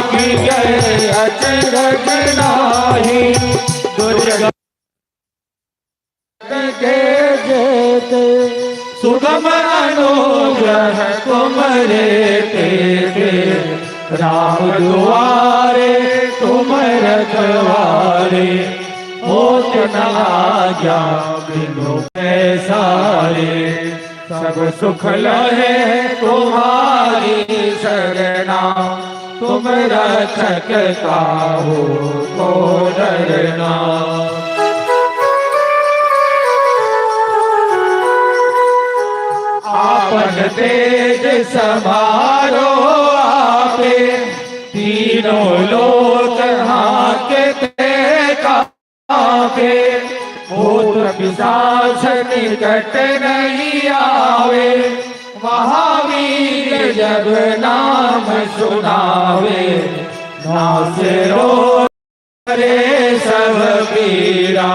की जय अचरज नाही, दुर्गा के जेते सुगम अनुग्रह तुमरे तेते, राम दुआरे तुम रखवारे, होत न आज्ञा बिनु पैसारे, सब सुख लहे तुम्हारी शरणा, तुम रक्षक काहू को डरना। आपन तेज समारो आपे, तीनों लोक हांकते कांपे, भूत पिशाच निकट नहीं आवे, महावीर जब नाम सुनावे, नासे रे सब पीरा,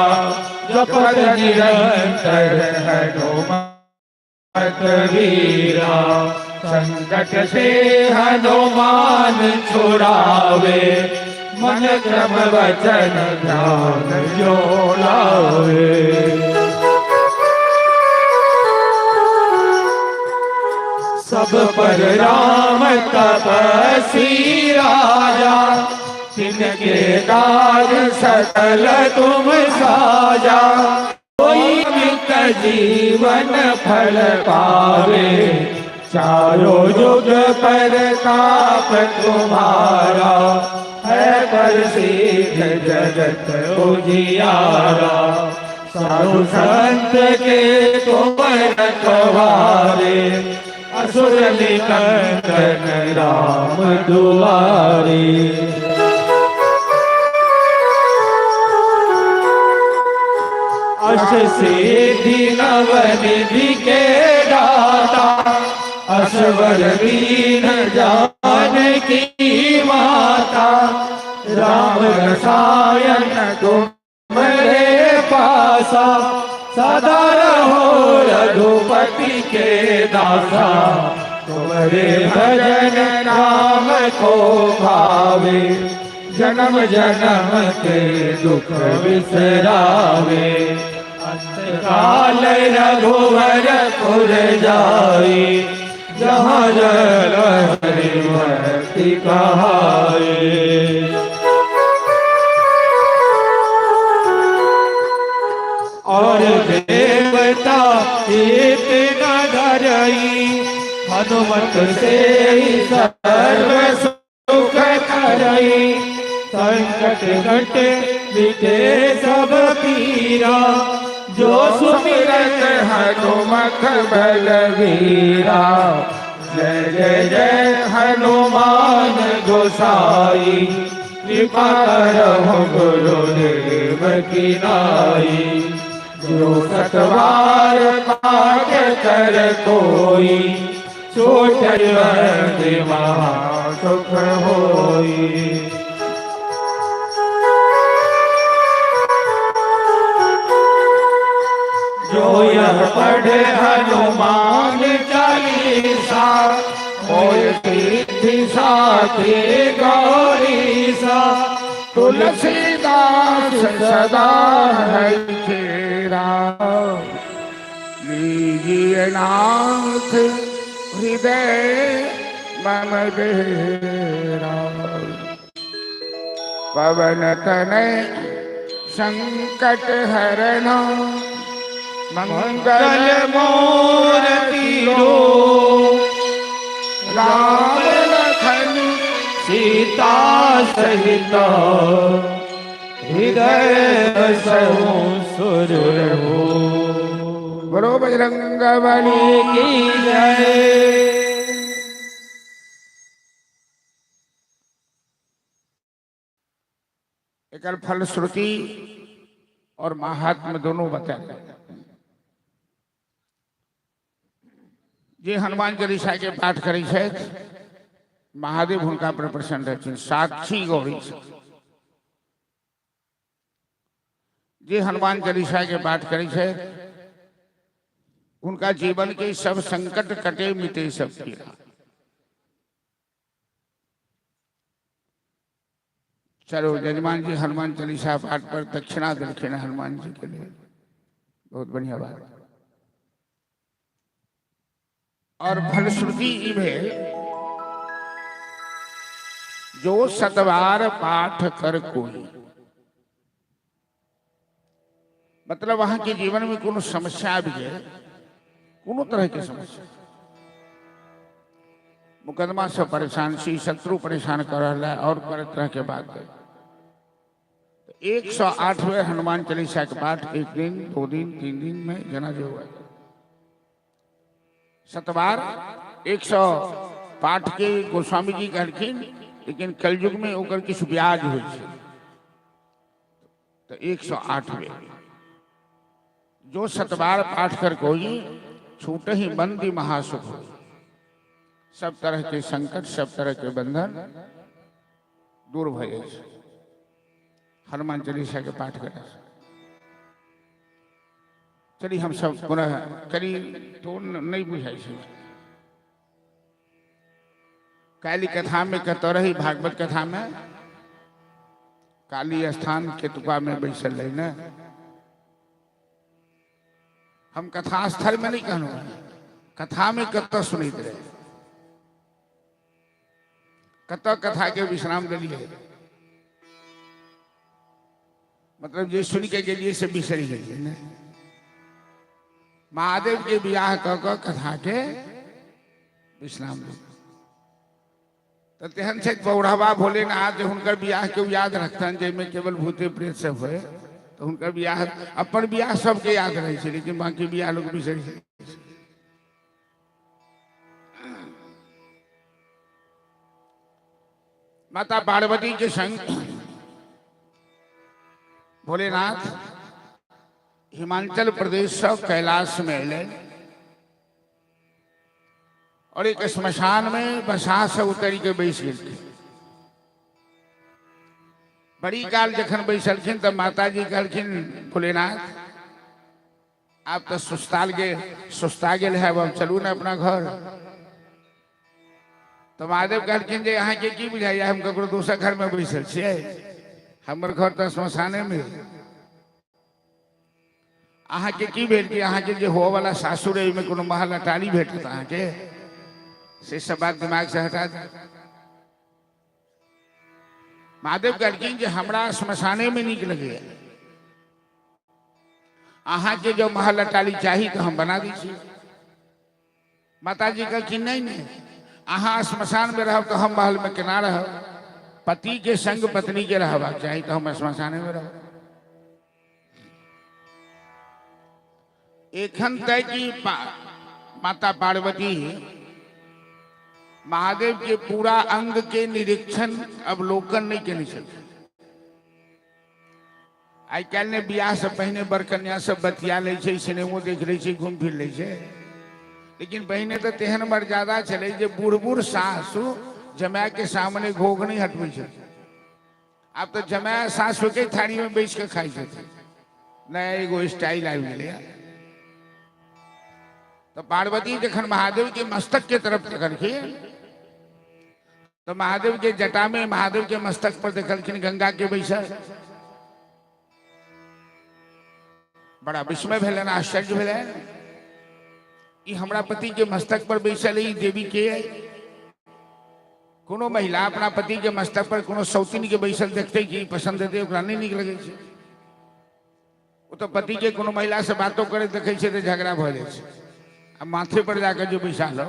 जपत निरंतर हनुमान वीरा, संकट से हनुमान छुड़ावे, मन क्रम वचन ध्यान जो लावे। सब पर राम तपस्वी राजा, तिनके काज सकल तुम साजा, कोई मित जीवन फल पावे, चारों युग प्रताप तुम्हारा, है प्रसिद्ध जगत उजियारा, साधु संत के तुम रखवारे, असुर निकंदन राम दुआरे। अष्ट सिद्धि नवनिधि के दाता, असवर दीन जानकी माता, राम रसायन तुम्हारे पासा, सदा रहो रघुपति के दासा, तुम्हारे भजन नाम को भावे, जन्म जन्म के दुख बिसरावे, अंतकाल रघुवर पुर जाई, जहाँ जल हरिभक्ति कहाए। और देवता एक न डरई, हनुमत से सर्व सुख करई, संकट कट मिटे सब पीरा, जो सुमिरत हनुमत बलवीरा, जय जय जय हनुमान गोसाई, कृपा करहु गुरुदेव की नाई, जो सतवार पाठ कर कोई, सोच महा सुख होई। जो यह पढ़े हनुमान चालीसा, होय सिद्धि साखी गौरीसा, तुलसीदास सदा है तेरा, लीजिए नाथ हृदय मम डेरा, पवन तनय संकट हरना, मंगल मूर्ति रो, राम लखन सीता सहित, हृदय सहु सुर हो। बोलो बजरंग बली की जय। एकर फलश्रुति और महात्म दोनों बताते हैं। जे हनुमान चालीसा के पाठ करी है, महादेव हुनका पर प्रसन्न रहते, साक्षी गौरी। जे हनुमान चालीसा के पाठ करी है, उनका जीवन के सब संकट कटे मिटे सब पीड़ा। चलो जजमान जी हनुमान चालीसा पाठ पर दक्षिणा दक्षिणा हनुमान जी के लिए, बहुत बढ़िया बात। और फलश्रुति में जो सतवार पाठ कर कोई, मतलब वहां के जीवन में कोनो समस्या भी है, कोनो तरह की समस्या, मुकदमा से परेशान सी, शत्रु परेशान कर रहा है और कर तरह के बात है। 108वें हनुमान चालीसा के पाठ 1 दिन 2 दिन 3 दिन में जना जो हुआ। सतवार 100 पाठ के गोस्वामी जी कहलखिन, लेकिन कलयुग में ओकर किछ ब्याज हो, तो 108वें जो सतवार पाठ कर कोई, छूट ही बंदी महासुख हो। सब तरह के संकट, सब तरह के बंधन दूर भ जाए हनुमान चालीसा के पाठ करे। चलिए हम सब पुनः करी तो नहीं बुझाई छै। काली कथा में कत रही, भागवत कथा में काली स्थान केतुका में बैसल रही न। हम कथा स्थल में नहीं कहूँ, कथा में कत सुनित रहे, कत कथा के विश्राम दिलिए, मतलब जे सुन के गेलिए से बिसरी गई न। महादेव के बियाह क कथा के विश्राम दिलिए। तो तेहन से पौरावा भोलेनाथ हुनकर बियाह के याद रखतन, जैमें केवल भूते प्रेत सब हुए, तो हुनकर बियाह अपन बियाह सबके याद रहे छे, लेकिन बाकी बियाह लोग बिसर जाए। माता पार्वती के संग भोलेनाथ हिमाचल प्रदेश से कैलाश में अले और एक श्मशान में बसा से उतरी के बैस गए। बड़ी काल जखन बैसलखिन तब माता जी कहलखिन, भोलेनाथ आप तो सुस्ता गेल है, अब चलू न अपना घर। तो महादेव कहलखिन जे अहाँ के की बुझाइए, हम ककरो दोसर घर में बैसल छियै, हमर घर तो श्मशाने में। अहाँ के की भेल कि अहाँ के जे हो वाला सासुर है, में कोनो महल अटारी भेटत अहाँ के, से सब बात दिमाग से हटा दे। महादेव कहलखिन जे हमरा श्मशाने में नीक लगे, अहाँ के जो महल अटारी चाहिए तो हम बना दी छी। माता जी कहलखिन नहीं नहीं, अहाँ श्मशान में रहब तो हम महल में केना रहब, पति के संग पत्नी के रहबाक चाहिए, तो हम श्मशाने में रहब। एखन तय की माता पार्वती महादेव के पूरा अंग के निरीक्षण अवलोकन नहीं केने छथिन। आई काल्हि ने बियाह से पहले बर कन्या सब बतिया ले छै, सिनेमो देख ले छै, घूम फिर ले छै, लेकिन पहिने तो तेहन मर्यादा चले जे बूढ़ बूढ़ सासु जमाय के सामने घोघ नहीं हटबै छै। अब तो जमाय सासु के थारी में बैस के खाई छथिन, नया एगो स्टाइल आबि गेलै। तो पार्वती जखन महादेव के मस्तक के तरफ देखलखिन, तो महादेव के जटा में महादेव के मस्तक पर देखलखिन गंगा के बैसल। बड़ा विस्मय भेलन, आश्चर्य भेलन, ई हमरा पति के मस्तक पर बैसल ई देवी के। कोनो महिला अपना पति के मस्तक पर कोनो सौतीन के बैसल देखते कि पसंद देते, ओकरा नहीं नीक लगे छै। वो तो पति के कोनो महिला से बातों करे देखे छै तो झगड़ा भ जाए छै। अब माथे पर जाकर जो बैसा लो,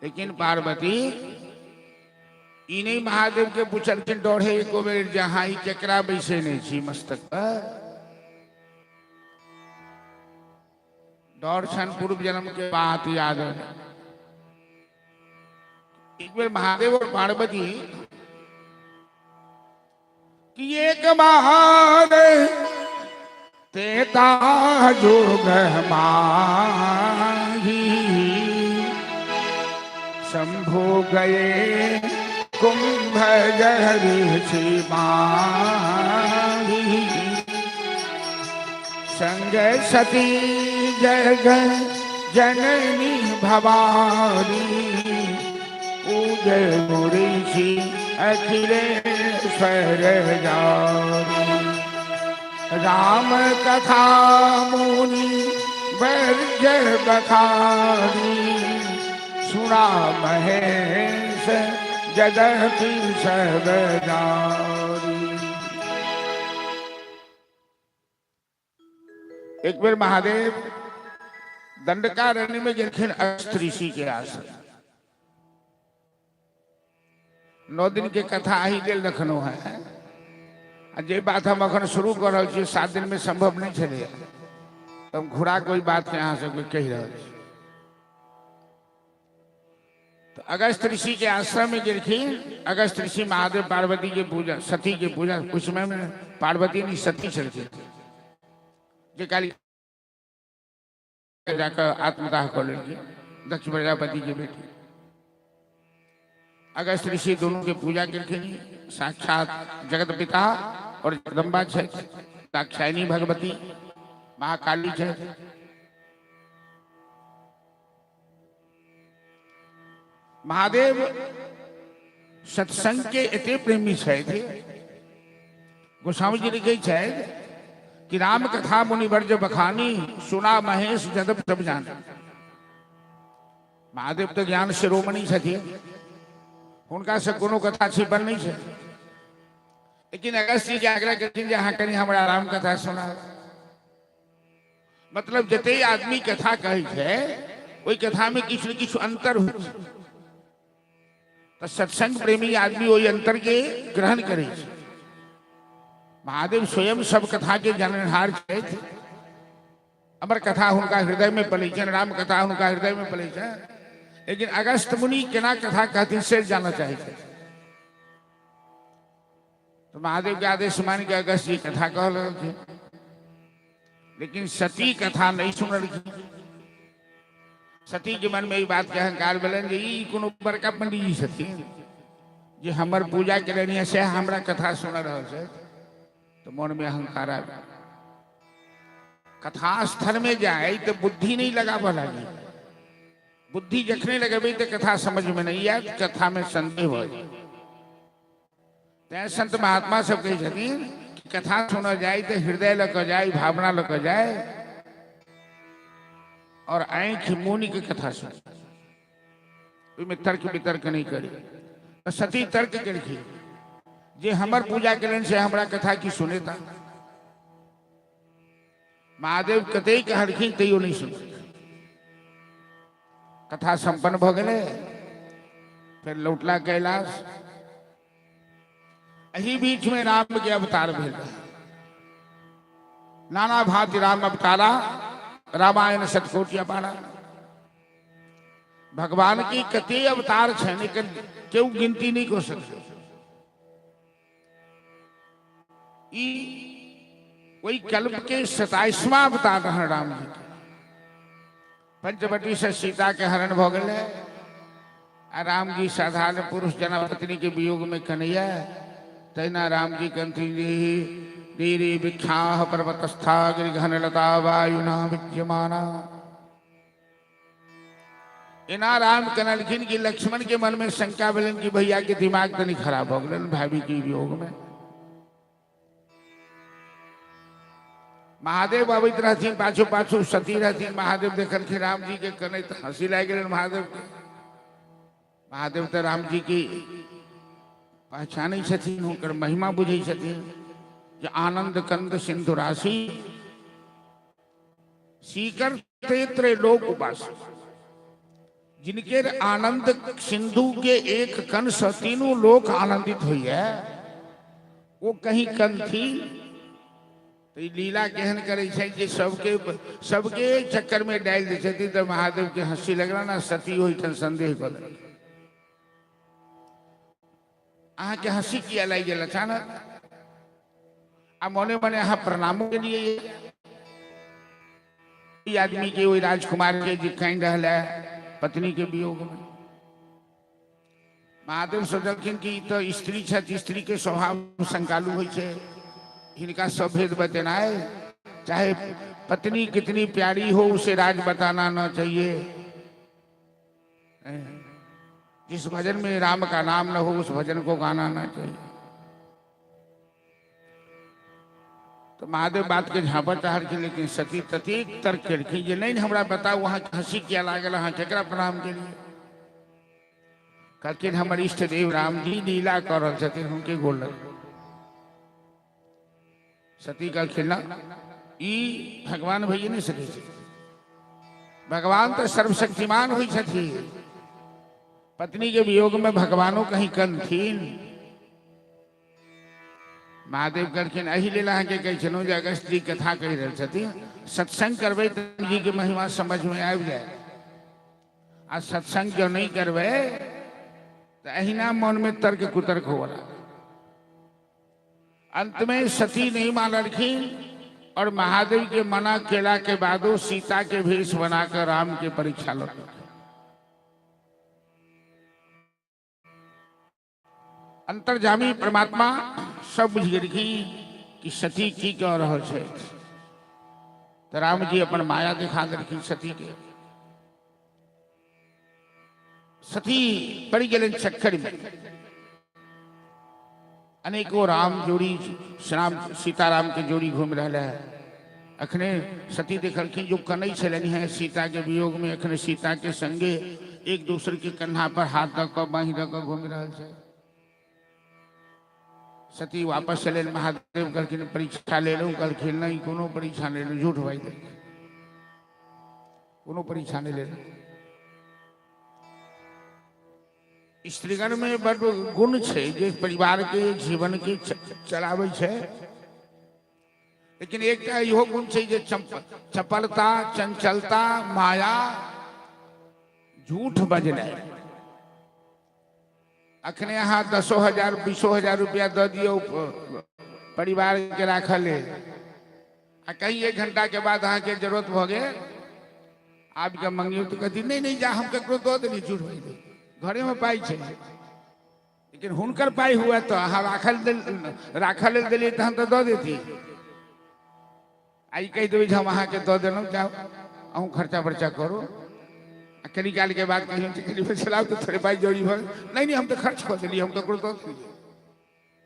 लेकिन पार्वती ई नहीं महादेव के पूछलखिन डोढ़े एको बेर जहाँ ई केकरा बैसे नहीं छी मस्तक पर। डोर छन पूर्व जन्म के बात याद है। एक बार महादेव और पार्वती कि एक बार तेता जोग माही शंभु गए कुंभ जहरी माही संग सती जग जननी भवानी पूज मुरीषि अखिलेश्वर जारी। राम कथा मुनि वर्ज बखारी, सुना महेश जगति सब जारी। एक बेर महादेव दंडकारण्य में गेलखिन अगस्त्य ऋषि के आश्रम। 9 दिन के कथा अही लेल रखनो है। जे बात हम अखन शुरू कर रहे छी 7 दिन में संभव नहीं चले, हम घुरा कोई बात के यहाँ से कोई कह रहे छी। तो अगस्त्य ऋषि के आश्रम में गेलखिन। अगस्त्य ऋषि महादेव पार्वती के पूजा, सती के पूजा, उस समय में पार्वती नहीं सती चलती जे काली जाकर आत्मदाह कर लेंगे, दक्ष प्रजापति की बेटी। अगस्त्य ऋषि दोनों की पूजा करके साक्षात जगत पिता और जगदम्बा है, दाक्षायणी भगवती, महाकाली है। महादेव सत्संग के इतने प्रेमी है थे। गोस्वामी जी लिखे है कि राम कथा मुनि वर्ज बखानी, सुना महेश जदब सब जान। महादेव तो ज्ञान शिरोमणि छथि, उनका से कोनो कथा छिपल नहीं है। लेकिन अगस्त्य जी के आग्रह करथिन जे अहाँ कनी हमरा राम कथा सुना। मतलब जते आदमी कथा कहै छै ओई कथा में किछु न किछु अंतर हो, तो सत्संग प्रेमी आदमी ओई अंतर के ग्रहण करे छै। महादेव स्वयं सब कथा के जाननहार छथि। अमर कथा हुनका हृदय में पलै छनि, राम कथा हुनका हृदय में पलै छनि। लेकिन अगस्त्य मुनि केना कथा कहथिन से जानना चाहे थे। तो महादेव के आदेश मान के अगस्त्य जी कथा कह रहे थे, लेकिन सती कथा नहीं सुन रही। सती के मन में ये बात के अहंकार भेलन जे ई कोनो बड़का पंडित जी छथिन जे हमर पूजा केलनि से हमरा कथा सुन रहल छै। तो मन में अहंकार आ गया। कथा स्थल में जाए तो बुद्धि नहीं लगाब लगी। बुद्धि जखने लगेबे तो कथा समझ में नहीं आए, कथा में संदेह हो जाए। संत महात्मा सब कही छथिन कि कथा सुना जाए तो हृदय लग जाए, भावना लग जाए, और आंख मुनि की कथा सुन में तर्क वितर्क नहीं करे। तो सती तर्क करके जे हमर पूजा करें से हमरा कथा की सुने था। महादेव कते कहलखिन तैयो नहीं सुन। कथा संपन्न भ गए। फिर लौटला कैलाश। अही बीच में राम के अवतार भेल। नाना भांति राम अवतारा, रामायण शतकोटि अपारा। भगवान की कते अवतार छे, क्यों गिनती नहीं कर सकते। वही कल्प के 27वां अवतार रहे राम जी के। पंचवटी से सीता के हरण भ गए। राम जी साधारण पुरुष जना पत्नी के वियोग में कन्हैया। तैना राम जी कंठी नीरी विख्या पर्वतस्था गिरिघन लता वायुना विद्यमाना। इना राम कनलखिन की लक्ष्मण के मन में शंका भेलन कि भैया के दिमाग तनी खराब हो गए भाभी के वियोग में। महादेव अबैत रहथिन पाछू पाछू, सती रहथिन। महादेव देखलखिन राम जी के कने तो हंसी लाग गए महादेव के। महादेव तो राम जी की पहचानै छथिन, हुनकर महिमा बुझै छथिन। जे आनंद कंद सिंधु राशि सीकर तेत्र लोक उपास। जिनके आनंद सिंधु के एक कण से तीनों लोक आनंदित हुई है, वो कहीं कण थी। तो लीला केहन करे जे सबके चक्कर में डाल दी थी। तो महादेव के हंसी लगना ना, सती हो संदेह कर अहाँ के हंसी किया लाई गया अचानक। आ मने मने अहाँ प्रणामों के लिए आदमी के वही राजकुमार के जी कहीं रहा पत्नी के वियोग में। महादेव सोचलखिन कि तो स्त्री छथि, स्त्री के स्वभाव संकालु होइ छे, इनका सब भेद बतनाए। चाहे पत्नी कितनी प्यारी हो, उसे राज बताना न चाहिए। जिस भजन में राम का नाम न हो उस भजन को गाना ना चाहिए। तो महादेव बात के झापा चाहर के, लेकिन सती तती तर्क के रखी जे नहीं हमरा बताओ वहां हंसी क्या लागल, हाँ केकरा प्रणाम के लिए। कहलखिन हमर इष्ट देव राम जी लीला कर रहल छथिन, हुनके गोल लगे। सती कहलखिन ना ई भगवान भइए नहीं सकै छै, भगवान तो सर्वशक्तिमान हुई छथिन, पत्नी के वियोग में भगवानो कहीं कनथिन। महादेव कहलखिन एहि लेल अहाँके कहै छलहुँ जे अगस्त जी कथा कहि रहल छथिन, सत्संग करबै तऽ जी के महिमा समझ में आबि जाए, आ सत्संग जो नहीं करबै तो अहिना मन में तर्क कुतर्क हो रहा। अंत में सती नहीं मानलखिन और महादेव के मना केला के बादो सीता के भेष बनाकर राम के परीक्षा लो। अंतर्जामी परमात्मा सब बुझ गेलखिन कि सती की कह रहल छै। तो राम जी अपन माया दिखा देलखिन सती के। सती पड़ गए चक्कर में। अनेकों राम जोड़ी श्याम सीताराम के जोड़ी घूम रहा है। अखने सती देखलखिन जो कनई छलनि है सीता के वियोग में, अखने सीता के संगे एक दूसरे के कन्हा पर हाथ दऽ कऽ बाँहि दऽ कऽ घूम रहा है। सती वापस चले। महादेव कहलखिन परीक्षा ले लो, कहलखिन नहीं कोनो परीक्षा ले लो, झूठ भाई दे कोनो परीक्षा नहीं ले लो। स्त्रीगण में बड़ गुण है जो परिवार के जीवन के चलावे छै, लेकिन एक इहो गुण है जो चपलता, चंचलता, माया, झूठ बजनाइ। अखने अहाँ 10,000 20,000 रुपया दऽ दियौ परिवार के राखऽ लेल, आ कहीं 1 घंटा के बाद अहाँ के जरूरत भ गेल आबि के मंगियो तो कहती नहीं नहीं जा हम ककरो दऽ देली, झूठ भाई दे घरे में पाई छै। लेकिन हुनकर पाई हुआ तो अहाँ राखल लेल देलियै तहन तो दऽ देती। आई कहि देबै हम अहाँ के दऽ देलहुँ, जाओ अहूँ खर्चा बर्चा करो। कनी काल के बाद कहीं चलाओ तो थोड़े पाई जोड़ी भर नहीं नहीं हम तो खर्च कर दिलियै, हम ककरो दऽ देलियै।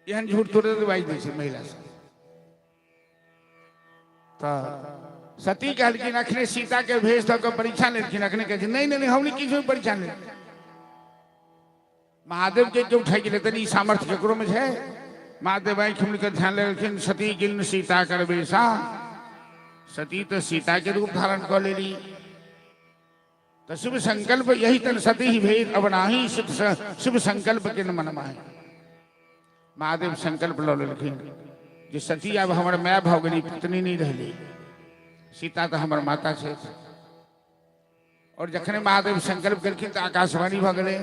एहन झूठ थोड़े बाजि दै छै महिला सब। तो सती कहलखिन अखने सीता के भेष दऽ कऽ परीक्षा लेलखिन। अखने कहै नहीं नहीं हम नहीं किछु परीक्षा ले। महादेव के क्यों उठा गेलै तनी सामर्थ्य केकरो में छै। महादेव आँखि मुनि कऽ ध्यान लेलखिन। सती गिन सीता कर बेसा, सती तो सीता के रूप धारण कर लेली। तो शुभ संकल्प यही तन सती ही भेद अब नाही, शुभ संकल्प के न मन माहे। महादेव संकल्प लऽ लेलखिन जे सती अब हमर माय भऽ गेली, पत्नी नहीं रहली, सीता तो हमर माता छै। और जखने महादेव संकल्प केलखिन तो आकाशवाणी भऽ गेलै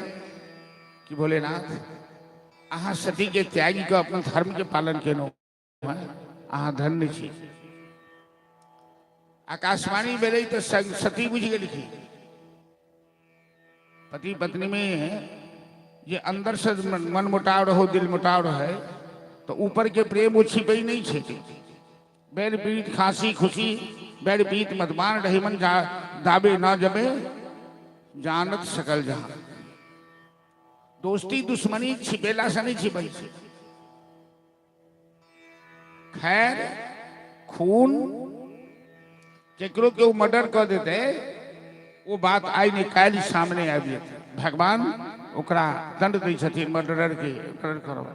कि भोलेनाथ अहाँ सती के त्यागी के अपन धर्म के पालन केलहुँ, अहाँ धन्य छी। आकाशवाणी भेलै तो सती बुझि गेलखिन पति पत्नी में ये अंदर से मन मुटाव रहो, दिल मुटाव रहे तो ऊपर के प्रेम वो छिपे नहीं छे। बैर पीत खांसी खुशी बैर पीत मतमान रहे मन दाबे ना जबे जानत सकल जहां। दोस्ती दुश्मनी छिपेला से नहीं छिपे। खैर खून केकरो के मर्डर कर देते वो बात आई नहीं काल सामने आबि भगवान ओकरा दंड दै छथिन मर्डरर के मर्डर करब।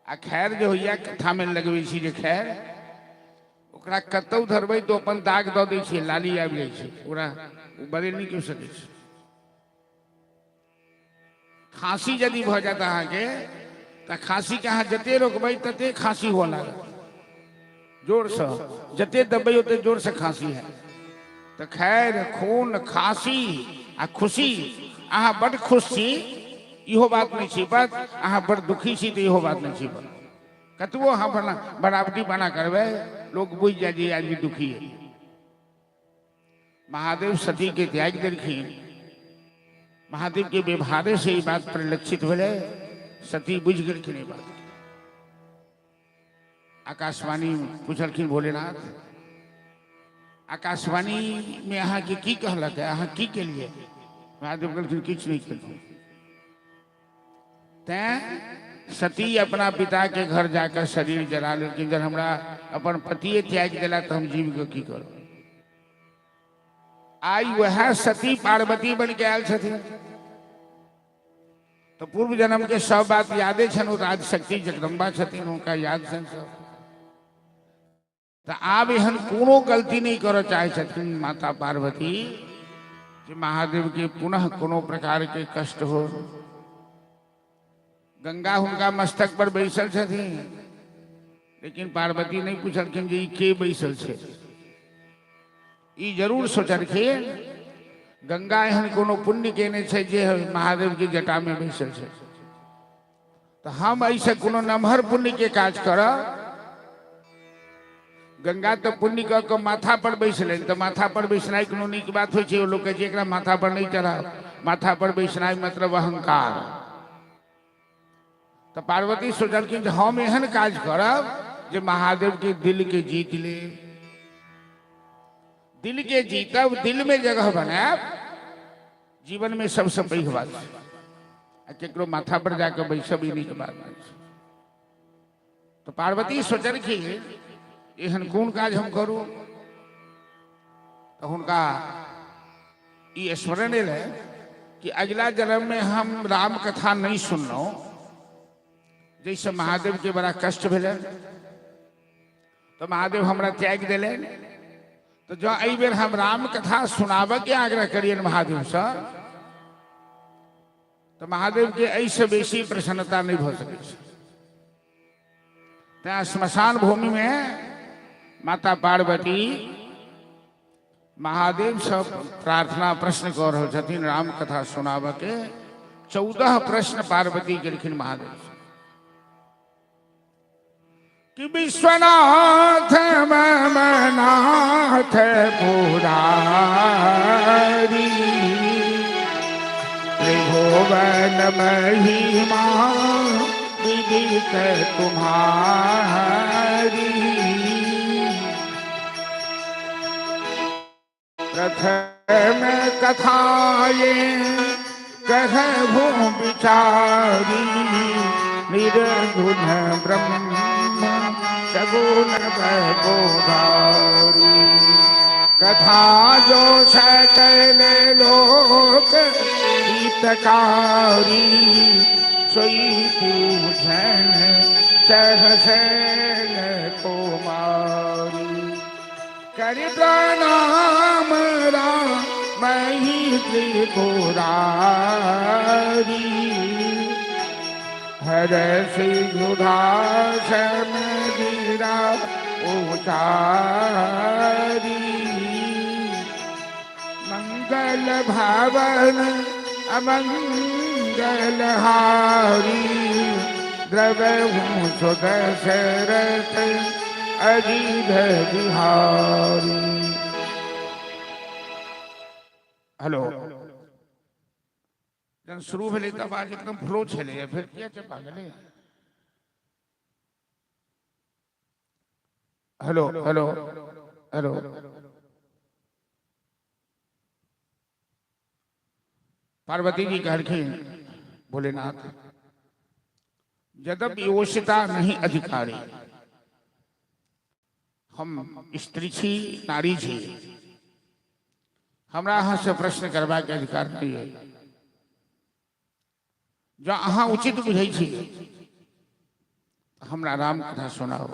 आ खैर जो होइया कथा में लगबै छी जे खैर ओकरा कतौ धरबै तो अपन दाग दऽ दै छै, लाली आबि जाइ छै, ओकरा बदलि नहीं कऽ सकै छै। खांसी यदि भऽ जात अहाँ के तऽ खांसी के अहाँ जते रोकबै तते खांसी हुअ लागत, जोर से जते दबै ओते जोर से खांसी है। तो खैर खून खांसी आ खुशी अहाँ बड़ खुश छी इहो बात नहीं छिपत, अहाँ बड़ दुखी छी तो इहो बात नहीं छिपत। कतबो अहाँ बनावटी बना करबै लोग बुझ जाए जे आदमी दुखी है। महादेव सती के त्याग देलखिन। महादेव के व्यवहारे से ये बात परिलक्षित भेलै। सती बुझ गेलखिन ये बात। आकाशवाणी पूछलखिन भोलेनाथ आकाशवाणी में अहाँ के की कहलक है, अहाँ की केलिए। महादेव कहलखिन किछु नहीं केलखिन। तैं सती अपना पिता के घर जाकर शरीर जरा लेकिन जब हमरा अपन पतिए त्याग दिला तो हम जीव के की करू। आई वह सती पार्वती बन के आयल छथिन तो पूर्व जन्म के सब बात यादे छन। राजशक्ति जगदम्बा छथिन उनका याद छन सब। तो आब एहन कोनो गलती नहीं कर चाहे छथिन माता पार्वती कि महादेव के पुनः कोनो प्रकार के कष्ट हो। गंगा उनका मस्तक पर बैसल छथिन लेकिन पार्वती नहीं पूछलखिन जे के बैसल छे। ई जरूर सोचलखिन गंगा एहन कोनो पुण्य केने छे जे महादेव की जटा में बैसल छे। तो हम ऐसे कोनो नमहर पुण्य के काज करब। गंगा तो पुण्य क के माथा पर बैसले तो माथा पर बैसनाई कोनो नीक बात होय छे। लोग कहे एकरा माथा पर नहीं चढ़ा। माथा पर बैसनाई मतलब अहंकार। तो पार्वती सोचलखिन हम एहन काज करब जे महादेव के दिल के जीत ले। दिल के जीतब दिल में जगह बनाब जीवन में सबसे पैघ बात है। केकरो माथा पर जाकर बैसब ई नीक बात नहीं। तो पार्वती सोचलखिन एहन कोन काज हम करू। तो हुनका ई स्मरण है कि अगला जन्म में हम राम कथा नहीं सुनलौं। जैसे महादेव के बड़ा कष्ट भेलन तो महादेव हमरा त्याग दिलन। तो जो एहि बेर हम राम कथा सुनाब के आग्रह करियन महादेव से तो महादेव के ऐसे बेसी प्रसन्नता नहीं भ सकै छै। तैं श्मशान भूमि में माता पार्वती महादेव से प्रार्थना प्रश्न कर रहल छथिन राम कथा सुनाब के। 14 प्रश्न पार्वती केलखिन महादेव से कि विश्वनाथ ममनाथ पुरारी त्रिभुवन महिमा विदित तुम्हारी। प्रथम कथाए कहूँ विचारी निर्गुण ब्रह्म सगुण बोधारी। कथा जो सकल लोक हितकारी सोई पूछन सहसल कुमारी। कर प्रणाम राम त्रिपुरारी हर सिंधुदासन गिरा उचारी। मंगल भवन अमंगल हारी द्रवहूँ सुदशरथ अजिध बिहारी। हेलो जब शुरू भेले तब आज एकदम फ्लो चले फिर क्या चपा गले। Hello hello hello Parvati ji कहलखिन भोलेनाथ यद्यप योषिता नहीं अधिकारी हम स्त्री छी नारी छी हमरा अहाँ से प्रश्न करबा के अधिकार नहीं है। जो अहाँ उचित बुझै छी हमरा राम कथा सुनाओ।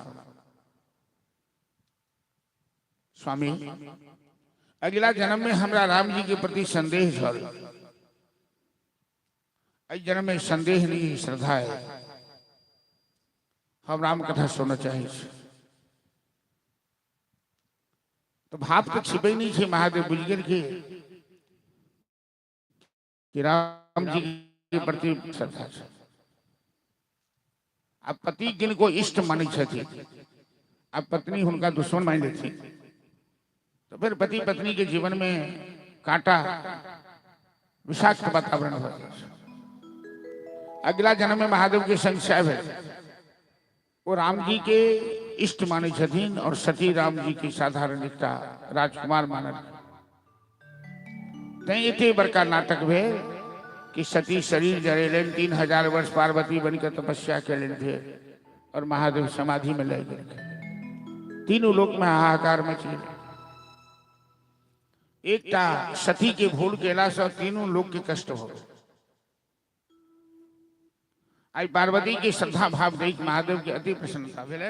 स्वामी अगला जन्म में हमरा राम जी के प्रति संदेह छल। इस जन्म में संदेह नहीं श्रद्धा है। हम राम कथा सुनना चाहिए। तो भाव तो छिपे नहीं थे। महादेव बुझ गए कि राम जी के प्रति श्रद्धा है। अब पति किनको इष्ट मानी छथि अब पत्नी उनका दुश्मन मान लेती तो फिर पति पत्नी के जीवन में कांटा विषाक्त वातावरण हो। अगला जन्म में महादेव के संशय है वो राम जी के इष्ट माने छथिन और सती राम जी की साधारण एकटा राजकुमार मानल। तय इतने बड़का नाटक भेल कि सती शरीर जरेलन 3000 वर्ष पार्वती बनकर तपस्या करें थे और महादेव समाधि में लग गए। तीनों लोक में हाहाकार मची। एकटा सती के भूल केला से तीनों लोक के कष्ट हो। आई पार्वती की श्रद्धा भाव देख महादेव की अति प्रसन्नता भेल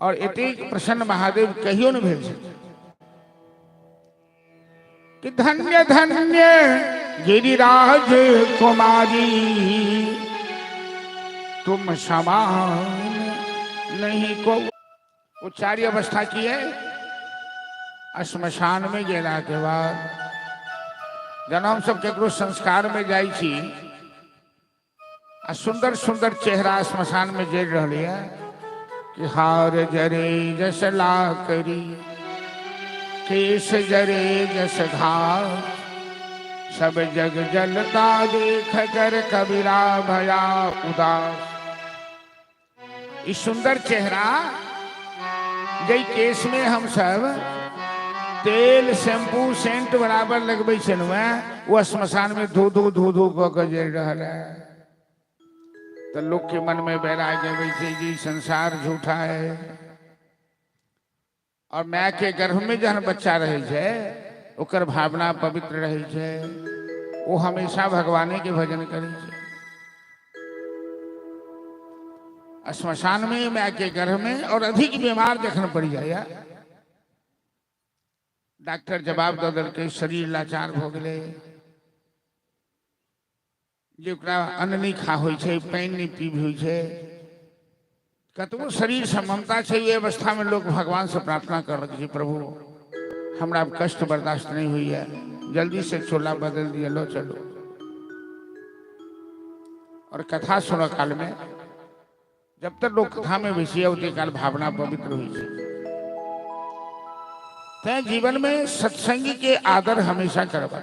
और एतेक प्रसन्न महादेव कहियो न भेल कि धन्य धन्य गिरिराज कुमारी तुम समान नहीं को। वो चार अवस्था की है। श्मशान में गेला के बाद जब हम सब केकरो संस्कार में जाई छी आ सुंदर सुंदर चेहरा श्मशान में जड़ रही है कि हार जरे जस लाकरी केश जरे जस घास सब जग जलता देख कर कबीरा भया उदास। इस सुंदर चेहरा जय केस में हम सब तेल शैम्पू सेंट बराबर लगबे वो श्मशान में धो धो धो धो कऽ जड़ रहा है। तो लोग के मन में बैराग है जी संसार झूठा है। और माय के गर्भ में जहन बच्चा रहे छे ओकर भावना पवित्र रहे छे। वो हमेशा भगवाने के भजन करे छे। श्मशान में माय के गर्भ में और अधिक बीमार जखन पड़ जाए डॉक्टर जवाब दऽ देलकै शरीर लाचार भ गेलै जेकरा अन्न नहीं खा होइ छै पानि नहीं पीब होइ छै कतबो शरीर से ममता छै ये अवस्था में लोग भगवान से प्रार्थना कर रहे प्रभु हमरा कष्ट बर्दाश्त नहीं हुई है जल्दी से चोला बदल दिया लो चलो। और कथा सुनो काल में जब तक लोग कथा में बैसिए उतने काल भावना पवित्र हुई है। तय जीवन में सत्संगी के आदर हमेशा करवा।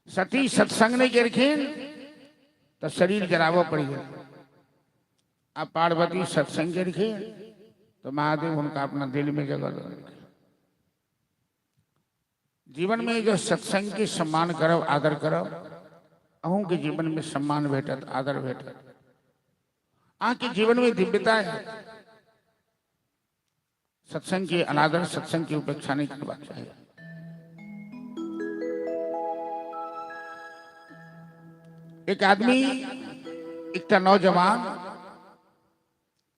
सती सत्संग नहीं करखिन तो शरीर जरावो पड़ गया। अब पार्वती सत्संग करखिन तो महादेव उनका अपना दिल में जगह दे। जीवन में जो सत्संग के सम्मान करो आदर करो अहू के जीवन में सम्मान भेटत आदर भेटत। के जीवन में दिव्यता है। सत्संग के अनादर सत्संग की उपेक्षा नहीं करवा चाहिए। एक आदमी एक नौजवान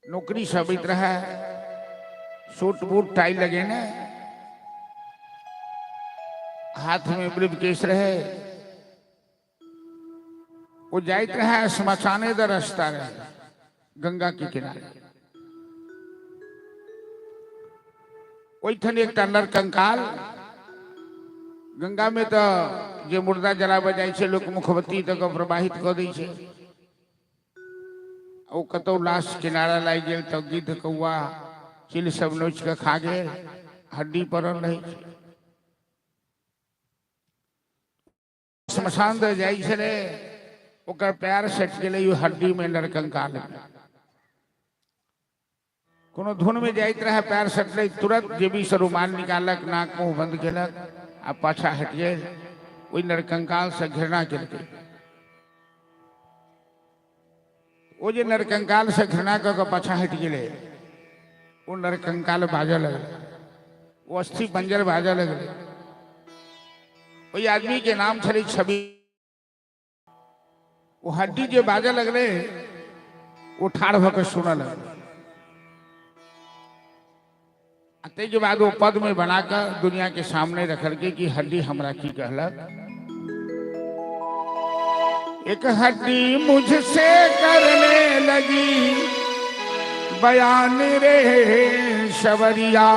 नौकरी सबीत रहा है सूट बूट टाई लगे ने हाथ में ब्रीफकेस रहे वो जाइत रहा श्मशाने द रास्ता रहे गंगा के किनारे ओठन एक नर कंकाल गंगा में तो जे मुर्दा जलाबा जाए लोग मुखबत्ती तक प्रवाहित कर दै छै। ओ कतौ लाश किनारा लाग गेल तो गिद्ध कौआ चिल सब नोच के खा गेल हड्डी पड़ल रहे। श्मशान दे जाय छले ओकर पैर सट गेलै हड्डी में नरकंकाल में कोनो धुन में जाइत रहे पैर सटले तुरंत जेबी से रुमाल निकालक नाक मुंह बंद केलक आ पाछा हट गए वही नरकंकाल से घृणा करके वो जे नरकंकाल से घृणा कर पाछा हट गए वो नरकंकाल बाजे लगे वो अस्थि पंजर बाजे लगे। वही आदमी के नाम छे छवि वो हड्डी जो बाजे लगले वो ठाड़ होकर सुना लगे। के बाद वो पद में बनाकर दुनिया के सामने रखल के कि हड्डी हमरा की कहलक। एक हड्डी मुझसे करने लगी बयान रे शबरिया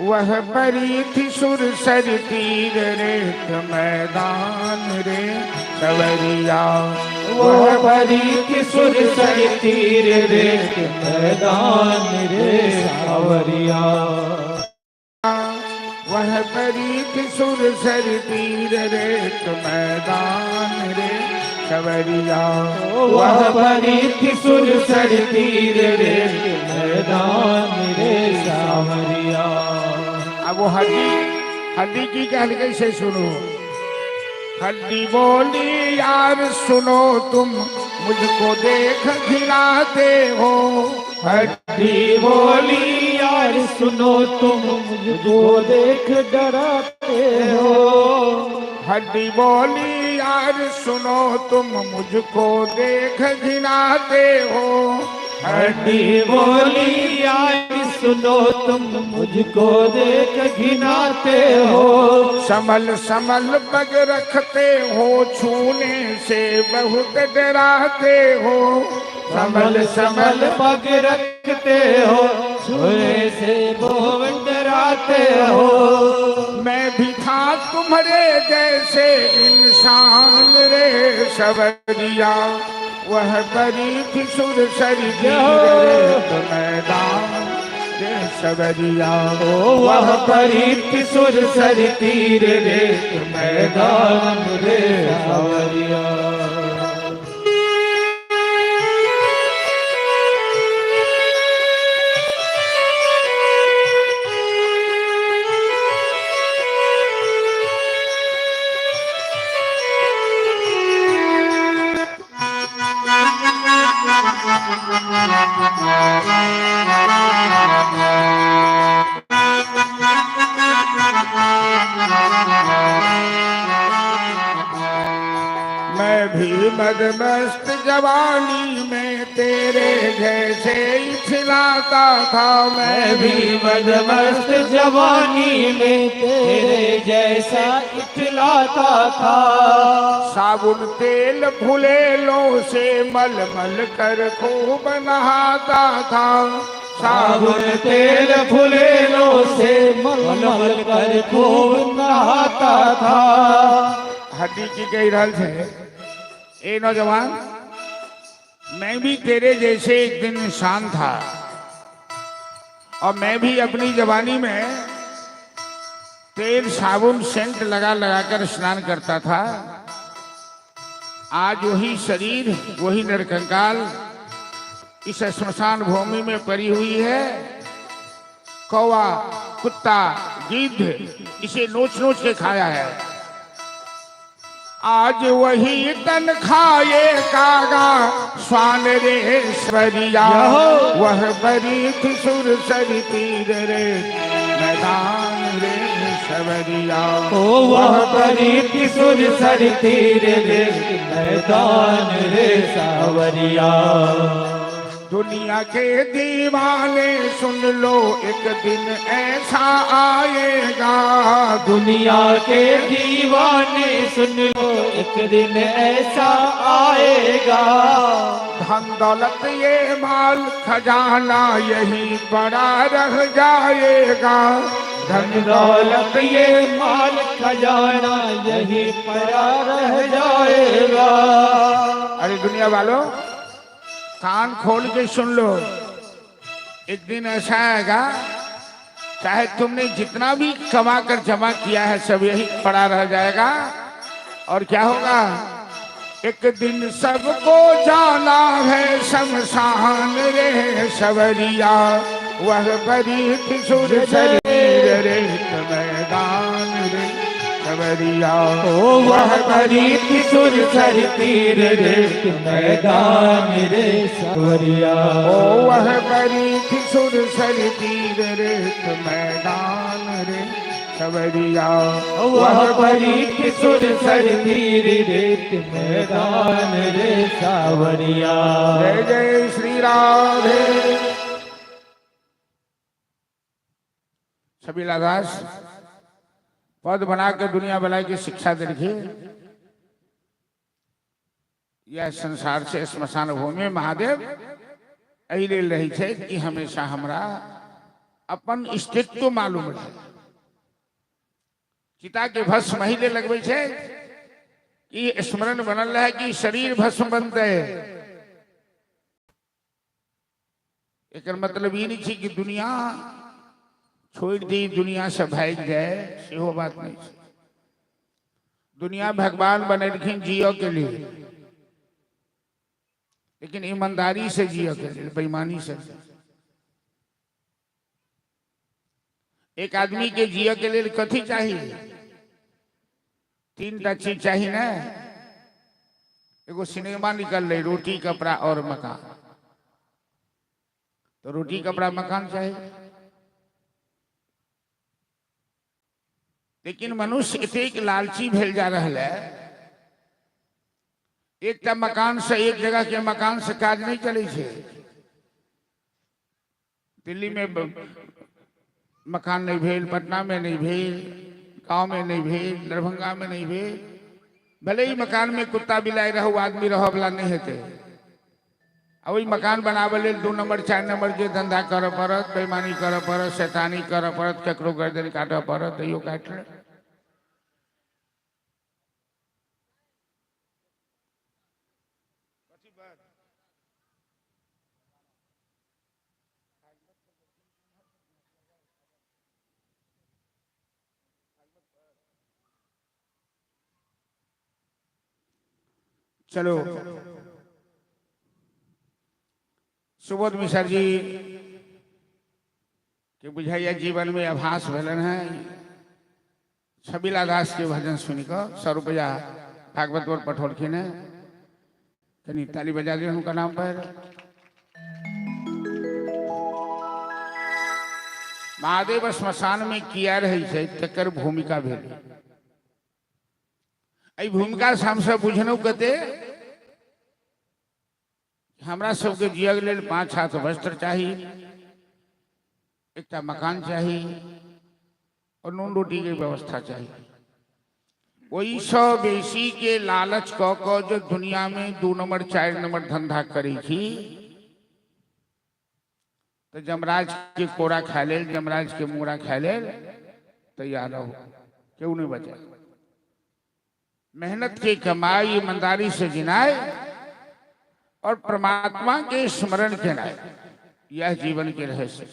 वह परी थी सुरसर तीर रेत मैदान रे शबरिया वह परी थी सुरसर तीर रेत मैदान रे सावरिया वह परी थी सुरसर तीर रेत मैदान रे शबरिया वह परी थी सुरसर तीर रेत मैदान रे सावरिया। अब वो हड्डी हड्डी की कहल गई से सुनो। हड्डी बोली यार सुनो तुम मुझको देख घिनाते हो। हड्डी बोली यार सुनो तुम मुझको देख डराते हो। हड्डी बोली यार सुनो तुम मुझको देख घिनाते हो। हड्डी बोली यार सुनो तुम मुझको देख घिनाते हो। संभल संभल पग रखते हो छूने से बहुत डराते हो। संभल संभल पग रखते हो छूने से बहुत डराते हो। मैं भी था तुम्हारे जैसे इंसान रे सवरिया, वह बड़ी थी सुरसरी रे मैदान रे सवरिया। वह बड़ी थी सुरसरी तीर रे मैदान रे सवरिया। मैं भी मदमस्त जवानी में तेरे जैसे ही खिलाता था। मैं भी मदमस्त जवानी में तेरे जैसा इखलाता था। साबुन तेल फुलेलों से मल मल कर खूब नहाता था। साबुन तेल फुलेलों से मल मल कर खूब नहाता था। हड्डी की कही रहल है ए नौजवान, मैं भी तेरे जैसे एक दिन इंसान था और मैं भी अपनी जवानी में तेल साबुन सेंट लगा लगा कर स्नान करता था। आज वही शरीर वही नरकंकाल इस श्मशान भूमि में पड़ी हुई है। कौवा कुत्ता गिद्ध इसे नोच नोच के खाया है। आज वही तन खाए कागा स्वान रे स्वरिया, वह बरी थी सुरसरी तीर रे मैदान रे सवरिया। वह बरी थी सुरसरी तीर रे मैदान रे सवरिया। दुनिया के दीवाने सुन लो एक दिन ऐसा आएगा। दुनिया के दीवाने सुन लो एक दिन ऐसा आएगा। धन दौलत ये माल खजाना यही पड़ा रह जाएगा। धन दौलत ये माल खजाना यही पड़ा रह जाएगा। अरे दुनिया वालों कान खोल के सुन लो, एक दिन ऐसा आएगा चाहे तुमने जितना भी कमा कर जमा किया है सब यही पड़ा रह जाएगा। और क्या होगा, एक दिन सबको जाना है शमशान रे सवरिया, वह बड़ी थी सुरसरी रे मैदान रे सवरिया। वह बड़ी थी सुरसरी तीर रे मैदान रे सवरिया। वह बड़ी थी सुरसरी तीर रे मैदान रे सवरिया। वह बड़ी थी सुरसरी तीर रे मैदान रे सवरिया। जय जय श्री राधे। छबीला दास पद बना के दुनिया भलाई की शिक्षा दे रखी। यह संसार से श्मशान भूमि महादेव एहि लेल रही है कि हमेशा हमरा अपन अस्तित्व मालूम रहे। चिता के भस्म ही ले लगबे छे कि स्मरण बनल रहे कि शरीर भस्म बनते। एकर मतलब ये नहीं कि दुनिया छोड़ दी, दुनिया से भाग जाए, सेहो बात नहीं। दुनिया भगवान बनेलखिन जियो के लिए, लेकिन ईमानदारी से जियो के लिए, बेईमानी से। एक आदमी के जिया के लिए कथी चाहिए? तीन टा चीज चाहिए ना। एगो सिनेमा निकल रही, रोटी कपड़ा और मकान। तो रोटी कपड़ा मकान चाहिए। लेकिन मनुष्य एतेक लालची भेल जा रहा है, एक मकान से, एक जगह के मकान से काज नहीं चले छे। दिल्ली में मकान नहीं भेल, पटना में नहीं भेल, गांव में नहीं भेल, दरभंगा में नहीं भेल। भले ही मकान में कुत्ता बिलाई रहो, आदमी रहो वाला नहीं हेते। वही मकान बनावे ले 2 नंबर 4 नंबर के धंधा कर पड़त, बेईमानी कर पड़त, शैतानी कर पड़त, ककरो गर्दन काट पड़त, तैयो काट ले। चलो, सुबोध मिश्र जी के बुझाइया जीवन में आभास भेलन है। छबीला दास के भजन सुनी को 100 रुपया भागवत पर पठोलखिन है। कहीं ताली बजा दी उनका नाम पर। महादेव श्मशान में किया रही है तकर भूमिका भेल। आई भूमिका से हम सब बुझनौ कते हमरा सबके जिया के लिए 5 हाथ वस्त्र चाहिए, एक मकान चाहिए और नून रोटी की व्यवस्था चाहिए। वही सब बेसी के लालच क जो दुनिया में 2 नंबर 4 नंबर धंधा करी थी, तो जमराज के कोड़ा खा ले, जमराज के मुड़ा खा ले तैयार हो, क्यों नहीं बचा। मेहनत की कमाई ईमानदारी से गिनाए और परमात्मा के स्मरण के नाय, यह जीवन के रहस्य।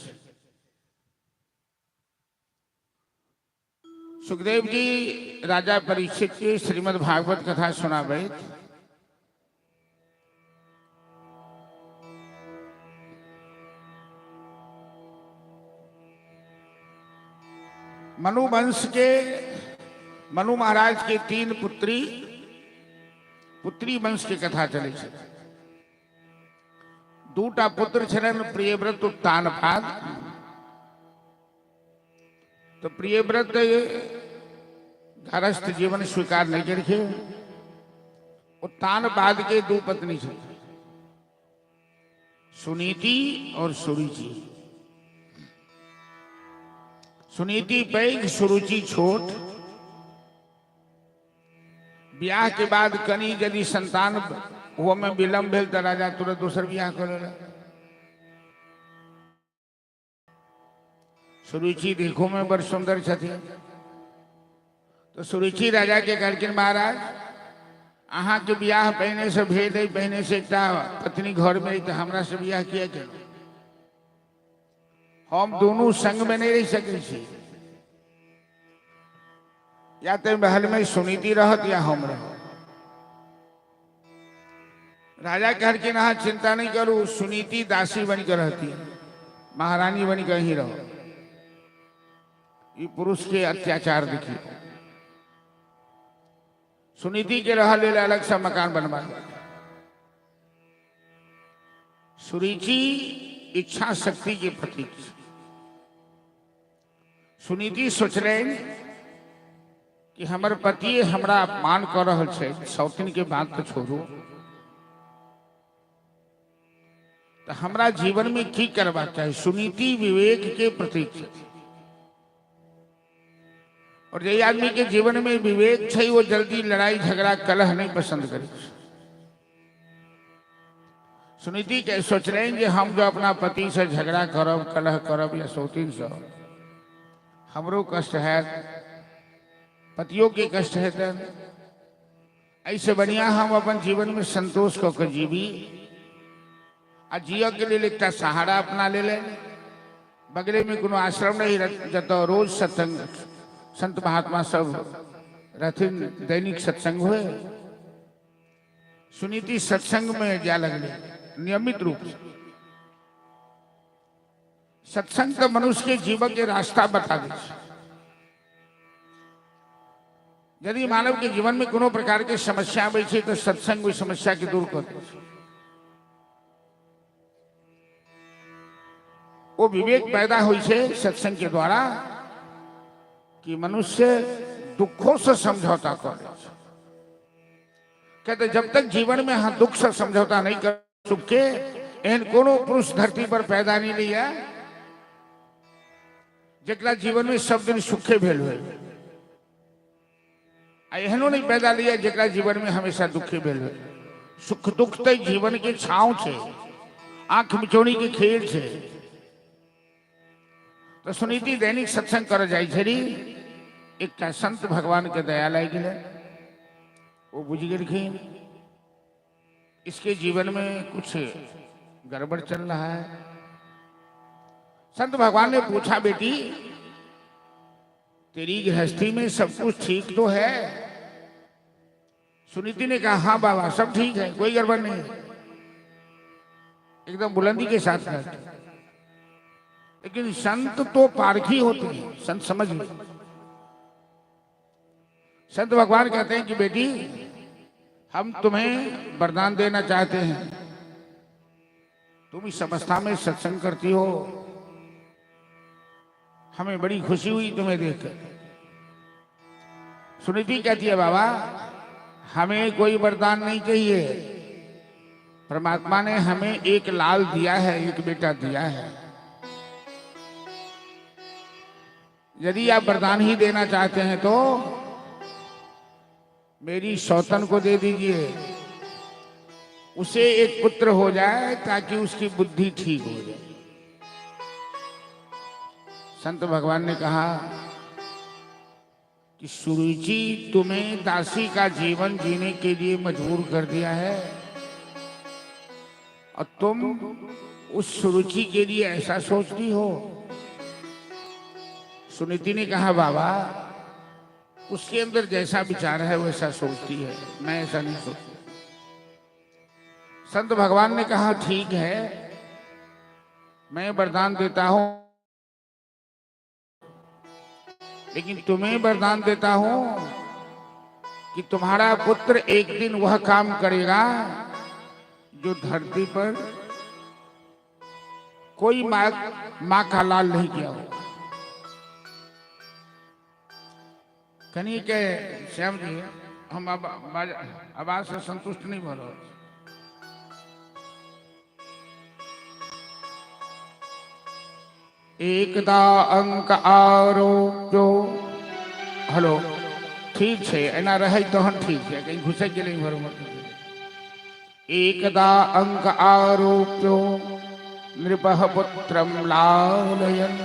सुखदेव जी राजा परीक्षित की श्रीमद् भागवत कथा सुनावे। मनु वंश के, मनु महाराज के 3 पुत्री वंश की कथा चले। 2टा पुत्र छलन प्रियव्रत उत्तानपाद। तो प्रियव्रत गृहस्थ जीवन स्वीकार नहीं करके। उत्तानपाद के 2 पत्नी थी, सुनीति और सुरुचि। सुनीति पैघ, सुरुचि छोट। ब्याह के बाद कनी यदि संतान वो में विलंब भेल तो राजा तुरंत दूसर ब्याह कर ले। सुरुचि देखो में बड़ सुंदर छथि। तो सुरुचि राजा के कहलखिन, महाराज अहाँ के ब्याह पहने से भेल है, पहने से एक पत्नी घर में, तो हमरा से ब्याह किया के? हम दोनों संग में नहीं रह सके छी। या तो महल में सुनीति रहत या हम रह। राजा कहलखिन, हाँ चिंता नहीं करूं, सुनीति दासी बनकर रहती है, महारानी बनकर ही रहो। ये पुरुष के अत्याचार देखिए। सुनीति के रह ले अलग सा मकान बनवा। सुरुचि इच्छा शक्ति के प्रतीक। सुनीति सोच रहे कि हमर पति हमरा अपमान कर रहा है, सौतीन के बात तो छोड़ो, तो हमरा जीवन में की करवा चाहिए। सुनीति विवेक के प्रतीक है। और जे आदमी के जीवन में विवेक है, वो जल्दी लड़ाई झगड़ा कलह नहीं पसंद करे। सुनीति के सोच रहे हैं कि हम जो अपना पति से झगड़ा करब, कलह करब या सौतीन से, हमरो कष्ट है, पतियों के कष्ट है। तो ऐसे बढ़िया हम अपन जीवन में संतोष को जीवी आ जिया के लिए एक सहारा अपना ले ले। बगले में कोनो आश्रम नहीं जतो रोज सत्संग, संत महात्मा सब रहथिन, दैनिक सत्संग हुए। सुनीति सत्संग में जा लगले नियमित रूप से। सत्संग तो मनुष्य के जीवन के रास्ता बता दे। यदि मानव के जीवन में कोनो प्रकार के समस्या आवे छे तो सत्संग वही समस्या के दूर कर दे। वो विवेक पैदा हुई छे सत्संग के द्वारा कि मनुष्य दुखों से समझौता कर। कहते जब तक जीवन में हाँ दुख से समझौता नहीं कर सुख के एहन कोनो पुरुष धरती पर पैदा नहीं लिया जकरा जीवन में सब दिन सुखे भेल हुए। एहनो नहीं पैदा लिया जकरा जीवन में हमेशा दुखे भेल हुए। सुख दुख तो जीवन के छाव छे, आंख मिचौनी के खेल छे। तो सुनीति दैनिक सत्संग कर जाई छरी। एक संत भगवान के दया लाग गए, वो बुझ गेलखिन इसके जीवन में कुछ गड़बड़ चल रहा है। संत भगवान ने पूछा, बेटी तेरी गृहस्थी में सब कुछ ठीक तो है? सुनीति ने कहा, हाँ बाबा सब ठीक है, कोई गड़बड़ नहीं। एकदम बुलंदी के साथ कहते। लेकिन संत तो पारखी होते हैं, संत समझ लो। संत भगवान कहते हैं कि बेटी हम तुम्हें वरदान देना चाहते हैं। तुम इस अवस्था में सत्संग करती हो, हमें बड़ी खुशी हुई तुम्हें देखकर। सुनीति कहती है, बाबा हमें कोई वरदान नहीं चाहिए। परमात्मा ने हमें एक लाल दिया है, एक बेटा दिया है। यदि आप वरदान ही देना चाहते हैं तो मेरी सौतन को दे दीजिए, उसे एक पुत्र हो जाए ताकि उसकी बुद्धि ठीक हो जाए। संत भगवान ने कहा कि सुरुचि तुम्हें दासी का जीवन जीने के लिए मजबूर कर दिया है और तुम उस सुरुचि के लिए ऐसा सोचती हो। सुनीति ने कहा, बाबा उसके अंदर जैसा विचार है वैसा सोचती है, मैं ऐसा नहीं सोचती। संत भगवान ने कहा, ठीक है मैं वरदान देता हूं, लेकिन तुम्हें वरदान देता हूं कि तुम्हारा पुत्र एक दिन वह काम करेगा जो धरती पर कोई मां का लाल नहीं किया हो। कहीं के श्याम जी हम आवाज से संतुष्ट नहीं हो रहे। एकदा अंक आरोप्यो, हेलो ठीक है एना रहे तहन ठीक है, कहीं घुसे के नहीं भरो। एकदा अंक आरोप्यो नृपः पुत्रम लालयन्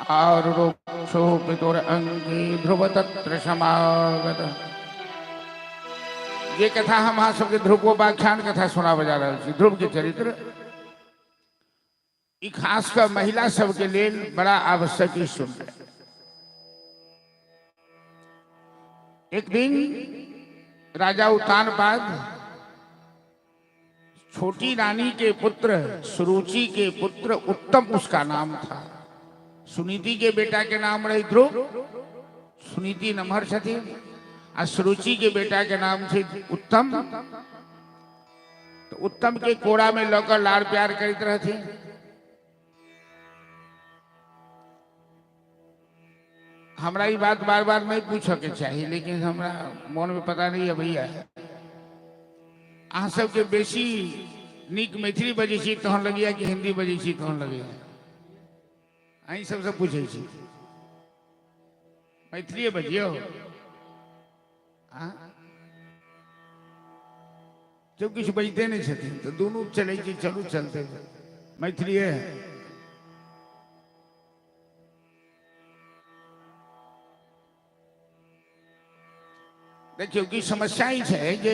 आरोक्षो पितुर अंगे ध्रुव तत्र समागत। ये कथा हम हाँ सबके ध्रुव को व्याख्यान कथा सुना बजा रहे थे। ध्रुव के चरित्र खास कर महिला सबके लिए बड़ा आवश्यक ही सुन रहे। एक दिन राजा उत्तानपाद छोटी रानी के पुत्र सुरुचि के पुत्र उत्तम उसका नाम था। सुनीति के बेटा के नाम रहे ध्रुव, सुनीति नमहर छथी, और सुरुचि के बेटा के नाम थे उत्तम। तो उत्तम के कोड़ा में लौकर लाड़ प्यार करते रहते। हमरा ये बात बार बार नहीं पूछो के चाहिए, लेकिन हमरा मन में पता नहीं है भैया अहाँ सबके बेसी नीक मैथिली बजे छी तहन लगिया कि हिंदी बजे छी तहन लगिया? अहीं सबसे पूछे छी मैथिली बजियो। जब कुछ बजते नहीं छथिन तो दोनों चले कि चलू चलते मैथिली है। देखियो कि समस्या ही है जे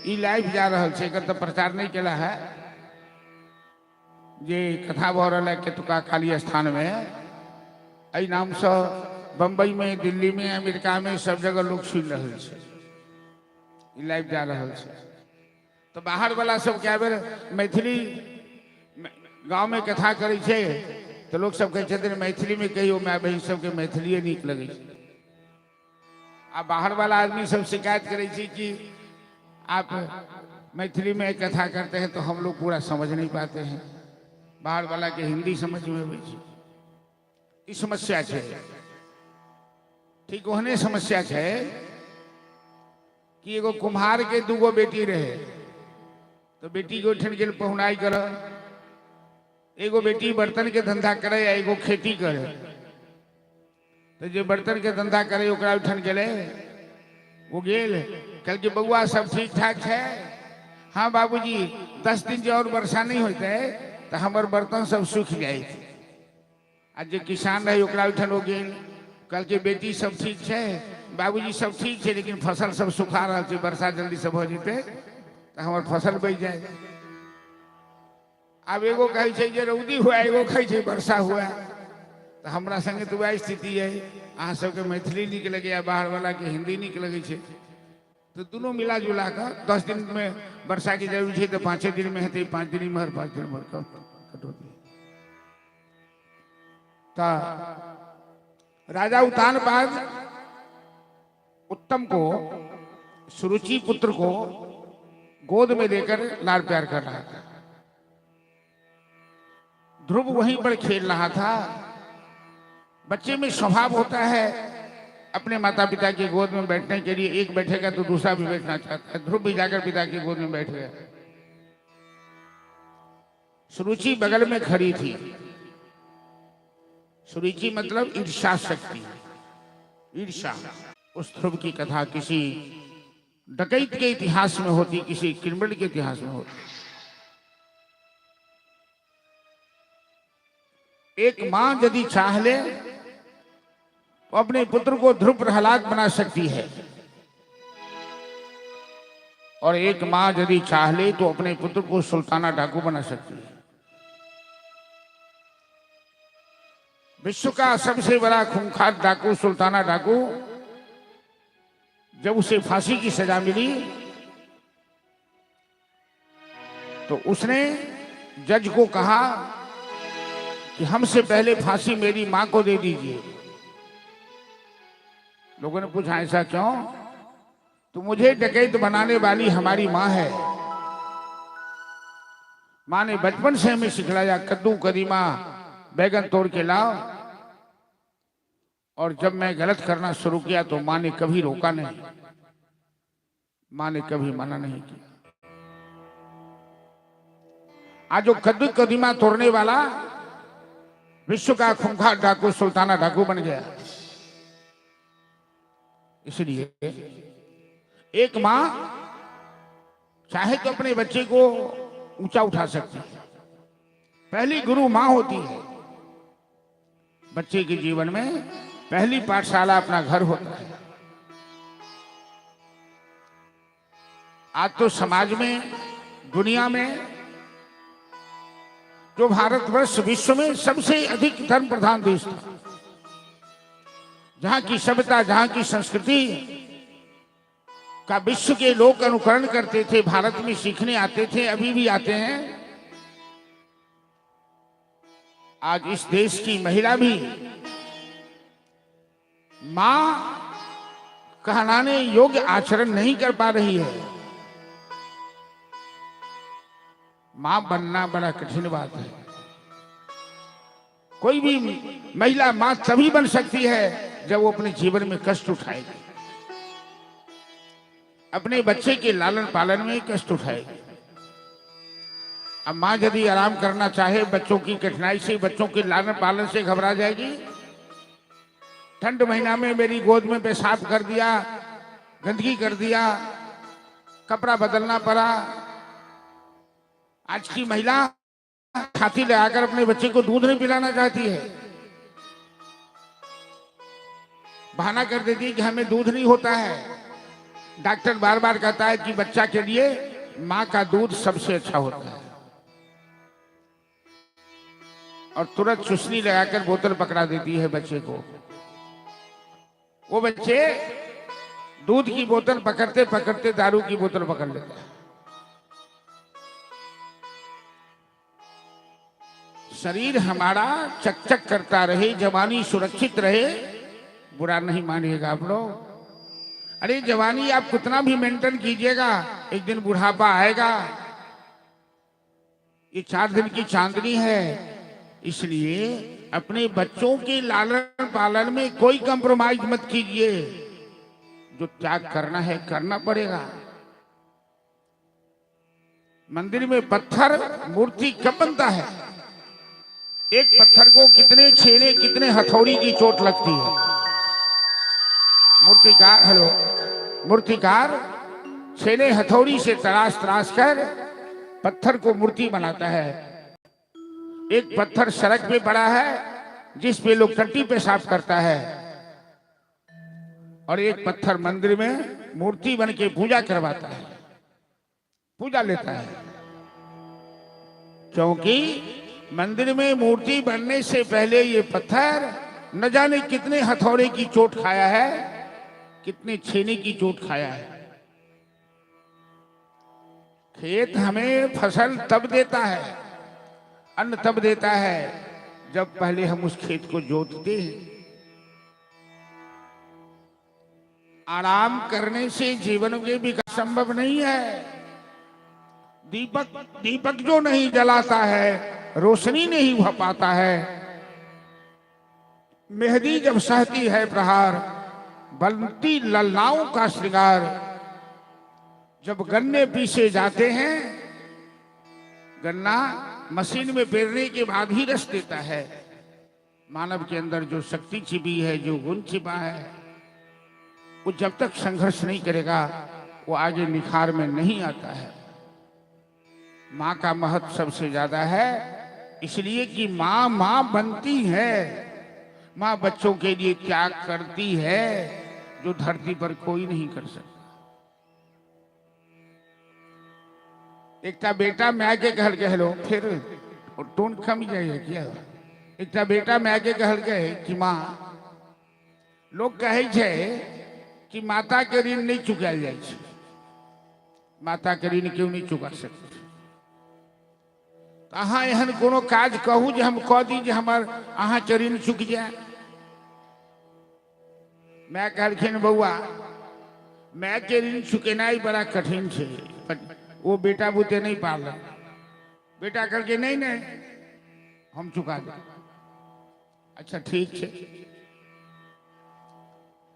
ई लाइव जा रहा है, एकर तो प्रचार नहीं केला है। जे कथा भ रहा है केतुका काली स्थान में, एहि नाम से बम्बई में, दिल्ली में, अमेरिका में सब जगह लोग सुन रहे हैं। ई लाइव जा रहा है तो बाहर वाला सब क्या बेर मैथिली गांव में कथा करे छे तो लोग सब कहते थे मैथिली में कहियो, मैं बहन सबके मैथिली नीक लगे। आ बाहर वाला आदमी सब शिकायत करे छे कि आप मैथिली में कथा करते हैं तो हम लोग पूरा समझ नहीं पाते हैं, बाहर वाला के हिंदी समझ में आवे छे। ई समस्या छे। ठीक ओहने समस्या छे कि एगो कुम्हार के दूगो बेटी रहे, तो बेटी को उठन के पहुनाई कर, एगो बेटी बर्तन के धंधा करे, एगो खेती करे। तो जो बर्तन के धंधा करे ओकरा उठन गेले, वो गेल कल के बउआ सब ठीक ठाक है? हाँ बाबूजी, 10 दिन जो और वर्षा नहीं होते तो हमार बर्तन सब सूख जाए। आज जो किसान रहे ओकरा उठन हो गेल, कल के बेटी सब ठीक है? बाबूजी सब ठीक है, लेकिन फसल सब सुखा रहा है, वर्षा जल्दी सब हो जेते तो हमार फसल बच जाए। अब एगो कहे छे जे रौदी हुआ, एगो कहे छे वर्षा हुआ। तो हमरा संगे तो वह स्थिति है। अहाँ सबके मैथिली निक लगे या बाहर वाला के हिंदी निक लगे छे, तो दोनों मिला जुला कर 10 दिन में वर्षा की जरूरत है तो 5 दिन में है, 5 दिन में हर 5 दिन में कटौती। राजा उत्तानपाद उत्तम को, सुरुचि पुत्र को गोद में लेकर लाड़ प्यार कर रहा था। ध्रुव वहीं पर खेल रहा था। बच्चे में स्वभाव होता है अपने माता पिता की गोद में बैठने के लिए, एक बैठेगा तो दूसरा भी बैठना चाहता है। ध्रुव भी जाकर पिता की गोद में बैठ गया। सुरुचि बगल में खड़ी थी। सुरुचि मतलब ईर्षा शक्ति, ईर्षा। उस ध्रुव की कथा किसी डकैत के इतिहास में होती, किसी क्रिमिनल के इतिहास में होती। एक मां यदि चाह ले तो अपने पुत्र को ध्रुव प्रहलाद बना सकती है, और एक मां यदि चाह ले तो अपने पुत्र को सुल्ताना डाकू बना सकती है। विश्व का सबसे बड़ा खूंखार डाकू सुल्ताना डाकू, जब उसे फांसी की सजा मिली तो उसने जज को कहा कि हमसे पहले फांसी मेरी मां को दे दीजिए। लोगों ने पूछा ऐसा क्यों? तो मुझे डकैत बनाने वाली हमारी मां है। मां ने बचपन से हमें सिखलाया, कद्दू कदीमा बैगन तोड़ के लाओ, और जब मैं गलत करना शुरू किया तो मां ने कभी रोका नहीं, मां ने कभी मना नहीं किया। आज जो कद्दू कदीमा तोड़ने वाला विश्व का खूंखार डाकू सुल्ताना डाकू बन गया। इसलिए एक मां चाहे तो अपने बच्चे को ऊंचा उठा सकती है। पहली गुरु मां होती है। बच्चे के जीवन में पहली पाठशाला अपना घर होता है। आज तो समाज में, दुनिया में, जो भारतवर्ष विश्व में सबसे अधिक धर्म प्रधान देश था, जहां की सभ्यता, जहां की संस्कृति का विश्व के लोग अनुकरण करते थे, भारत में सीखने आते थे, अभी भी आते हैं। आज इस देश की महिला भी मां कहलाने योग्य आचरण नहीं कर पा रही है। मां बनना बड़ा कठिन बात है। कोई भी महिला मां तभी बन सकती है जब वो अपने जीवन में कष्ट उठाएगी, अपने बच्चे के लालन पालन में कष्ट उठाएगी। अब मां यदि आराम करना चाहे, बच्चों की कठिनाई से, बच्चों के लालन पालन से घबरा जाएगी। ठंड महीना में मेरी गोद में पेशाब कर दिया, गंदगी कर दिया, कपड़ा बदलना पड़ा। आज की महिला छाती लगाकर अपने बच्चे को दूध नहीं पिलाना चाहती है। बहाना कर देती है कि हमें दूध नहीं होता है। डॉक्टर बार बार कहता है कि बच्चा के लिए मां का दूध सबसे अच्छा होता है, और तुरंत चुस्नी लगाकर बोतल पकड़ा देती है बच्चे को। वो बच्चे दूध की बोतल पकड़ते पकड़ते दारू की बोतल पकड़ लेता है। शरीर हमारा चकचक करता रहे, जवानी सुरक्षित रहे, बुरा नहीं मानिएगा आप लोग। अरे जवानी आप कितना भी मेंटेन कीजिएगा, एक दिन बुढ़ापा आएगा। ये 4 दिन की चांदनी है, इसलिए अपने बच्चों के लालन पालन में कोई कंप्रोमाइज मत कीजिए। जो त्याग करना है करना पड़ेगा। मंदिर में पत्थर मूर्ति कब बनता है? एक पत्थर को कितने छेने, कितने हथौड़ी की चोट लगती है। मूर्तिकार छेने हथौड़ी से तराश तराश कर पत्थर को मूर्ति बनाता है। एक पत्थर सड़क पे पड़ा है जिस पे लोग टट्टी पेशाब करता है, और एक पत्थर मंदिर में मूर्ति बन के पूजा करवाता है, पूजा लेता है। क्योंकि मंदिर में मूर्ति बनने से पहले ये पत्थर न जाने कितने हथौड़े की चोट खाया है, कितने छेने की चोट खाया है। खेत हमें फसल तब देता है, अन्न तब देता है जब पहले हम उस खेत को जोतते हैं। आराम करने से जीवन में विकास संभव नहीं है। दीपक जो नहीं जलाता है, रोशनी नहीं हो पाता है। मेहंदी जब सहती है प्रहार, बनती ललनाओं का श्रृंगार। जब गन्ने पीसे जाते हैं, गन्ना मशीन में पेरने के बाद ही रस देता है। मानव के अंदर जो शक्ति छिपी है, जो गुण छिपा है, वो जब तक संघर्ष नहीं करेगा वो आगे निखार में नहीं आता है। माँ का महत्व सबसे ज्यादा है, इसलिए कि माँ बनती है। माँ बच्चों के लिए त्याग करती है जो धरती पर कोई नहीं कर सकता। एकटा बेटा मैं के कहल के हेलो, फिर टोन कम जाइए क्या? एकटा बेटा मैं के कहल के कि माँ, लोग कहे छे कि माता के ऋण नहीं चुकायल जाय छे। माता के ऋण क्यों नहीं चुका सकते? अहाँ एहन कोनो काज कहू जे हम कह दी जे हमर अहाँ के ऋण चुक जाए। मैं कहलखिन बउआ, मैं के ऋण चुकेनाई बड़ा कठिन छे, वो बेटा बुते नहीं पाल। बेटा कहलके नहीं नहीं हम चुका दे। अच्छा ठीक है।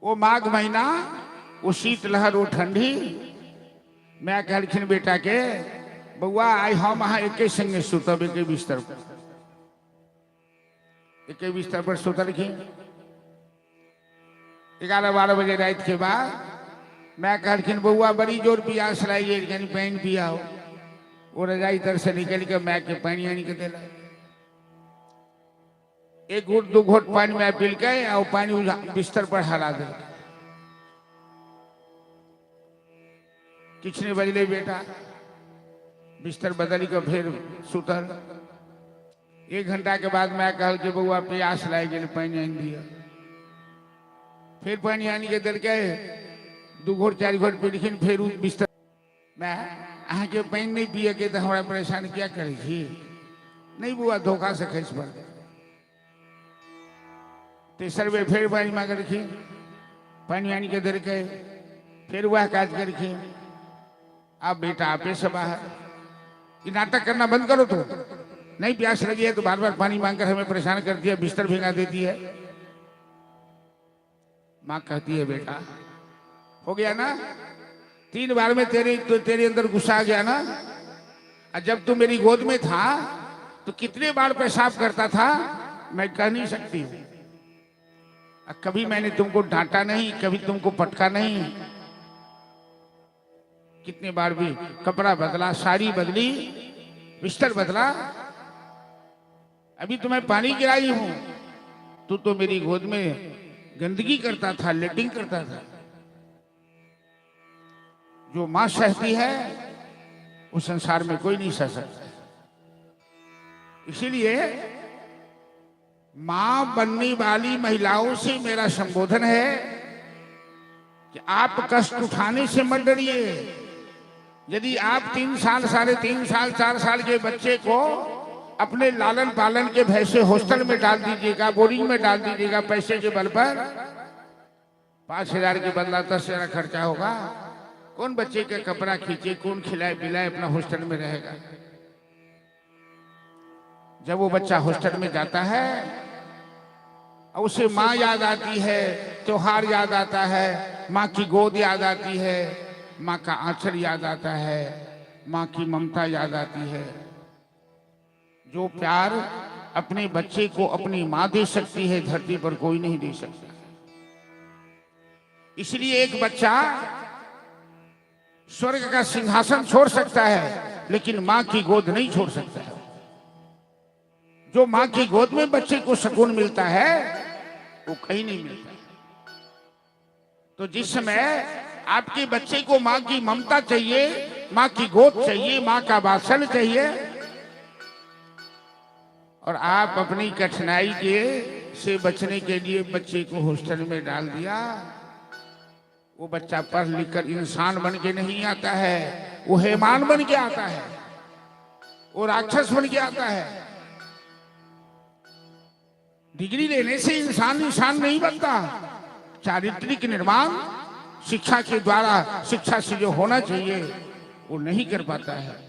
वो माघ महीना, वो शीत लहर, वो ठंडी। मैं कहलखिन बेटा के, बउआ आई हम अहाँ एक संगे सुतब, एक बिस्तर पर, एक बिस्तर पर सुतलखिन। 11-12 बजे रात के बाद मैं कहलखिन बउआ बड़ी जोर प्यास लाइए, पानी पियाओ। वो रजाई तर से निकल के मैं के पानी आनी के दिला। 1 घूट 2 घूट पानी में पी के और पानी बिस्तर पर हरा दे। किचने बजले बेटा, बिस्तर बदल के फिर सुतल। 1 घंटा के बाद मैं कहल के बउआ प्यास लाग गई, पानी आनी दिया। फिर पानी आनी के दिल के 2 घूट 4 घूट पीलखिन। फिर बिस्तर मैं अहाँ के पानी नहीं पिए के तो हमारा परेशान क्या करे छी? नहीं बुआ धोखा से खस पड़। 3 बेर फिर पानी मांग रखी, पानी आनी के दिल के फिर वह काज करके। अब बेटा आपे से बाहर, ये नाटक करना बंद करो। तो नहीं प्यास लगी है तो बार बार पानी मांगकर हमें परेशान करती है, बिस्तर भिगा देती है। माँ कहती है बेटा हो गया ना, 3 बार में तेरे अंदर गुस्सा आ गया ना। और जब तू मेरी गोद में था तो कितने बार पेशाब करता था मैं कह नहीं सकती हूँ। कभी मैंने तुमको डांटा नहीं, कभी तुमको पटका नहीं। कितने बार भी कपड़ा बदला, साड़ी बदली, बिस्तर बदला। अभी तो मैं पानी गिराई हूं, तू तो मेरी गोद में गंदगी करता था, लेटिंग करता था। जो मां सहती है उस संसार में कोई नहीं सह सकता। इसीलिए मां बनने वाली महिलाओं से मेरा संबोधन है कि आप कष्ट उठाने से मत डरिए। यदि आप 3 साल, 3.5 साल, 4 साल के बच्चे को अपने लालन पालन के भय से हॉस्टल में डाल दीजिएगा, बोर्डिंग में डाल दीजिएगा, पैसे के बल पर 5,000 के बदला 10,000 खर्चा होगा। कौन बच्चे का कपड़ा खींचे, कौन खिलाए पिलाए, अपना हॉस्टल में रहेगा। जब वो बच्चा हॉस्टल में जाता है और उसे माँ याद आती है, त्योहार याद आता है, माँ की गोद याद आती है, माँ का आंचल याद आता है, माँ की ममता याद आती है। जो प्यार अपने बच्चे को अपनी माँ दे सकती है, धरती पर कोई नहीं दे सकता। इसलिए एक बच्चा स्वर्ग का सिंहासन छोड़ सकता है, लेकिन माँ की गोद नहीं छोड़ सकता है। जो माँ की गोद में बच्चे को सुकून मिलता है वो कहीं नहीं मिलता। तो जिस समय आपके बच्चे को माँ की ममता चाहिए, माँ की गोद चाहिए, माँ का वात्सल्य चाहिए, और आप अपनी कठिनाई के से बचने के लिए बच्चे को हॉस्टल में डाल दिया, वो बच्चा पढ़ लिख कर इंसान बन के नहीं आता है, वो हैवान बन के आता है, वो राक्षस बन के आता है। डिग्री लेने से इंसान नहीं बनता। चारित्रिक निर्माण शिक्षा के द्वारा, शिक्षा से जो होना चाहिए वो नहीं कर पाता है।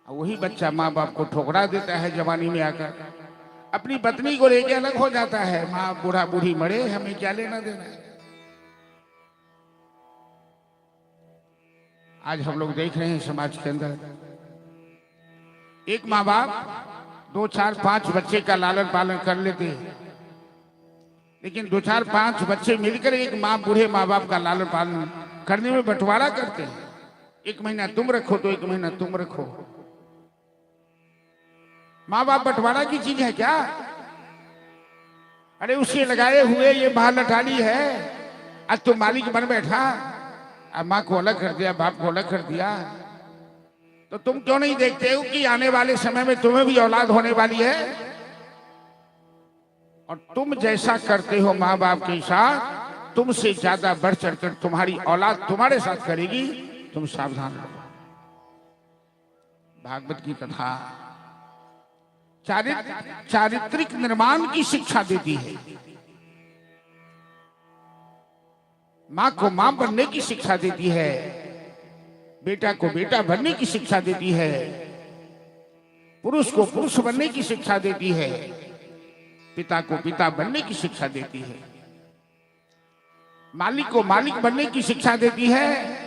वही बच्चा माँ बाप को ठुकरा देता है जवानी में आकर, अपनी पत्नी को लेके अलग हो जाता है। माँ बूढ़ा बूढ़ी मरे, हमें क्या लेना देना है। आज हम लोग देख रहे हैं समाज के अंदर एक माँ बाप 2, 4, 5 बच्चे का लालन पालन कर लेते हैं, लेकिन 2, 4, 5 बच्चे मिलकर एक माँ बूढ़े माँ बाप का लालन पालन करने में बंटवारा करते हैं। 1 महीना तुम रखो तो 1 महीना तुम रखो। माँ बाप बंटवारा की चीज है क्या? अरे उसके लगाए हुए ये बाहर लटाली है, आज तो मालिक बन बैठा, अब माँ को अलग कर दिया, बाप को अलग कर दिया। तो तुम क्यों नहीं देखते हो कि आने वाले समय में तुम्हें भी औलाद होने वाली है, और तुम जैसा करते हो माँ बाप के साथ, तुमसे ज्यादा बढ़ चढ़कर तुम्हारी औलाद तुम्हारे साथ करेगी। तुम सावधान रहो। भागवत की कथा चारित्रिक निर्माण की शिक्षा देती है, माँ को माँ बनने की शिक्षा देती है, बेटा को बेटा बनने की शिक्षा देती है, पुरुष को पुरुष बनने की शिक्षा देती है, पिता को पिता बनने की शिक्षा देती है, मालिक को मालिक बनने की शिक्षा देती है,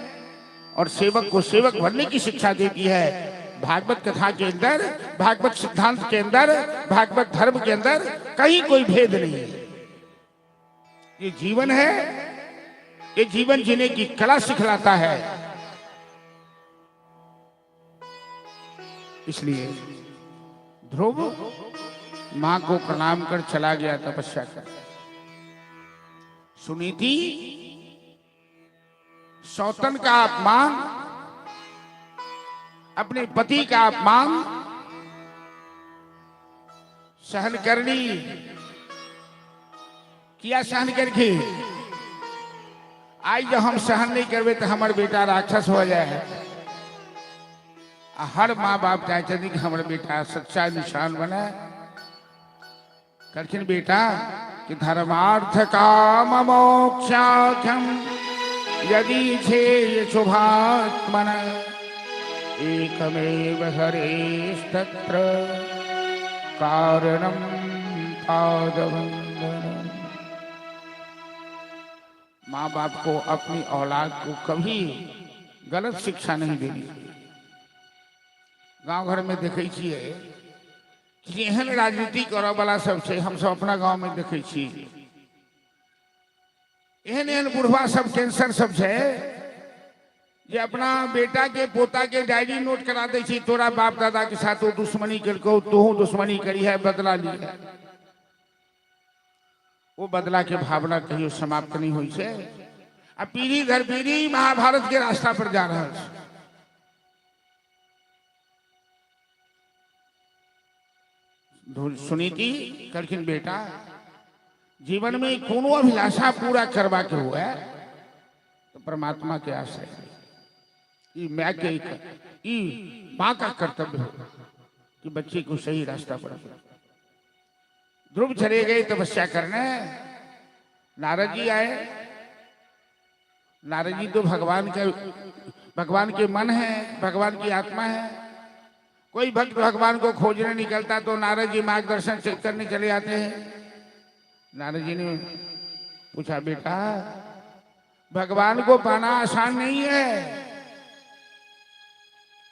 और सेवक को सेवक बनने की शिक्षा देती है। भागवत कथा के अंदर, भागवत सिद्धांत के अंदर, भागवत धर्म के अंदर कहीं कोई भेद नहीं है। ये जीवन है, ये जीवन जीने की कला सिखलाता है। इसलिए ध्रुव मां को प्रणाम कर चला गया तपस्या कर। सुनीति सौतन का अपमान, अपने पति का अपमान सहन कर ली, किया सहन करके। आज जब हम सहन नहीं करवे तो हमारे बेटा राक्षस हो जाए। हर माँ बाप चाहते थे कि हमारा बेटा सच्चा निशान बने। कठिन बेटा कि धर्मार्थ काम मोक्षाख्यम यदि छे शुभात्मन एकमेव हरेस्तत्र कारणम पादवंदनम। माँ बाप को अपनी औलाद को कभी गलत शिक्षा नहीं देनी। गांव घर में देखे छिए कि एहन राजनीति करे वाला सब से हम सब अपना गांव में देखे छिए। एहन एहन बुढ़वा सब कैंसर सब से जे अपना बेटा के पोता के डायरी नोट करा दे छी, तोरा बाप दादा के साथ वो दुश्मनी करको, तोहू दुश्मनी करी है, बदला ली है। वो बदला के भावना कहियो समाप्त नहीं हुई है। अब पीढ़ी दर पीढ़ी महाभारत के रास्ता पर जा रहा है। सुनीति कठिन बेटा जीवन में कोनो अभिलाषा पूरा करवा के हुआ है तो परमात्मा के आश्रय, माँ का कर्तव्य हो। कि बच्चे को सही रास्ता पड़ गया। ध्रुव चले गए तपस्या करने। नारद जी आए। नारद जी तो भगवान के मन है, भगवान की आत्मा है। कोई भक्त भगवान को खोजने निकलता तो नारद जी मार्गदर्शन चेक करने चले आते हैं। नारद जी ने पूछा, बेटा भगवान को पाना आसान नहीं है,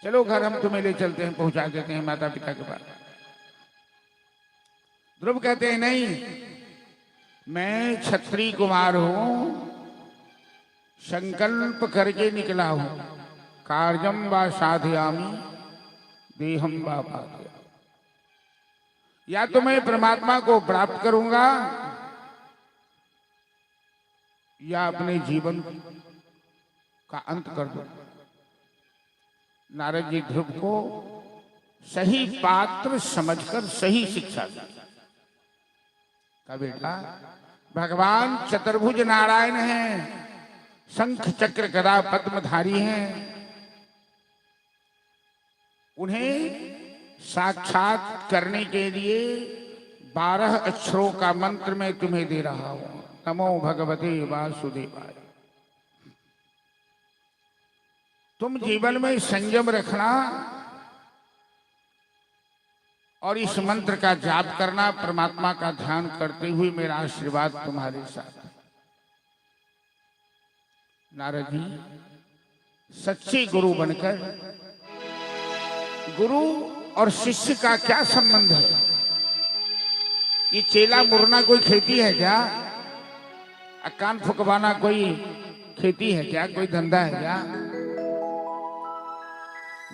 चलो घर हम तुम्हें ले चलते हैं, पहुंचा देते हैं माता पिता के पास। ध्रुव कहते हैं, नहीं, मैं क्षत्रिय कुमार हूं, संकल्प करके निकला हूं। कार्यम वा साधयामि देहम वा पापयामि। या तो मैं परमात्मा को प्राप्त करूंगा या अपने जीवन का अंत कर दूंगा। नारद जी ध्रुव को सही पात्र समझकर सही शिक्षा दी। का बेटा भगवान चतुर्भुज नारायण हैं, शंख चक्र गदा पद्मधारी हैं। उन्हें साक्षात करने के लिए 12 अक्षरों का मंत्र मैं तुम्हें दे रहा हूं। नमो भगवते वासुदेवाय। तुम जीवन में संयम रखना और इस मंत्र का जाप करना, परमात्मा का ध्यान करते हुए मेरा आशीर्वाद तुम्हारे साथ। नारद जी सच्चे गुरु बनकर, गुरु और शिष्य का क्या संबंध है? ये चेला मुरना कोई खेती है क्या? कान फुकवाना कोई खेती है क्या? कोई धंधा है क्या?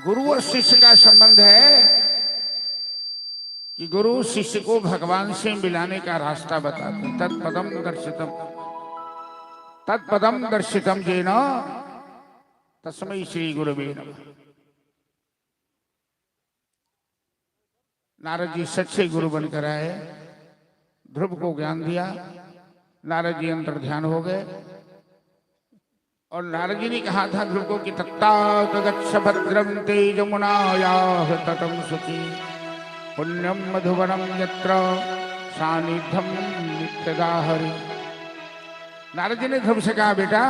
गुरु और शिष्य का संबंध है कि गुरु शिष्य को भगवान से मिलाने का रास्ता बताते। तत्पदम दर्शितम जेन तस्मै श्री गुरुवे नमः। नारद जी सच्चे गुरु बनकर आए, ध्रुव को ज्ञान दिया। नारद जी अंतर ध्यान हो गए और नारद जी ने कहा था ध्रुव को कि तत्तात गच्छ भद्रम ते यमुनायाः तटं शुचि पुण्यम मधुवनम यत्र सानिध्यम नित्यदा हरि। नारद जी ने ध्रुव से कहा, बेटा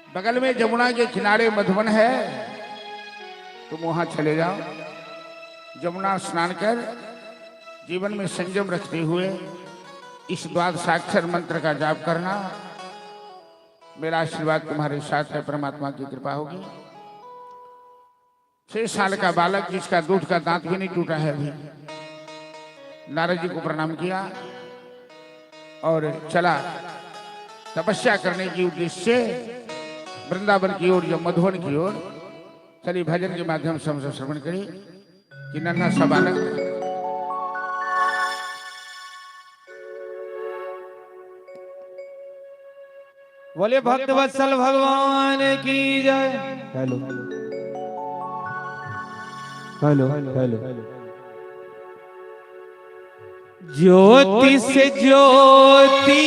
बगल में जमुना के किनारे मधुवन है, तुम वहां चले जाओ। जमुना स्नान कर जीवन में संयम रखते हुए इस द्वादशाक्षर मंत्र का जाप करना। मेरा आशीर्वाद तुम्हारे साथ है, परमात्मा की कृपा होगी। 6 साल का बालक जिसका दूध का दांत भी नहीं टूटा है अभी, नारद जी को प्रणाम किया और चला तपस्या करने की उद्देश्य से वृंदावन की ओर या मधुवन की ओर। चलिए भजन के माध्यम से हम श्रवण करिए कि नन्हा सा बालक बोले भक्त वत्सल भगवान की जय। Hello hello hello. ज्योति से ज्योति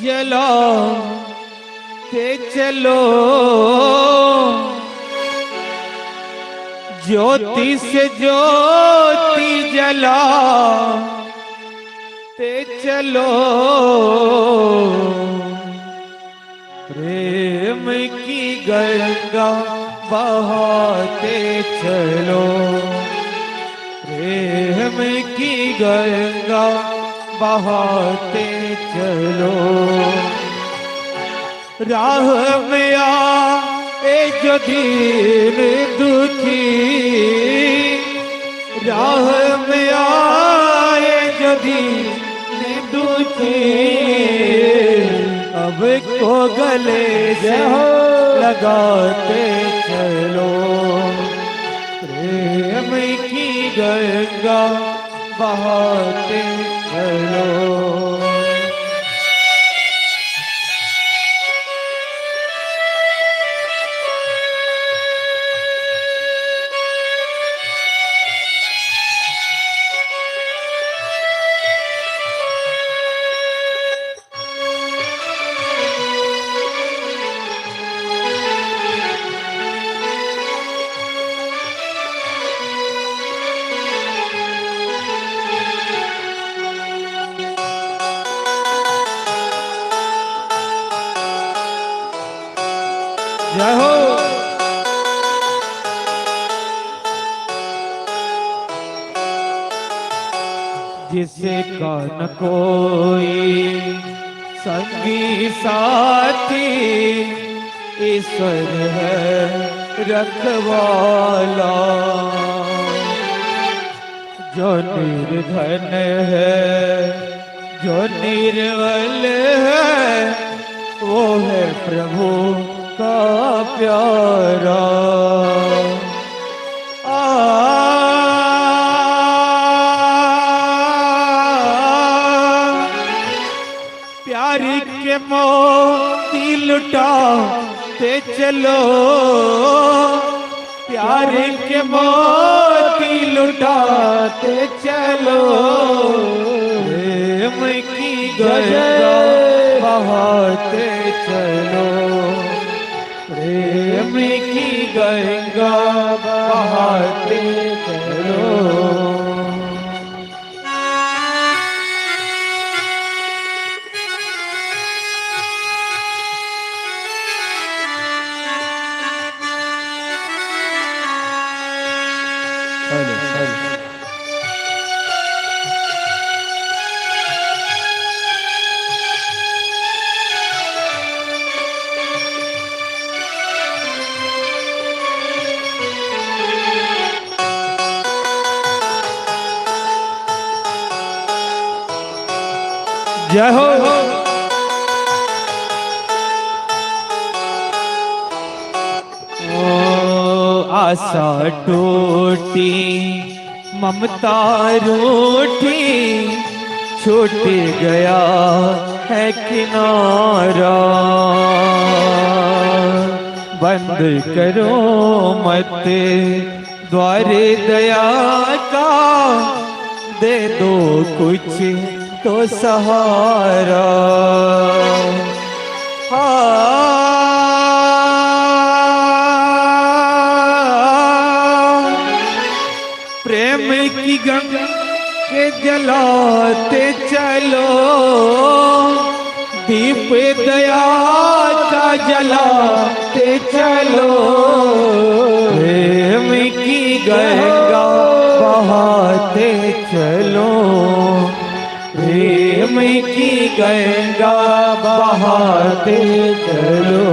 जलाते चलो, ज्योति से ज्योति जलाते चलो, प्रेम की गंगा बहाते चलो, प्रेम की गंगा बहाते चलो। राह में आए जो दीन दुखी, राह में आए जो दीन दुखी, अब को गले से लगाते चलो, प्रेम की गंगा बहाते चलो। जय हो। जिसे का न कोई संगी साथी, ईश्वर है रखवाला। जो निर्धन है, जो निर्बल है, वो है प्रभु का प्यारा। प्यारी के मोती लुटाते चलो, प्यारी के मोती लुटाते चलो। प्रेम की गंगा बहाते चलो, प्रेम की गंगा बहाते चलो। जय हो। आशा टूटी, ममता रूठी, छूट गया है किनारा। बंद करो मत द्वार दया का, दे दो कुछ तो सहारा। प्रेम की गंगा के जलाते चलो, दीप दया का जलाते चलो। प्रेम की गंगा बहाते चलो, प्रेम की गंगा बहाते चलो।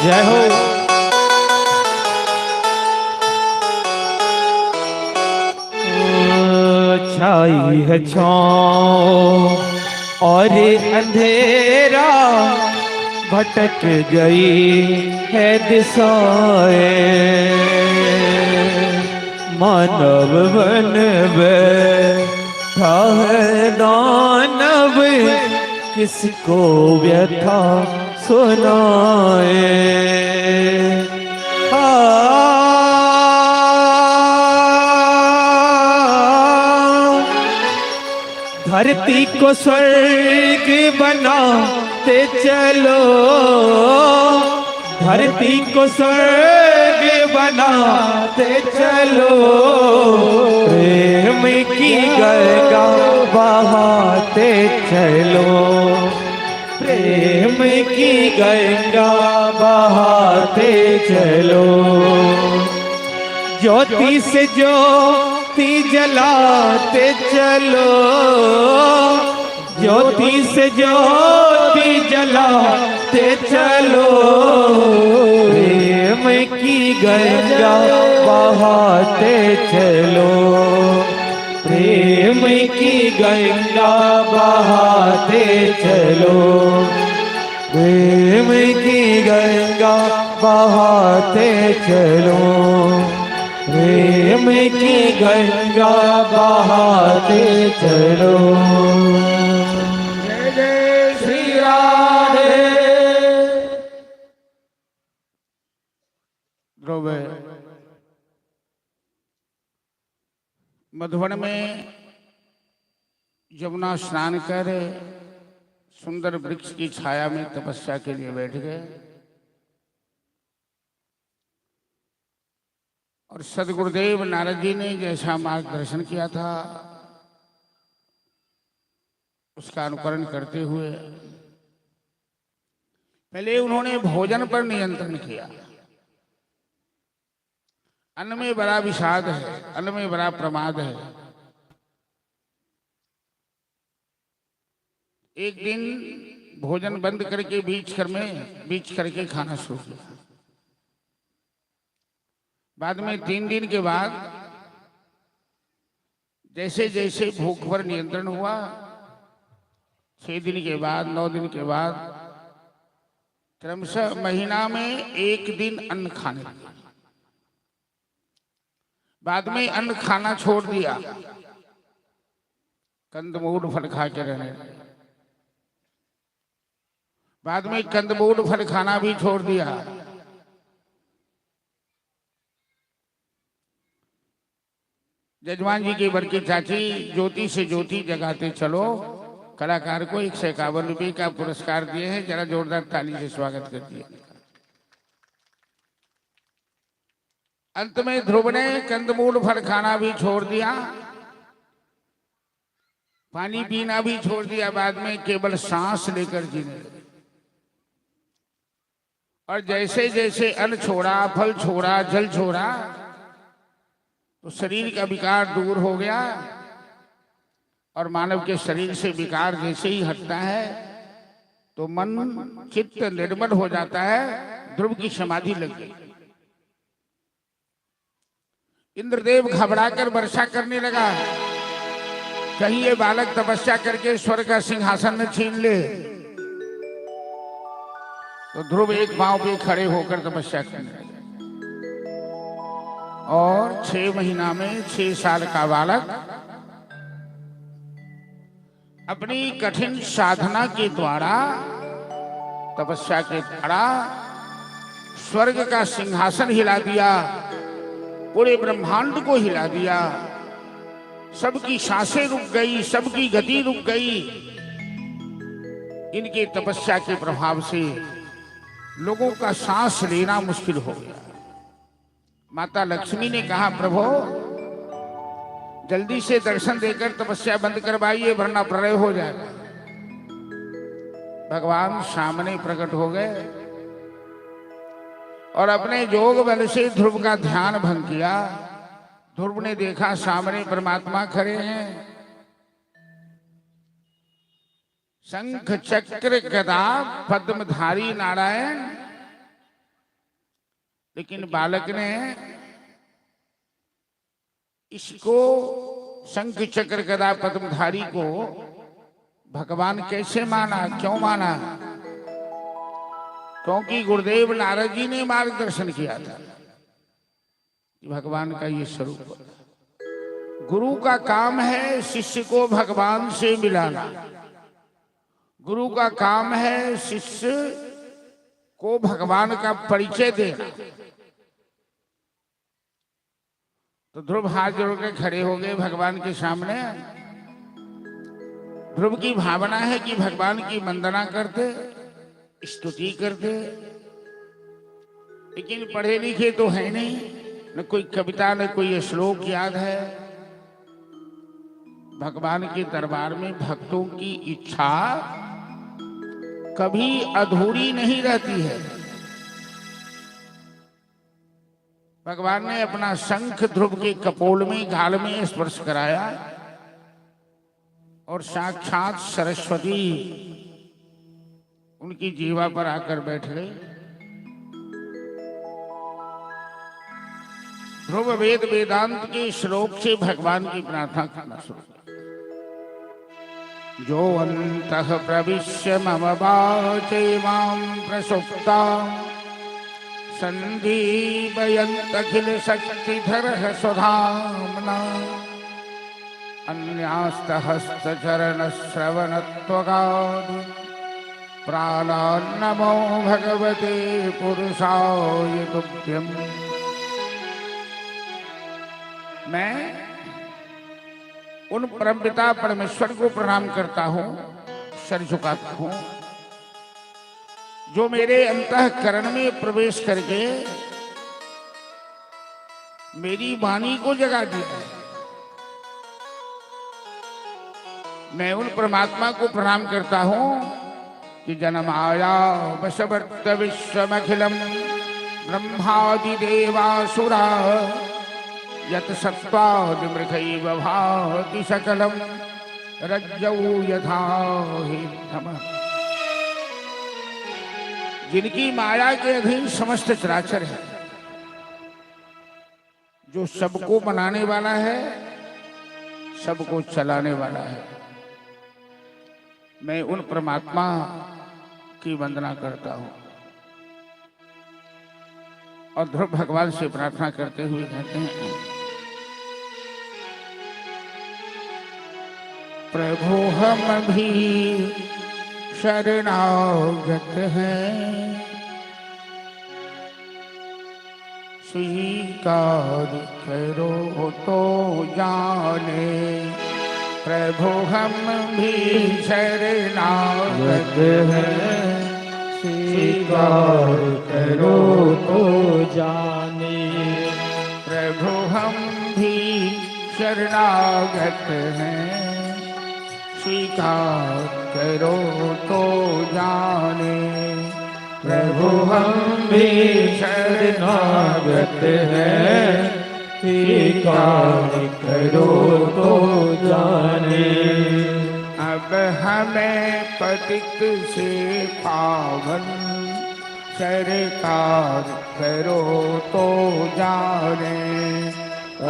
जय हो। छाई है छाँव और अंधेरा, भटक गई है दिशाएं। मानव बन बैठा है दानव, किसको व्यथा सुनाए। धरती को स्वर्ग बनाते चलो, धरती को स्वर्ग बनाते चलो। प्रेम की गंगा बहाते चलो, प्रेम की गंगा बहाते चलो। ज्योति से ज्योति जलाते चलो, ज्योति से ज्योति जलाते चलो। प्रेम की गंगा बहाते चलो, प्रेम की गंगा बहाते चलो। प्रेम की गंगा बहाते चलो, प्रेम की गंगा बहाते चलो। जय जय श्री राधे। ध्रुव मधुवन में यमुना स्नान कर सुंदर वृक्ष की छाया में तपस्या के लिए बैठ गए और सदगुरुदेव नारद जी ने जैसा मार्गदर्शन किया था उसका अनुकरण करते हुए पहले उन्होंने भोजन पर नियंत्रण किया। अन्न में बड़ा विषाद है, अन्न में बड़ा प्रमाद है। एक दिन भोजन बंद करके बीच करके खाना शुरू किया। बाद में 3 दिन के बाद जैसे जैसे भूख पर नियंत्रण हुआ, 6 दिन के बाद, 9 दिन के बाद क्रमशः महीना में 1 दिन अन्न खाने लगे। बाद में अन्न खाना छोड़ दिया, कंदमूल फल खा के रहने लगे। बाद में कंदमूल फल खाना भी छोड़ दिया। जजमान जी की बड़की चाची ज्योति से ज्योति जगाते चलो कलाकार को 151 रुपये का पुरस्कार दिए हैं। जरा जोरदार ताली से स्वागत कर दिया। अंत में ध्रुव ने कंदमूल फल खाना भी छोड़ दिया, पानी पीना भी छोड़ दिया। बाद में केवल सांस लेकर जीने लगे। और जैसे जैसे अन्न छोड़ा, फल छोड़ा, जल छोड़ा तो शरीर का विकार दूर हो गया और मानव के शरीर से विकार जैसे ही हटता है तो मन चित्त निर्मल हो जाता है। ध्रुव की समाधि लग गई। इंद्रदेव घबराकर वर्षा करने लगा, कहीं ये बालक तपस्या करके स्वर्ग का सिंहासन न छीन ले। तो ध्रुव एक पांव पे खड़े होकर तपस्या करने लगे और 6 महीना में 6 साल का बालक अपनी कठिन साधना के द्वारा, तपस्या के द्वारा स्वर्ग का सिंहासन हिला दिया, पूरे ब्रह्मांड को हिला दिया। सबकी सांसें रुक गई, सबकी गति रुक गई। इनके तपस्या के प्रभाव से लोगों का सांस लेना मुश्किल हो गया। माता लक्ष्मी ने कहा, प्रभु जल्दी से दर्शन देकर तपस्या बंद करवाइए वरना प्रलय हो जाएगा। भगवान सामने प्रकट हो गए और अपने योग बल से ध्रुव का ध्यान भंग किया। ध्रुव ने देखा सामने परमात्मा खड़े हैं, शंख चक्र गदा पद्मधारी नारायण। लेकिन बालक ने इसको शंख चक्र गदा पद्मधारी को भगवान कैसे माना, क्यों माना? क्योंकि गुरुदेव नारद जी ने मार्गदर्शन किया था कि भगवान का ये स्वरूप। गुरु का काम है शिष्य को भगवान से मिलाना। गुरु का काम है शिष्य को भगवान का परिचय देना। तो ध्रुव हाथ जोड़ के खड़े हो गए भगवान के सामने। ध्रुव की भावना है कि भगवान की वंदना करते, स्तुति करते, लेकिन पढ़े लिखे तो है नहीं, न कोई कविता न कोई श्लोक याद है। भगवान के दरबार में भक्तों की इच्छा कभी अधूरी नहीं रहती है। भगवान ने अपना शंख ध्रुव के कपोल में, गाल में स्पर्श कराया और साक्षात सरस्वती उनकी जीवा पर आकर बैठ गई। ध्रुव वेद वेदांत के श्लोक से भगवान की प्रार्थना करना शुरू किया। जो अंतः प्रविश्य मम वाचे मां प्रसुप्तां संदीपयन्तखिल शक्तिधरः स्वधाम्ना अन्यास्तहस्तचरणश्रवणत्वगादि प्राणान्नमो भगवते पुरुषाय तुभ्यम्। मैं उन परमपिता परमेश्वर को प्रणाम करता हूं, सर झुकाता हूं, जो मेरे अंतःकरण में प्रवेश करके मेरी वाणी को जगा दिया। मैं उन परमात्मा को प्रणाम करता हूं कि जन्म आया वशवर्त विश्वमखिलम ब्रह्मादि देवासुरा यत सत्त्वादि मृगैव भाति सकलम रज्जौ यथा हि नमः। जिनकी माया के अधीन समस्त चराचर है, जो सबको बनाने वाला है, सबको चलाने वाला है, मैं उन परमात्मा की वंदना करता हूं। और ध्रुव भगवान से प्रार्थना करते हुए कहते हैं, प्रभु हम भी शरणागत हैं, स्वीकार करो तो जाने। प्रभु हम भी शरणागत हैं, स्वीकार करो तो जाने। प्रभु हम भी शरणागत हैं, स्वीकार करो तो जाने। प्रभु हम भी शरणागत हैं, स्वीकार करो तो जाने। अब हमें पतित से पावन सरकार करो तो जाने।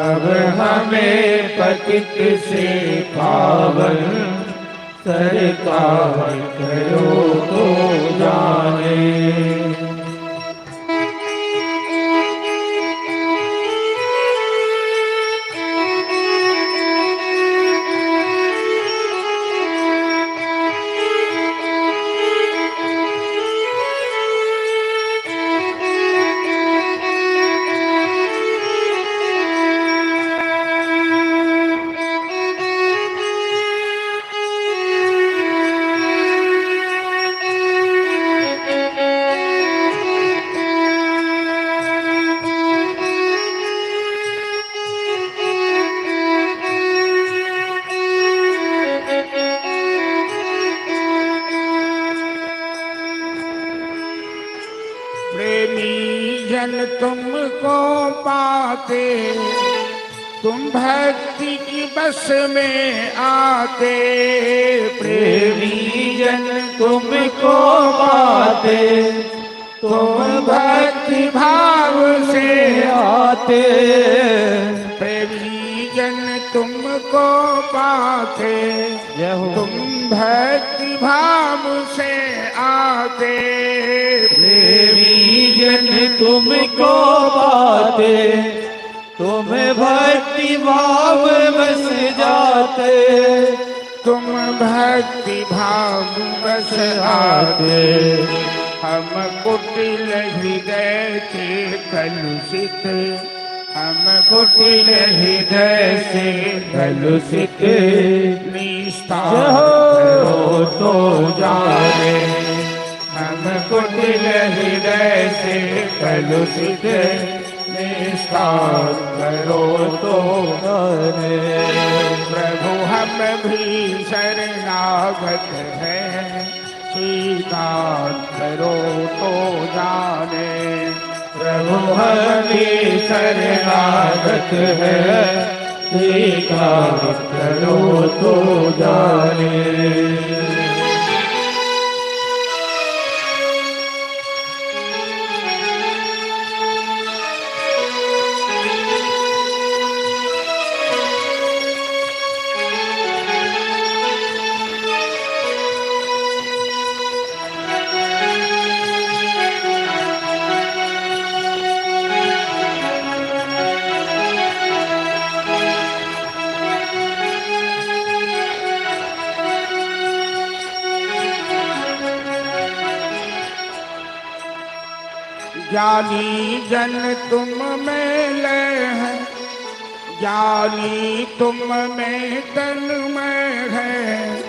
अब हमें पतित से पावन सरकार करो तो जाने। तुमको पाते तुम भक्ति की बस में आते। प्रेमी जन तुमको पाते तुम भक्ति भाव से आते। प्रेमी जन तुमको पाते तुम भक्ति भाव से आते। प्रेमी जन तुमको पाते तुम भक्ति भाव बस जाते। तुम भक्ति भाव बस आते। हम कुटिल हृदय से कलुषित, हम कुटिल हृदय से कलुषित निष्ठा करो तो जाने। हम कुटिल हृदय से कलुषित निष्ठा करो तो जाने। प्रभु हम भी शरणागत हैं, स्वीकार करो तो जाने। प्रभु हम भी शरणागत हैं, स्वीकार करो तो जाने। ज्ञानी जन तुम मेले हैं, ज्ञानी तुम में तन्मय है,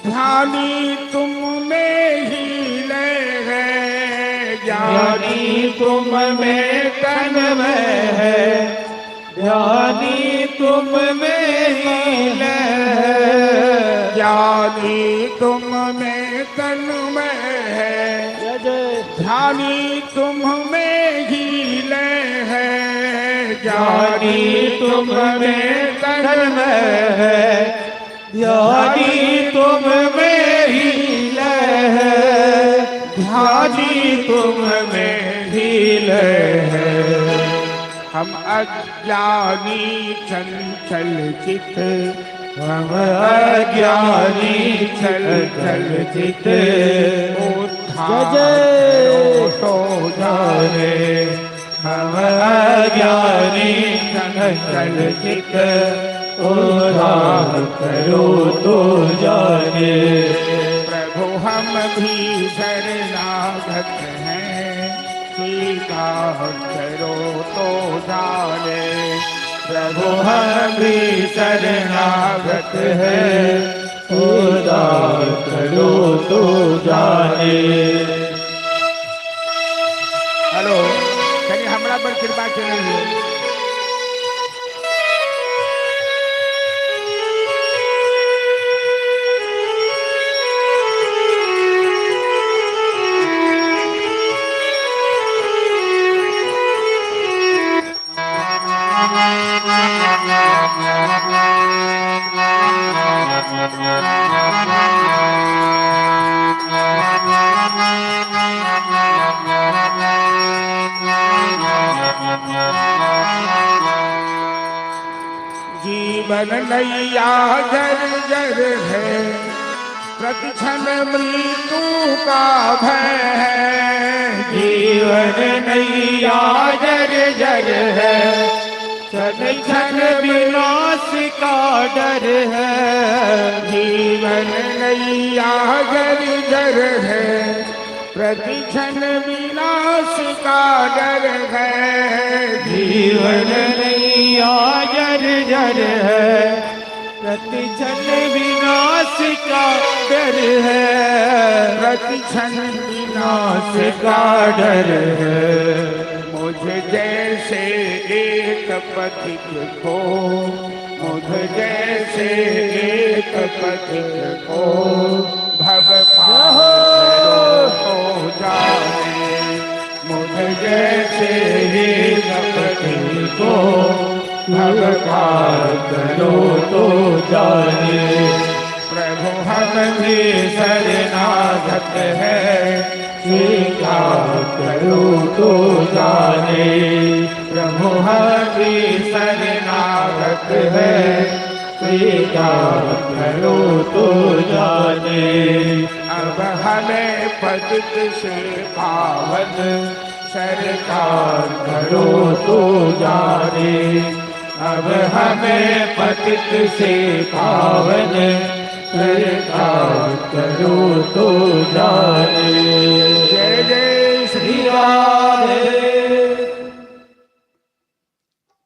ध्यानी तुम में ही लय है। ज्ञानी तुम में तन्मय है, ध्यानी तुम में ही लय है। ज्ञानी तुम में तन्मय है, ध्यानी तुम में ही लय है। ज्ञानी तुम में तन्मय है, ध्यानी तुम में ही लय है। ध्यानी तुम में ही लय है। हम अज्ञानी चंचल चित, हम अज्ञानी चंचल चित, तो जाने। हम अज्ञानी चंचल चित, उद्धार करो तो जाने। प्रभु हम भी शरणागत हैं, स्वीकार करो तो जाने। प्रभु हम भी शरणागत है, उद्धार करो तो जाने। हेलो, चलिए हमरा पर कृपा करिए। जीवन नैया जर जर है, प्रतिक्षण मृत्यु का भय है। जीवन नैया जर जर है, प्रतिक्षण विनाश का डर है। जीवन नैया जर जर है, प्रतिक्षण विनाश का डर है। जीवन नैया जर जर है, प्रतिक्षण विनाश का डर है। प्रतिक्षण विनाश का डर है। मुझ जैसे एक पथिक को, मुझ जैसे एक पथिक को भव हो जाने। मुझ जैसे एक पथिक को भव करो तो जाने। प्रभु हम भी शरणागत है, स्वीकार करो तो जाने। प्रभु हम भी शरणागत है, स्वीकार करो तो जाने। अब हमें पतित से पावन सरकार करो तो जाने। अब हमें पतित से पावन सरकार करो तो जाने। जय जय श्री राधे।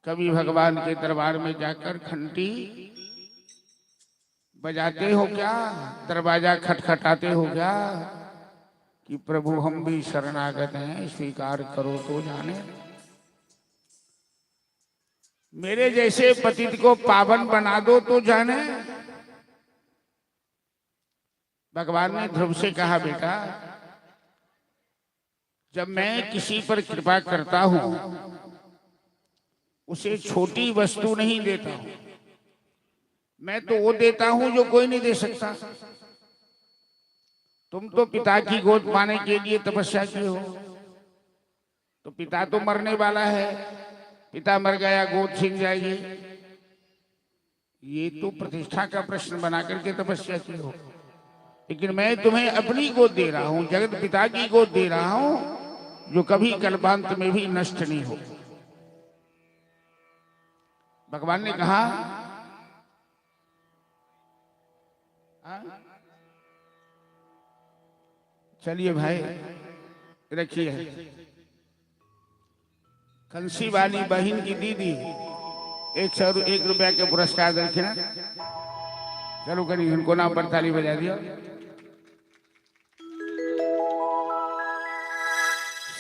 कभी भगवान के दरबार में जाकर घंटी बजाते हो क्या, दरवाजा खटखटाते हो क्या कि प्रभु हम भी शरणागत हैं, स्वीकार करो तो जाने। मेरे जैसे पतित को पावन बना दो तो जाने। भगवान ने ध्रुव से कहा, बेटा जब मैं किसी पर कृपा करता हूं उसे छोटी वस्तु नहीं देता हूं, मैं तो वो देता हूं जो कोई नहीं दे सकता। तुम तो पिता की गोद पाने के लिए तपस्या की हो, तो पिता तो मरने वाला है, पिता मर गया गोद छिन जाएगी। ये तो प्रतिष्ठा का प्रश्न बना करके तपस्या की हो, लेकिन मैं तुम्हें अपनी गोद दे रहा हूं, जगत पिता की गोद दे रहा हूं, जो कभी कल्पांत में भी नष्ट नहीं हो। भगवान ने कहा, चलिए भाई रखिए। कंसी वाली बहन की दीदी 1 रुपया के पुरस्कार दक्षिणा चलो करिए, उनको नाम पर ताली बजा दिया।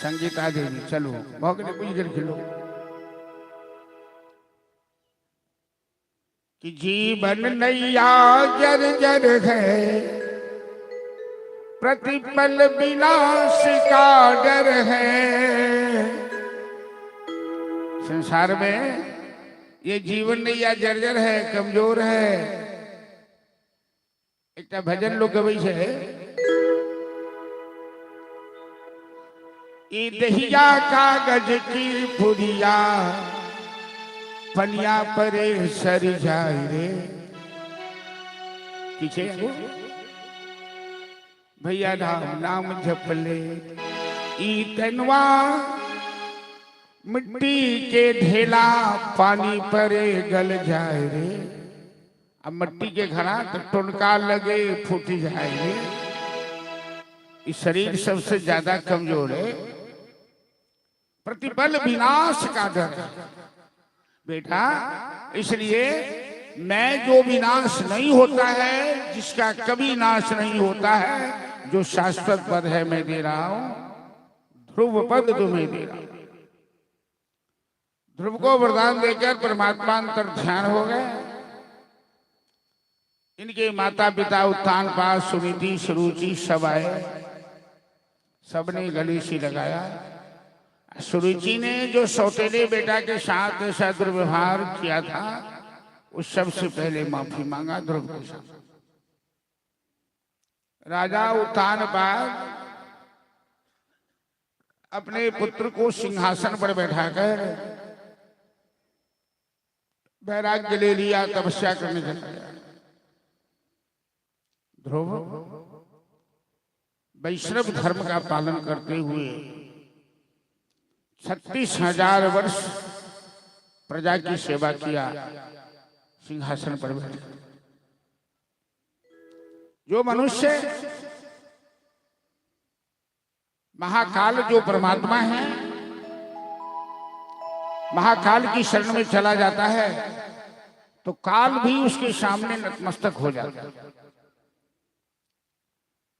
संगीता देवी चलो भौगले पूछ कर खिलो कि जीवन नैया जर जर है, प्रतिपल विनाश का डर है। संसार में ये जीवन नैया जर्जर है, कमजोर है। एक भजन लोग गवई है, ई दहिया कागज की पुरिया, पनिया परे सर जाए रे। पीछे भैया राम नाम जपले, ई तनवा मिट्टी के ढेला, पानी परे गल जाए रे। अब मिट्टी के घड़ा तो टुनका लगे फूट जाए रे। इस शरीर सबसे ज्यादा कमजोर है, प्रतिपल विनाश का डर बेटा। इसलिए मैं जो विनाश नहीं होता है, जिसका कभी नाश नहीं होता है, जो शाश्वत पद है मैं दे रहा हूं, ध्रुव पद तुम्हें दे रहा हूं। ध्रुव को वरदान देकर परमात्मा अंतर ध्यान हो गए। इनके माता पिता उत्तान पास सुनीति सुरुचि सब आए, सबने गले से लगाया। सुरुचि ने जो सौतेले बेटा के साथ ऐसा दुर्व्यवहार किया था, उस सबसे पहले माफी मांगा ध्रुव के साथ। राजा उत्तान पाद अपने पुत्र को सिंहासन पर बैठाकर वैराग्य ले लिया, तपस्या करने चला गया। ध्रुव वैष्णव धर्म का पालन करते हुए 36,000 वर्ष प्रजा की सेवा किया, सिंहासन पर बैठे। जो मनुष्य महाकाल जो परमात्मा है, महाकाल की शरण में चला जाता है तो काल भी उसके सामने नतमस्तक हो जाता है।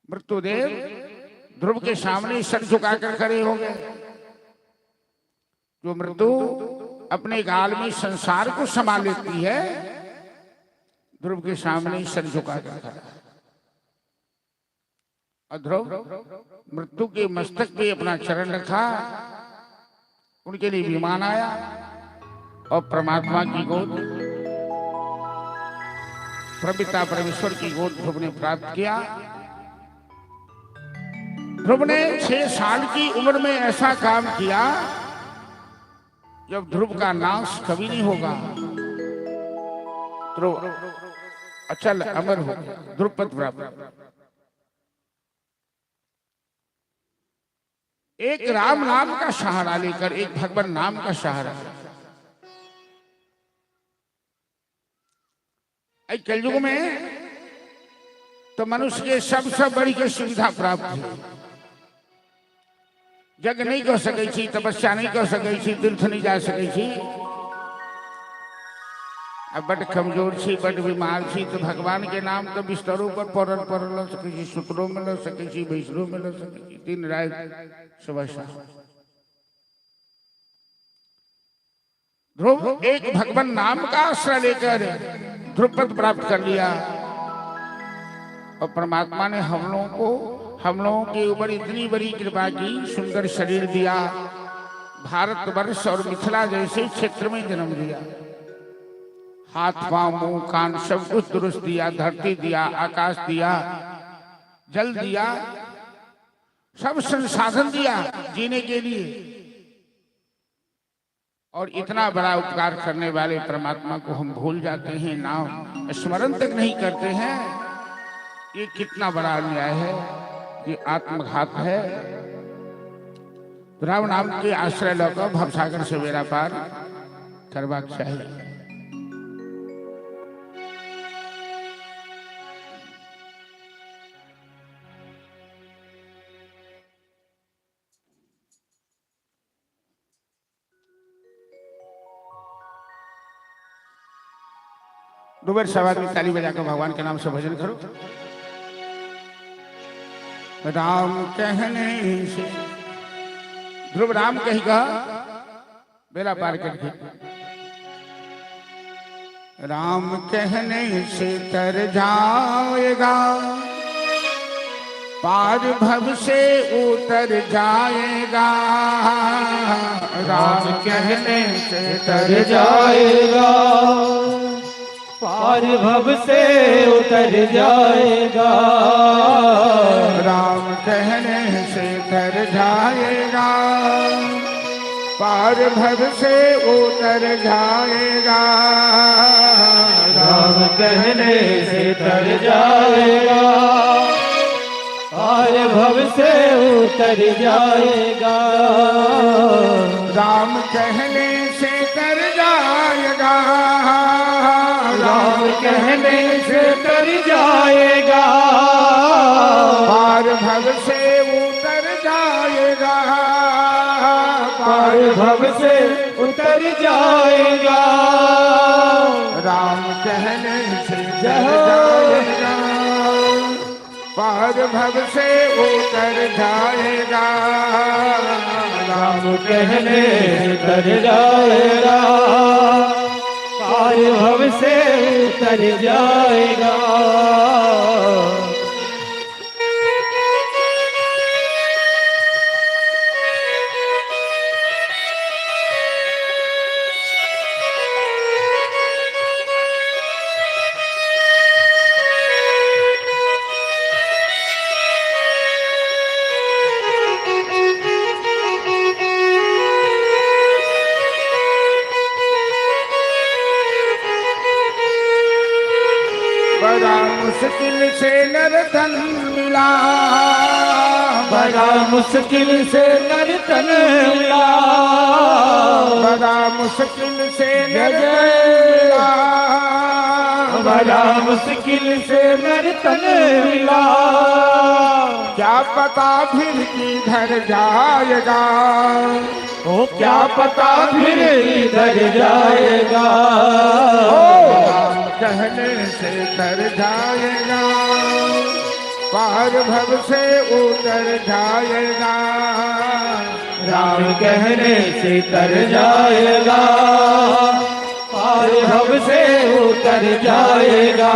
मृत्युदेव ध्रुव के सामने सर झुकाकर खड़े हो गए। जो मृत्यु अपने काल में संसार को संभाल लेती है, ध्रुव के सामने सर झुकाकर खड़ा है। और ध्रुव मृत्यु के मस्तक पे अपना चरण रखा, उनके लिए विमान आया और परमात्मा की गोद, प्रपिता परमेश्वर की गोद ध्रुव ने प्राप्त किया। ध्रुव ने 6 साल की उम्र में ऐसा काम किया जब ध्रुव का नाश कभी नहीं होगा। ध्रुव अचल अमर हो, ध्रुपद प्राप्त। एक राम नाम का सहारा लेकर, एक भगवान नाम का सहारा। कलयुग में तो मनुष्य के सबसे बड़ी के सुविधा प्राप्त है। जग नहीं कर सकै छी, तपस्या नहीं कर सकै छी, तीर्थ नहीं जा सकै छी। अब बड़ कमजोर छी, बड़ बीमार छी, तो भगवान के नाम तो बिस्तरों पर पड़ल ल सकै छी, सूत्रों में ल सकै छी, बैसरों में ल सकै छी, दिन रात सुबह शाम। ध्रुव एक भगवान नाम का आश्रय लेकर ध्रुपद प्राप्त कर लिया। और परमात्मा ने हम लोगों के ऊपर इतनी बड़ी कृपा की, सुंदर शरीर दिया, भारतवर्ष और मिथिला जैसे क्षेत्र में जन्म दिया। हाथ पांव मुंह कान सब कुछ दुरुस्त दिया, धरती दिया, आकाश दिया, जल दिया, सब संसाधन दिया जीने के लिए। और इतना बड़ा उपकार करने वाले परमात्मा को हम भूल जाते हैं, नाम स्मरण तक नहीं करते हैं। ये कितना बड़ा अन्याय है, ये आत्मघात है। राम नाम के आश्रय लेकर भवसागर से बेड़ा पार करवाक चाहिए। दो बार सब आदमी ताली बजाकर भगवान के नाम से भजन करो। राम कहने से ध्रुव राम कहेगा बेला पार करके। राम कहने से तर जाएगा, पार भव से उतर जाएगा। राम कहने से तर जाएगा, पार भव से उतर जाएगा। राम कहने से तर जाएगा, पार भव से उतर जाएगा। राम कहने से तर जाएगा, पार भव से उतर जाएगा। राम कहने से तर जाएगा, राम कहने से तर जाएगा, पार भव से उतर जाएगा। पार भव से उतर जाएगा। राम कहने से तर जाएगा, पार भव से उतर जाएगा। राम कहने से तर जाएगा, पार भव से उतर जाएगा। बड़ा मुश्किल से नरतन मिला, बड़ा मुश्किल से नर्तन मिला, बड़ा मुश्किल से नरतन मिला, बड़ा मुश्किल से नर्तन मिला। क्या पता फिर किधर जाएगा, ओ क्या पता फिर इधर जाएगा। राम कहने से तर जाएगा, पार भव से उतर जाएगा। राम कहने से तर जाएगा, पार भव से उतर जाएगा।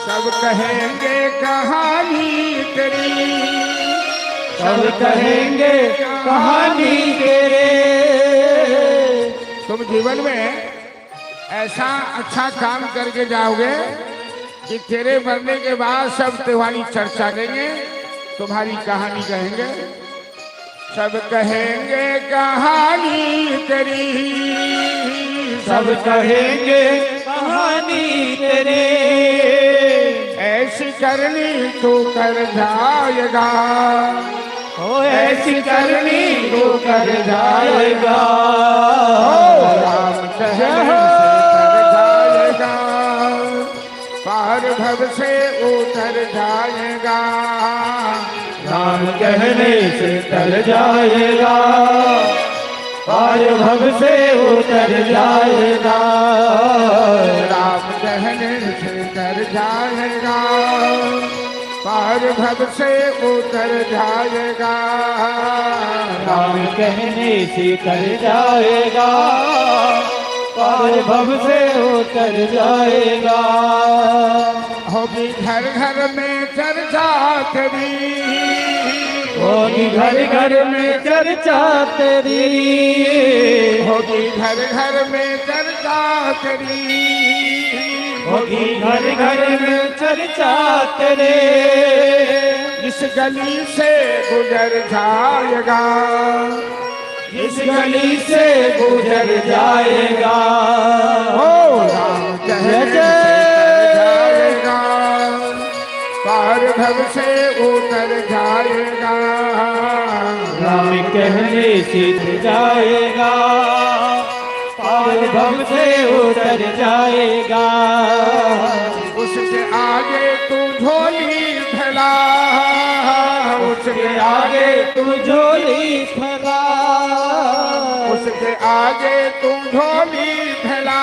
सब कहेंगे कहानी तेरी, सब कहेंगे कहानी तेरे। तुम जीवन में ऐसा अच्छा काम करके जाओगे कि तेरे मरने के बाद सब तुम्हारी चर्चा करेंगे, तुम्हारी कहानी कहेंगे। सब कहेंगे कहानी तेरी, सब कहेंगे कहानी तेरे। ऐसी करनी तू कर जाएगा, ओ ऐसी करनी तू कर जाएगा। राम कहने से तर जाएगा, पार भव से उतर जाएगा। राम कहने से तर जाएगा, पार भव से उतर जाएगा। राम कहने से तर जाएगा, पार भव से उतर जाएगा। राम कहने से तर जाएगा, पार भव से उतर जाएगा। होगी घर घर में चर्चा तेरी, होगी घर घर में चर्चा तेरी। होगी घर घर में चर्चा तेरी, होगी घर घर में चर्चा तेरे। इस गली से गुजर जाएगा, इस गली से गुजर जाएगा। ओ राम कहने से तर जाएगा, पार भव से उतर जाएगा। राम कहने से तर जाएगा, पार भव से उतर जाएगा। उसके आगे तू झोली फैला, उसके आगे तू झोली फैला, उसके आगे तू झोली फैला,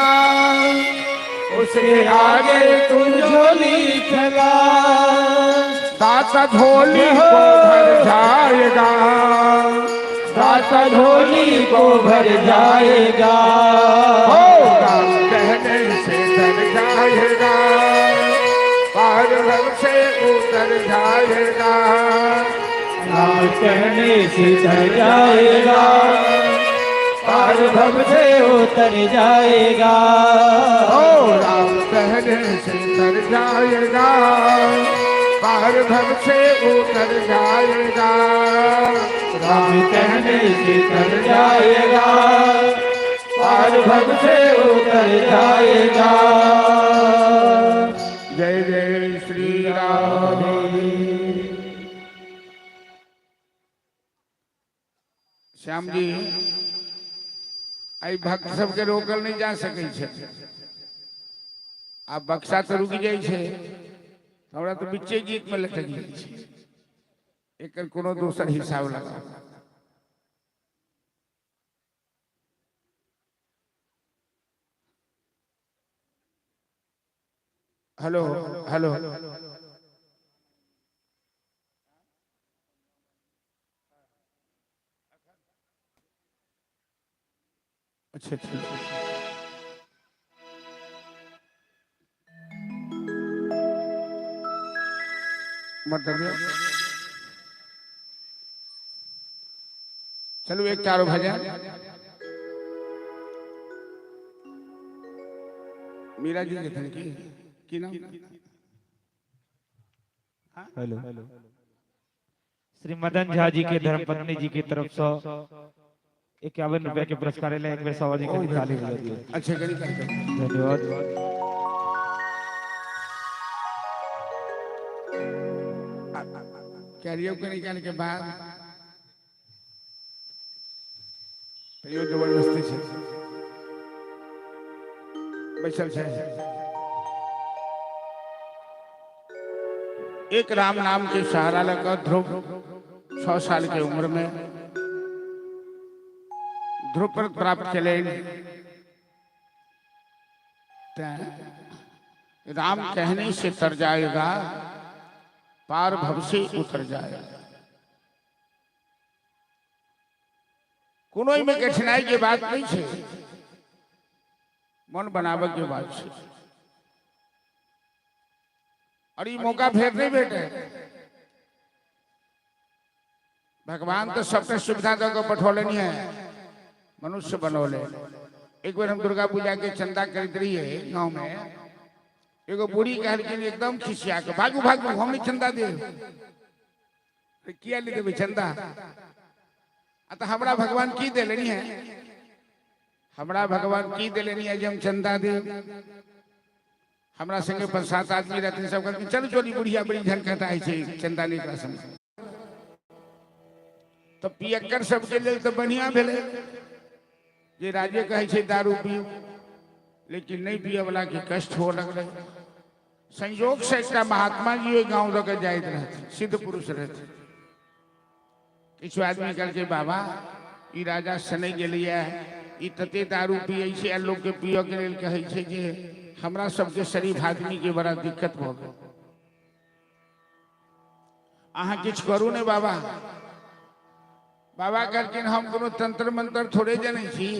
उसके आगे तू झोली फैला। दाता झोली को भर जाएगा, दाता झोली को भर जाएगा। ओ राम कहने से तर जाएगा, पार भव से उतर जाएगा। राम कहने से तर जाएगा, पार भव से उतर जाएगा। ओ राम कहने से तर जाएगा, पार भव से उतर जाएगा। राम कहने से तर जाएगा, पार भव से उतर जाएगा। जय जय श्री राम। श्याम जी, आई भक्त सबके रोकल नहीं जा सकै छै। आप बक्सा तो रुक जाए छे, हमरा तो बिच्चे गीत में लटक जाए छे। एकर कोनो दोसर हिसाब लगाओ। हेलो हेलो, अच्छा अच्छा, मतलब चलो एक चारों भजन। मीरा जी के की नाम? हेलो, श्री मदन झा जी के धर्मपत्नी जी की तरफ से 51 रुपए के पुरस्कार ले। एक बेर सवाजी के निकाली बजा दियो। अच्छे करी करके धन्यवाद। कैरियर को निकालने के बाद यो जबरदस्ती से बैठल है। एक राम नाम के सहारा लगा ध्रुव 6 साल की उम्र में ध्रुव पर प्राप्त चले। राम कहने से तर जाएगा, पार भव से उतर जाएगा। कोनो में कठिनाई के बात नहीं है, मन बनावे के बात है। और ये मौका फिर नहीं बेटे। भगवान तो सबके सुविधा देकर पठौले नहीं है, मनुष्य बनौले। एक बार हम दुर्गा पूजा के चंदा खरीद रही है गांव में, एगो बूढ़ी कहलखिन एकदम खिसिया के, भागू भागू हम नहीं चंदा दे। किया ले देवे चंदा? तो हमरा भगवान की दे लेनी है, हमरा भगवान की दे लेनी है जे हम चंदा दे। हमरा संगे 5-7 आदमी रहते सब कहते चल चोरी बुढ़िया बड़ी झनकता है चंदा नहीं का समय। तो पियक्कर सबके लिए तो बढ़िया भेले जे राजे कहे छे दारू पियो, लेकिन नहीं पिए वाला के कष्ट हो लगले। संयोग से एक महात्मा जी गांव लगे जाइत रहते, सिद्ध पुरुष रहते। किछु आदमी कहलके बाबा ई राजा सने गेलिए, ई तते दारू पिए छे, लोग के पियो के लेल कहे छे जे हमरा सबके शरीफ आदमी के बड़ा दिक्कत भ गेल। अहाँ किछ करू ने बाबा। बाबा कहलखिन हम कोनो तंत्र मंत्र थोड़े जाने छी,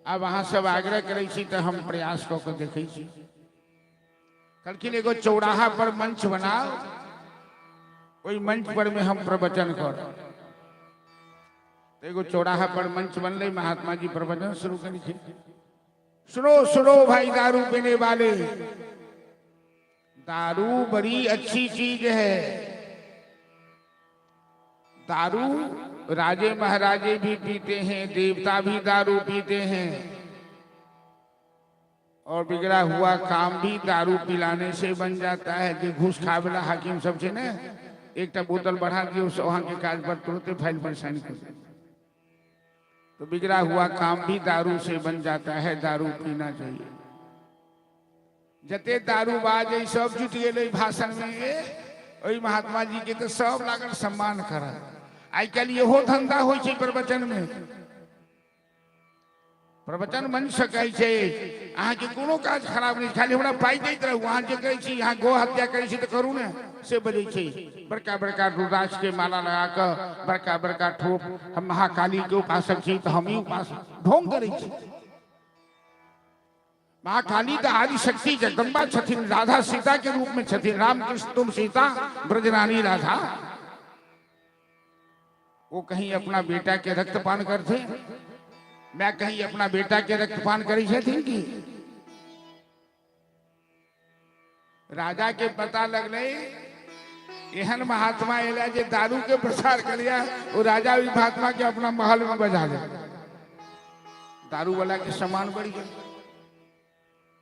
अब अहाँ सब आग्रह करे छी तो हम प्रयास क के देखे छी। कहलखिन एगो चौराहा पर मंच बनाओ, ओई मंच पर में हम प्रवचन कर। एगो चौराहा पर मंच बनले, महात्मा जी प्रवचन शुरू करी थी। सुनो सुनो भाई दारू पीने वाले, दारू बड़ी अच्छी चीज है। दारू राजे महाराजे भी पीते हैं, देवता भी दारू पीते हैं, और बिगड़ा हुआ काम भी दारू पिलाने से बन जाता है। कि घूस खा वाला हाकिम सबसे ने एक बोतल बढ़ा दियो, वहां के काज पर तुरंत फाइल पर साइन कर दे। तो बिगड़ा हुआ काम भी दारू से बन जाता है, दारू पीना चाहिए। जते दारूबाज सब जुट गए भाषण में, वही महात्मा जी के तो सब लागल सम्मान करा। आई कल यहो धंधा हो प्रवचन में, प्रवचन बन सकै छै। अहाँ के कोनो काज खराब नहीं, खाली हमरा पाई दैत रहू। अहाँ जे कहै छी यहाँ गो हत्या करै छी तो करू ने, से बजै छै। बड़का बड़का रुद्राक्ष के माला लगा कर बड़का बड़का ठोप, हम महाकाली के उपासक छी तो हम ही उपासक ढोंग करै छी। महाकाली तो आदि शक्ति जगदम्बा छथिन, राधा सीता के रूप में छथिन। राम कृष्ण तुम सीता, ब्रजरानी राधा। वो कहीं अपना बेटा के रक्तपान करते, मैं कहीं अपना बेटा के रक्तपान करी छथिन की? राजा के पता लगले एहन महात्मा एला जे दारू के प्रसार करिया, वो राजा भी महात्मा के अपना महल में बजा ले। दारू वाला के सम्मान बढ़ गया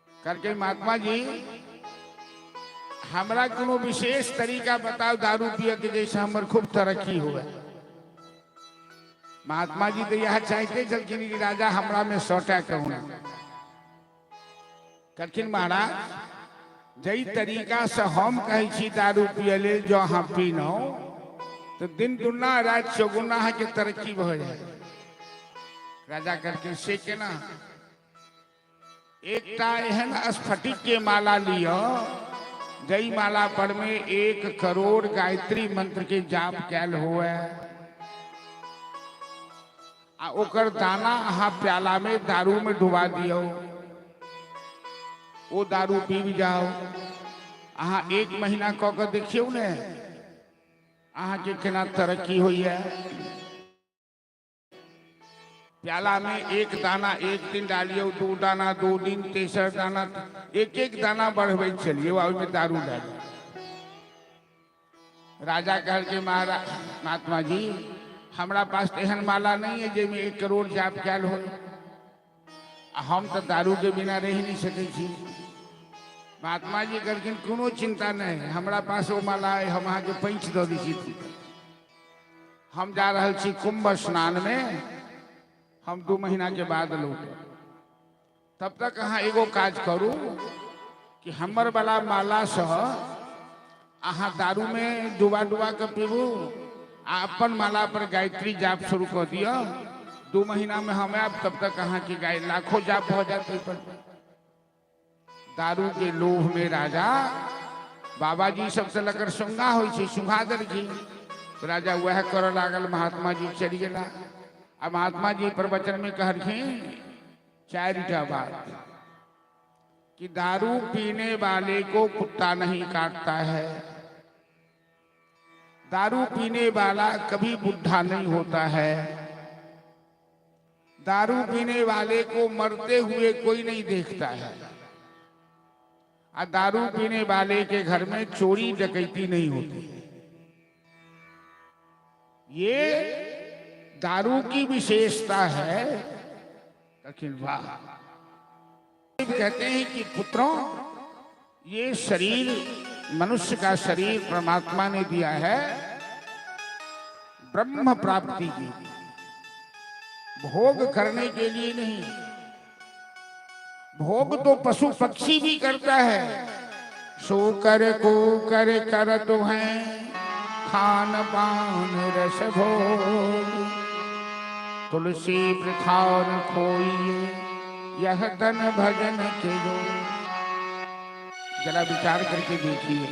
करके महात्मा जी हमरा कोनो विशेष तरीका बताओ दारू पिए के जैसे हमर खूब तरक्की हुआ। महात्मा जी तो यह चाहते चलखिन कि राजा हमरा में 100टा कहूँ करखिन। महाराज जई तरीका से हम कहे छी दारू पियले जो हम पीनो, तो दिन दुना रात चौगुना है के तरक्की हो जाए। राजा करके से के ना एकटा एहन स्फटिक के माला लियो, जई माला पर में 1 करोड़ गायत्री मंत्र के जाप कैल हुए, आ ओकर दाना अहाँ प्याला में दारू में डुबा दियो। वो दारू पी जाओ, अहाँ 1 महीना कऽ के देखियो ने अहाँ के केना तरक्की हुई है। प्याला में 1 दाना 1 दिन डालियो, 2 दाना 2 दिन, 3 दाना, 1 दाना बढ़े चलिए, में दारू डालिए। राजा कह के महाराज महात्मा जी हमरा पास एहन माला नहीं है जे में 1 करोड़ जाप कैल हो, हम तो दारू के बिना रह नहीं सके छी। महात्मा जी कहलखिन कोनो चिंता नहीं, हमरा पास वो माला है, हम अहाँ के पैंच दऽ दै छी। हम जा रहल छी कुंभ स्नान में, हम 2 महीना के बाद लौट। तब तक अहाँ एगो काज करू कि हमर वाला माला से अहाँ दारू में डुबा डुबा के पीबू, आ अपन माला पर गायत्री जाप शुरू कर दियो। 2 महीना में हम आब, तब तक अहाँ के गाय लाखों जाप हो जाते। दारू के लोभ में राजा बाबा जी सबसे लकर सुंगा हो सुंघा देलखिन। तो राजा वह कर लागल, महात्मा जी चली गला। अब महात्मा जी प्रवचन में कहलखिन 4टा बात कि दारू पीने वाले को कुत्ता नहीं काटता है, दारू पीने वाला कभी बुढ़ा नहीं होता है, दारू पीने वाले को मरते हुए कोई नहीं देखता है, और दारू पीने वाले के घर में चोरी डकैती नहीं होती। ये दारू की विशेषता है। लेकिन वाह, कहते हैं कि पुत्रों, ये शरीर मनुष्य का शरीर परमात्मा ने दिया है ब्रह्म प्राप्ति की, भोग करने के लिए नहीं। भोग तो पशु पक्षी भी करता है, सो कर को कर कर तो है खान पान रस भोग, तुलसी प्रथान खोइए यह तन भजन के जो। जरा विचार करके देखिए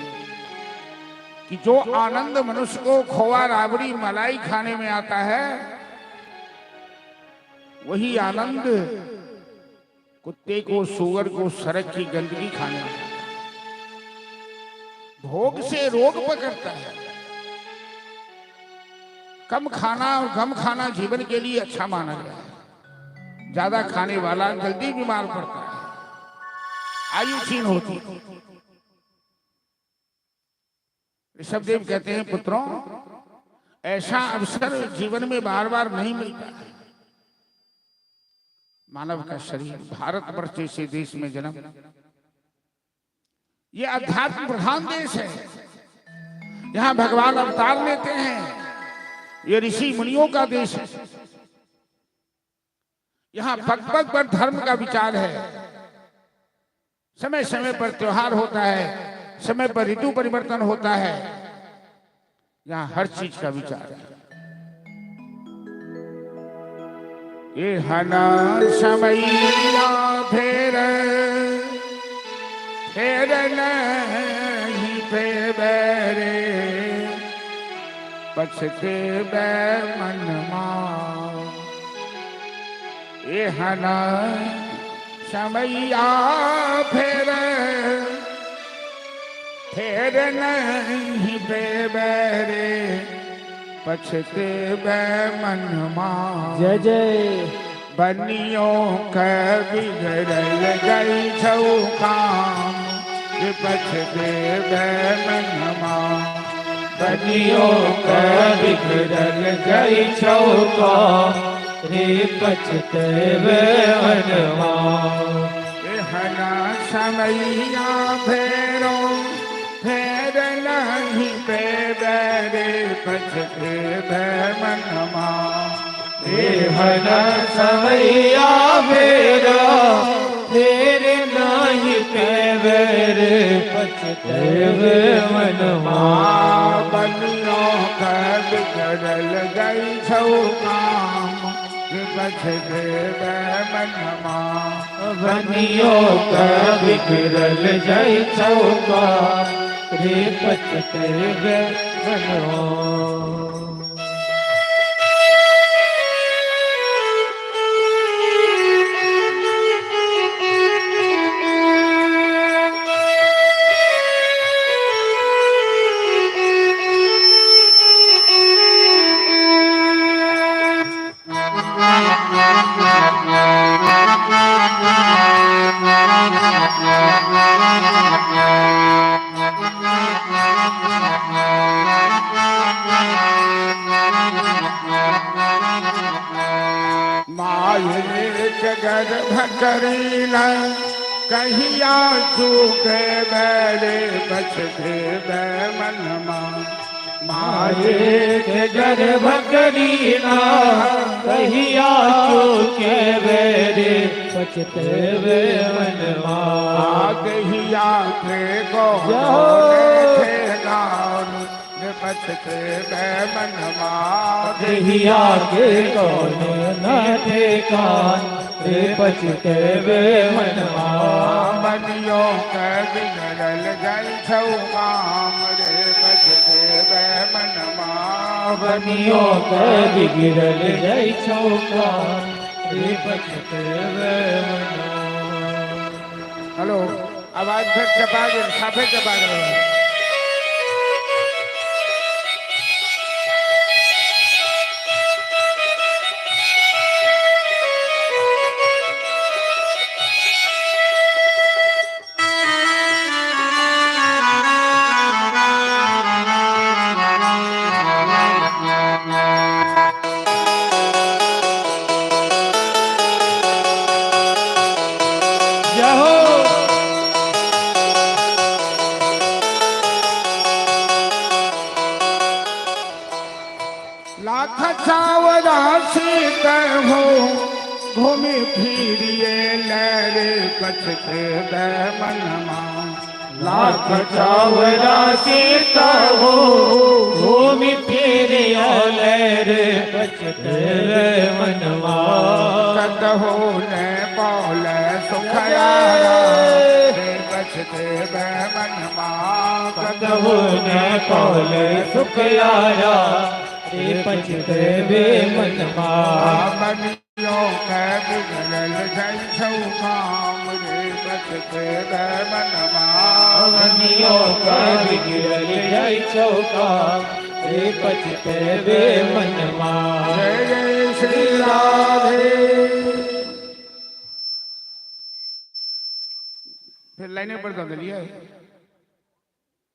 कि जो आनंद मनुष्य को खोआ राबड़ी मलाई खाने में आता है, वही आनंद कुत्ते को सूअर को सड़क की गंदगी खाने में। भोग से रोग पकड़ता है। कम खाना और गम खाना जीवन के लिए अच्छा माना गया है। ज्यादा खाने वाला जल्दी बीमार पड़ता है, आयु क्षीण होती है। ऋषभदेव कहते हैं पुत्रों, ऐसा अवसर जीवन में बार बार नहीं मिलता है। मानव का शरीर भारतवर्ष जैसे देश में जन्म, ये अध्यात्म प्रधान देश है। यहाँ भगवान अवतार लेते हैं। ये ऋषि मुनियों का देश है। यहाँ पग पग पर धर्म का विचार है। समय समय पर त्योहार होता है, समय पर ऋतु परिवर्तन होता है। यहाँ हर चीज का विचार है। ये हना समैया फेर फेर नहीं पे बैरे पछते बै मनमा। ये हना समैया फेर फेर नहीं पे बैरे पछते बै मनमा। जय जय बनियों का बिगड़ल गई छौ काम पछते बै मनमा। बनियों का बिगड़ल गई छौ काम रे पछते बै मनवा। हना समैया फेरो फेर नहीं पे बैरे पछते बै मनमा। हना समैया फेरा फेर नहीं पे बैरे पछते बै मनवा। बनियों का बिगड़ल गई छौ काम पछते बै मनमा। बनियों का बिगड़ल गई छौ काम रे पछते बै मनवा। जगर भकरील कहिया चूके बैरे बचते बै मनमा। माये के गर्भ करीना कहिया चूके बैरे पछते बै मनवा। कहिया के गो पछते बै मनमा। कहिया के कौन न ठेकान रे पछते बै मनवा। बनियों का बिगड़ल गई छौ काम रे पछते बै मनमा। बनियों का बिगड़ल गई छौ काम रे पछते बै मनवा। हेलो, आवाज फिर चपा गई, साफे चपा गए। लाख सावरा सीत हो घूमी फिरिए लहरे पछते बै मनमा। लाख चावरा सीता हो घूमि फिरिया लहरे पछते बै मनवा। कदहो ने पौल सुखयारा पछते बै मनमा। कदहो ने पौल सुखयारा रे पछते बै मनवा। बनियों का बिगड़ल गई छौ काम रे पछते बै मनमा। बनियों का बिगड़ल गई छौ काम रे पछते बै मनवा। जय जय श्री राधे। फिर लाइने पर तो दिलिए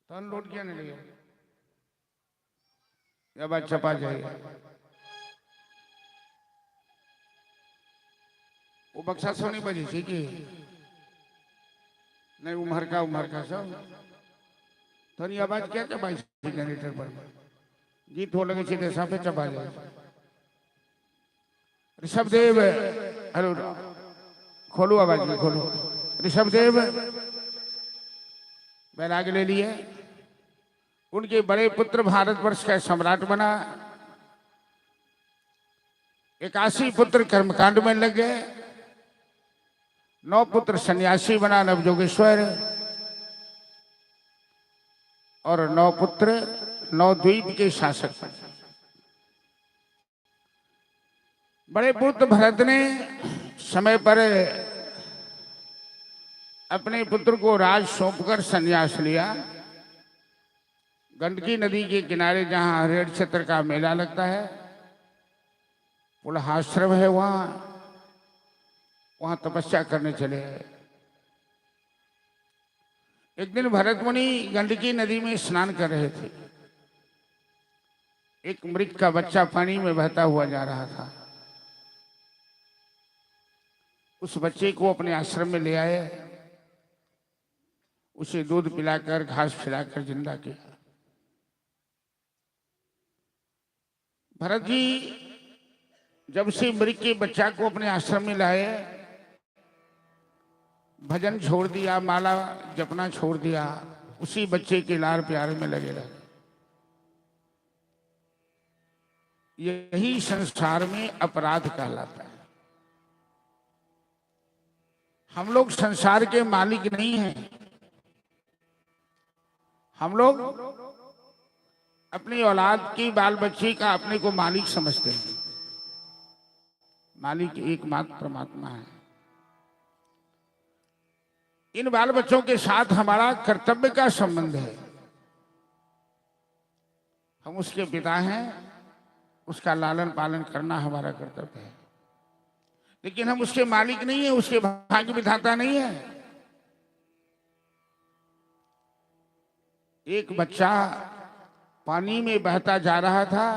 तो अनलोड किया नहीं लिया। या बात छपा जाएगा। वो बक्सा सो नहीं बजी थी कि नहीं, उमर का सब थोड़ी आवाज क्या चपाई जनरेटर पर गीत हो लगे सीधे साफे चपा जाए। ऋषभ देव, हेलो, खोलो आवाज में, खोलो। ऋषभ देव बैराग ले लिए। उनके बड़े पुत्र भारतवर्ष का सम्राट बना। 81 पुत्र कर्मकांड में लग गए। 9 पुत्र सन्यासी बना, नवजोगेश्वर। और 9 पुत्र 9 द्वीप के शासक बने। बड़े पुत्र भरत ने समय पर अपने पुत्र को राज सौंपकर संन्यास लिया। गंडकी नदी के किनारे जहां हरिहर क्षेत्र का मेला लगता है, पुलहाश्रम है, वहां तपस्या करने चले। एक दिन भरत मुनि गंडकी नदी में स्नान कर रहे थे। एक मृग का बच्चा पानी में बहता हुआ जा रहा था। उस बच्चे को अपने आश्रम में ले आए। उसे दूध पिलाकर, घास खिलाकर जिंदा किया। भरत जी जब से मृग के बच्चा को अपने आश्रम में लाए, भजन छोड़ दिया, माला जपना छोड़ दिया, उसी बच्चे के लाड़ प्यार में लगे रहे। यही संसार में अपराध कहलाता है। हम लोग संसार के मालिक नहीं हैं। हम लोग अपनी औलाद की, बाल बच्चे का अपने को मालिक समझते हैं। मालिक एकमात्र परमात्मा है। इन बाल बच्चों के साथ हमारा कर्तव्य का संबंध है। हम उसके पिता हैं, उसका लालन पालन करना हमारा कर्तव्य है। लेकिन हम उसके मालिक नहीं है, उसके भाग्य विधाता नहीं है। एक बच्चा पानी में बहता जा रहा था,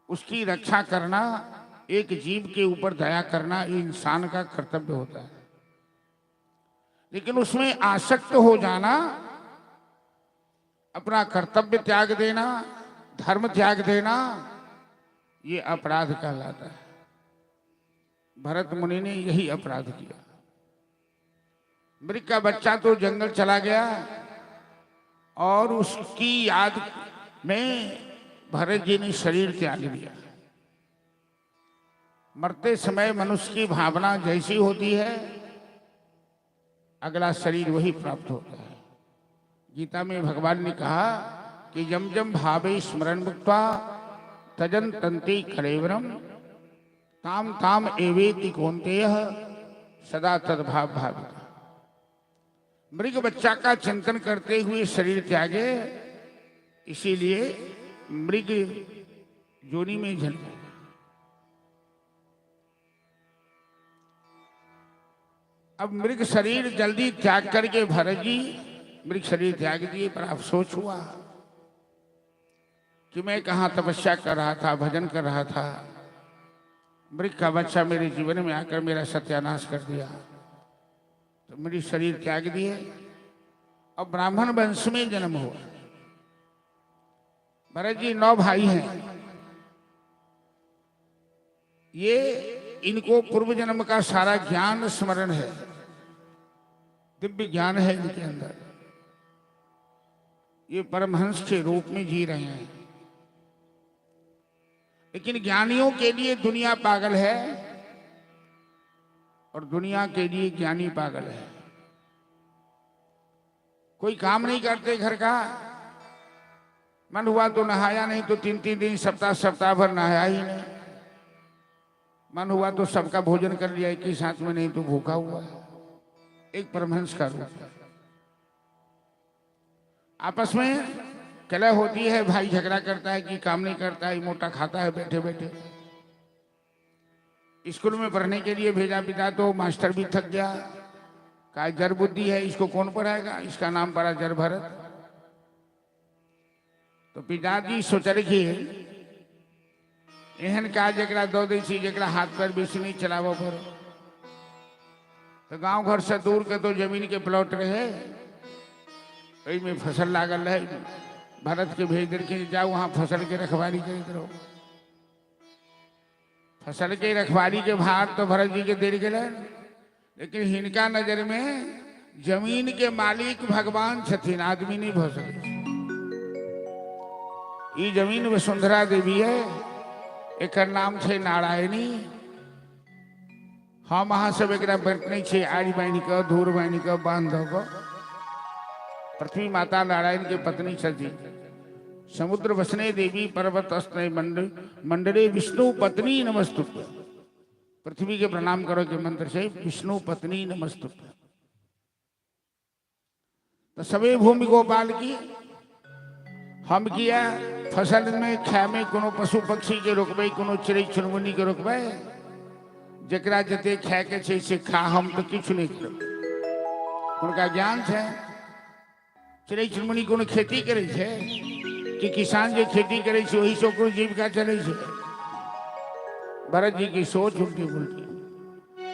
उसकी रक्षा करना, एक जीव के ऊपर दया करना, ये इंसान का कर्तव्य होता है। लेकिन उसमें आसक्त हो जाना, अपना कर्तव्य त्याग देना, धर्म त्याग देना, ये अपराध कहलाता है। भरत मुनि ने यही अपराध किया। मृग का बच्चा तो जंगल चला गया और उसकी याद में भरत जी ने शरीर त्याग दिया। मरते समय मनुष्य की भावना जैसी होती है, अगला शरीर वही प्राप्त होता है। गीता में भगवान ने कहा कि जम जम भावे स्मरण मुक्त्वा तजन तंति कलेवरम ताम ताम एवेति कौन्तेयः सदा तद्भाव भाविता। मृग बच्चा का चिंतन करते हुए शरीर त्यागे, इसीलिए मृग योनि में जन्मे। अब मृग शरीर जल्दी त्याग करके भरत जी मृग शरीर त्याग दिए, पर अफसोस हुआ कि मैं कहाँ तपस्या कर रहा था, भजन कर रहा था। मृग का बच्चा मेरे जीवन में आकर मेरा सत्यानाश कर दिया। तो मेरी शरीर त्याग दिए। अब ब्राह्मण वंश में जन्म हुआ। भरत जी 9 भाई हैं। ये इनको पूर्व जन्म का सारा ज्ञान स्मरण है, दिव्य ज्ञान है इनके अंदर। ये परमहंस के रूप में जी रहे हैं। लेकिन ज्ञानियों के लिए दुनिया पागल है और दुनिया के लिए ज्ञानी पागल है। कोई काम नहीं करते घर का, मन हुआ तो नहाया नहीं तो 3-3 दिन, सप्ताह भर नहाया ही नहीं। मन हुआ तो सबका भोजन कर लिया एक ही साथ में, नहीं तो भूखा हुआ है। एक परमहंस का रूप। आपस में कलह होती है, भाई झगड़ा करता है कि काम नहीं करता है, मोटा खाता है बैठे बैठे। स्कूल में पढ़ने के लिए भेजा पिता तो मास्टर भी थक गया, कहा जड़ बुद्धि है, इसको कौन पढ़ाएगा। इसका नाम पड़ा जड़ भरत। तो पिताजी सोचल कि एहन काज जकरा दो दै छी जकरा हाथ पैर बेसी नहीं चलाव पर। तो गांव घर से दूर के तो जमीन के प्लॉट रहे, में फसल लागल रहे। भारत के भेज देलखिन जाओ वहां फसल के रखवाली करते रहो। फसल के रखवाली के भार तो भरत जी के देर गए, लेकिन हिनका नजर में जमीन के मालिक भगवान छथिन, आदमी नहीं भ सके। ये जमीन वसुंधरा देवी है, एक नाम छे नारायणी। हम अहाँ सब एक बटने छे आड़ी बानी के, धूर बानी के, बांध के। पृथ्वी माता नारायण के पत्नी छथि। समुद्र वसने देवी पर्वत अस्ने मंडले विष्णु पत्नी नमस्तुभ्य। पृथ्वी के प्रणाम करो के मंत्र से विष्णु पत्नी नमस्तुभ्य। तो सभी भूमि गोपाल की हम किया फसल में खाए में कोनो पशु पक्षी के रोकबे, कोनो चिड़ै चुनमुनी के रोकबे। जकरा जते खाए के छै से खा, हम तो किछ नहीं करब। उनका ज्ञान है। चिड़ै चुनमुनी कोनो खेती करे छे कि किसान जो खेती करे छे वही से ओकरो जीविका चले छे। भरत जी की सोच उल्टी उल्टी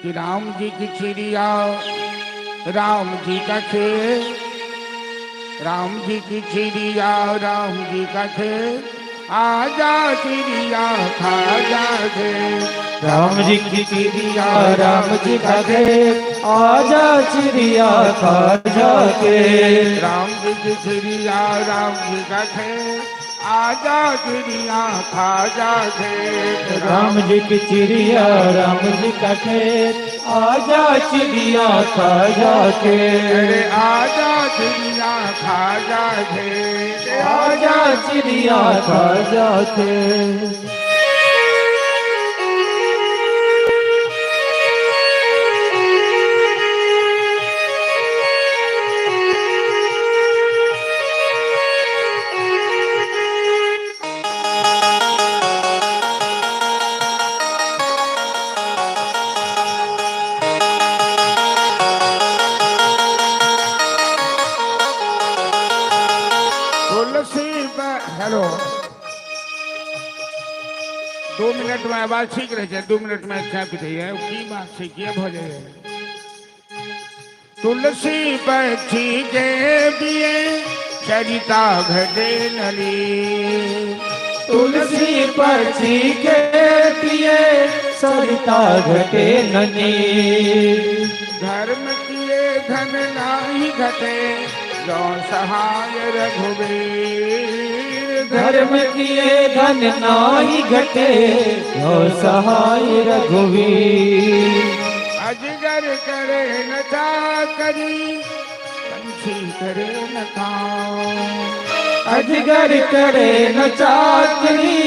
कि राम जी की चिड़िया राम जी का खेत, राम जी की चिड़िया राम जी का खेत, आजा चिड़िया खा जा खेत। राम जी की चिड़िया राम जी का खेत, आजा चिड़िया खा जा खेत। राम जी की चिड़िया राम जी का खेत, आजा चिड़िया खा जा खेत। राम जी की चिड़िया राम जी का खेत, आजा चिड़िया खा जा खेत। अरे आजा चिड़िया खा जा खेत, आजा चिड़िया खा जा खेत। हेलो 2 मिनट में आवाज ठीक रहे, 2 मिनट में अच्छा पीते है की बात से किया भ जाए। तुलसी पक्षी के पिए सरिता घटे नली, तुलसी पक्षी के पिए सरिता घटे नली। धर्म किए धन नाही घटे जो सहाय रघुवीर। धर्म किए धन नाही घटे जो सहाय रघुवीर। अजगर करे न चाकरी पंछी करे न काम। अजगर करे न चाकरी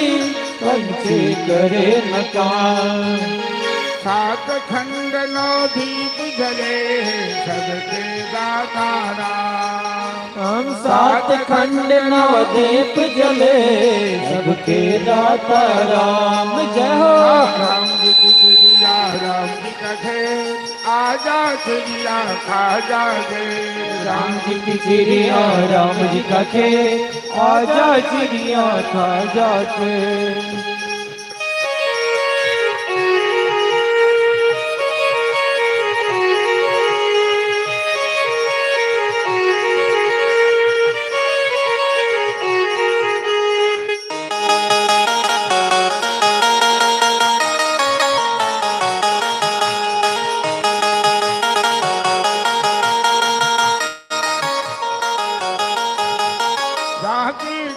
पंछी करे न काम। 7 खंड 9 दीप जले सबके दाता राम। हम 7 खंड 9 दीप जले सबके दाता राम। जय हो राम जी की चिड़िया राम जी का खेत, आजा चिड़िया खा जा खेत। राम जी की चिड़िया राम जी का खेत, आजा चिड़िया खा जा खेत।